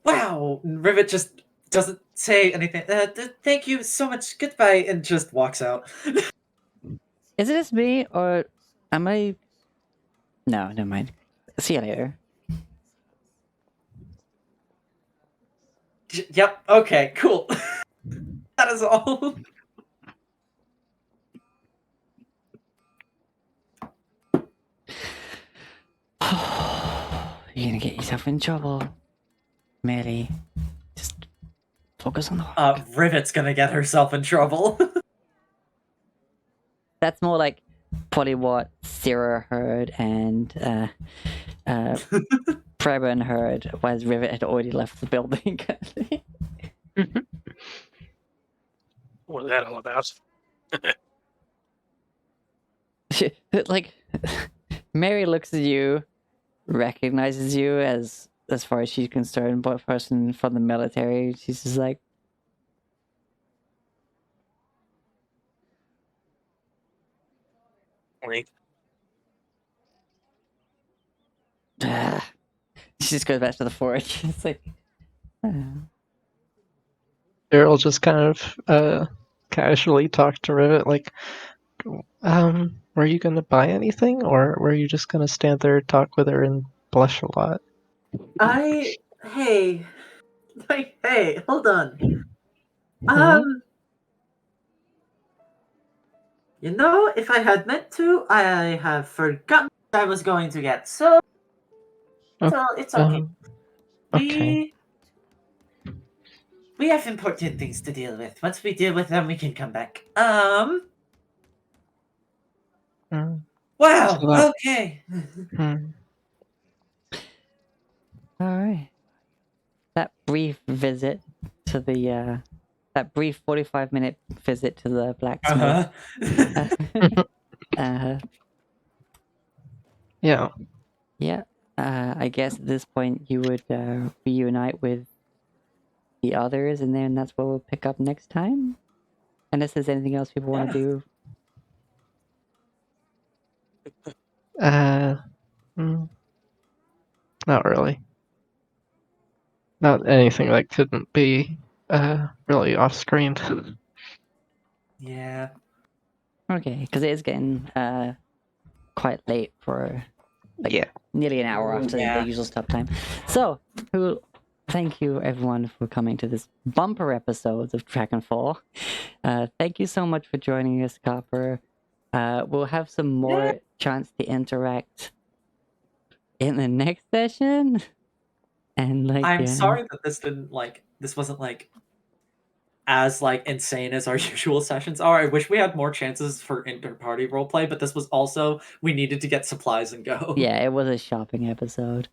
Wow. Rivet just doesn't say anything. Thank you so much. Goodbye, and just walks out. Is it just me or am I No, never mind. See you later. Yep. Okay. Cool. That is all. You're gonna get yourself in trouble, Mary. Just focus on the work. Rivet's gonna get herself in trouble. That's more like probably what Sarah heard and Preben heard, whereas Rivet had already left the building. What was that all about? Like, Mary looks at you, recognizes you as far as she's concerned, but a person from the military. She's just like, Wink. ah. She just goes back to the forge. It's like, Daryl just kind of casually talked to Rivet like, were you gonna buy anything, or were you just gonna stand there, talk with her, and blush a lot? Hey, hold on. Hmm? You know, if I had meant to, I have forgotten what I was going to get. So, it's okay. Okay. We have important things to deal with. Once we deal with them, we can come back. Mm, Wow. So that- Okay. hmm. all right. That brief visit to the that brief 45-minute visit to the blacksmith. Yeah. Yeah. I guess at this point you would reunite with the others, and then that's what we'll pick up next time. Unless there's anything else people want to do. Not really. Not anything that couldn't be really off screen. Yeah. Okay, because it is getting quite late for like Yeah. nearly an hour after Yeah. the usual stop time. So, thank you everyone for coming to this bumper episode of Dragonfall. Thank you so much for joining us, Copper. We'll have some more chance to interact in the next session. And like, I'm yeah. sorry that this wasn't like as like insane as our usual sessions are. I wish we had more chances for inter-party roleplay, but this was also we needed to get supplies and go. Yeah, it was a shopping episode.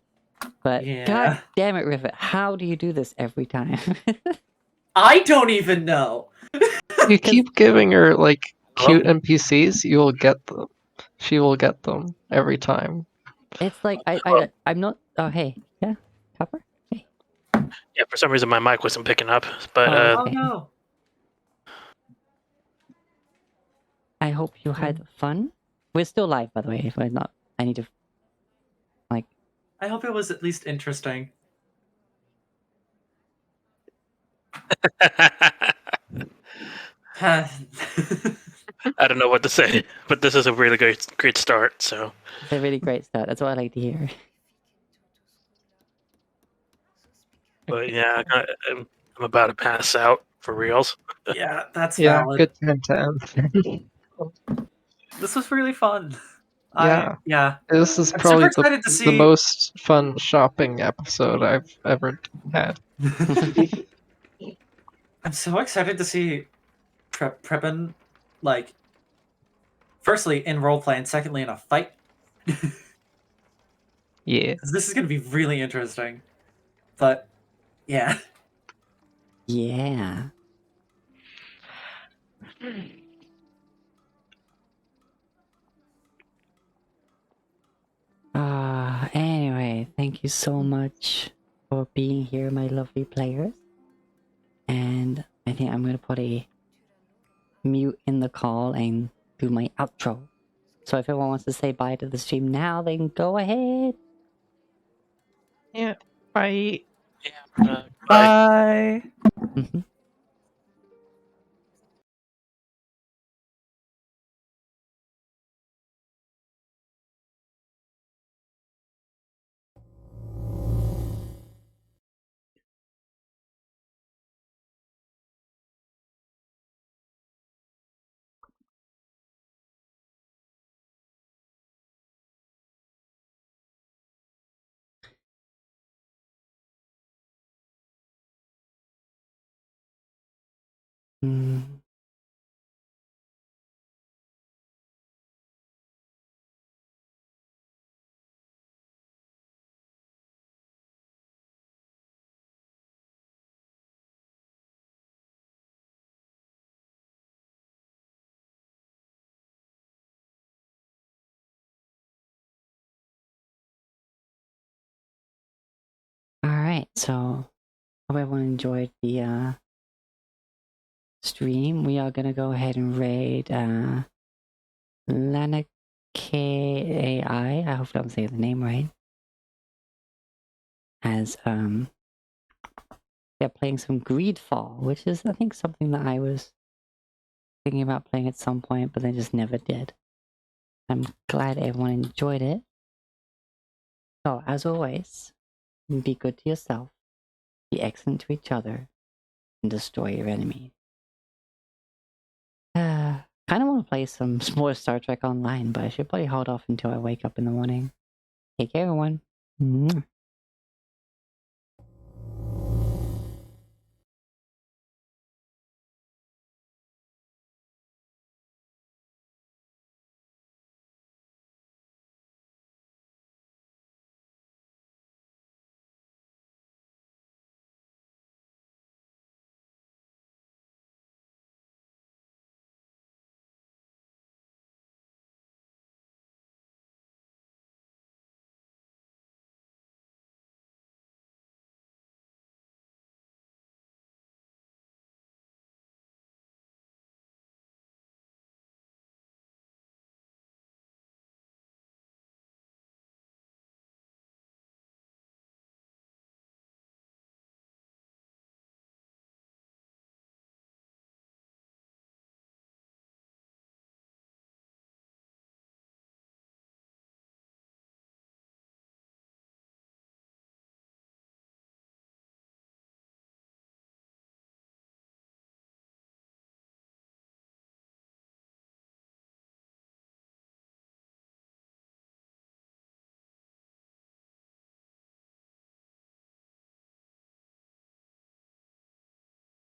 But Yeah. god damn it, Rivet, how do you do this every time? I don't even know. You keep giving her like Hello? cute NPCs, you will get them. She will get them every time. It's like I'm not. Oh hey, yeah, Copper. Hey. Yeah, for some reason my mic wasn't picking up, but Oh, Oh okay. no. I hope you had fun. We're still live, by the way. If we're not, I need to like. I hope it was at least interesting. I don't know what to say, but this is a really great start. So, It's a really great start. That's what I like to hear. but yeah, I'm about to pass out for reals. Yeah, that's Yeah, valid. good time to end. This was really fun. Yeah. Yeah. This is I'm probably super excited to the see. most fun shopping episode I've ever had. I'm so excited to see Preben, like, firstly in roleplay and secondly in a fight. Yeah. This is going to be really interesting. But yeah. Yeah. Anyway, thank you so much for being here, my lovely players. And I think I'm gonna put a mute in the call and do my outro. So if everyone wants to say bye to the stream now, then go ahead. Yeah. Bye. Bye. Bye. Mhm. Mm. Alright, so hope everyone enjoyed the stream. We are gonna go ahead and raid Lana KAI. I hope I'm saying the name right. As they're playing some Greedfall, which is I think something that I was thinking about playing at some point, but I just never did. I'm glad everyone enjoyed it. So as always, be good to yourself, be excellent to each other, and destroy your enemy. Kind of want to play some more Star Trek Online, but I should probably hold off until I wake up in the morning. Take care, everyone. Mwah.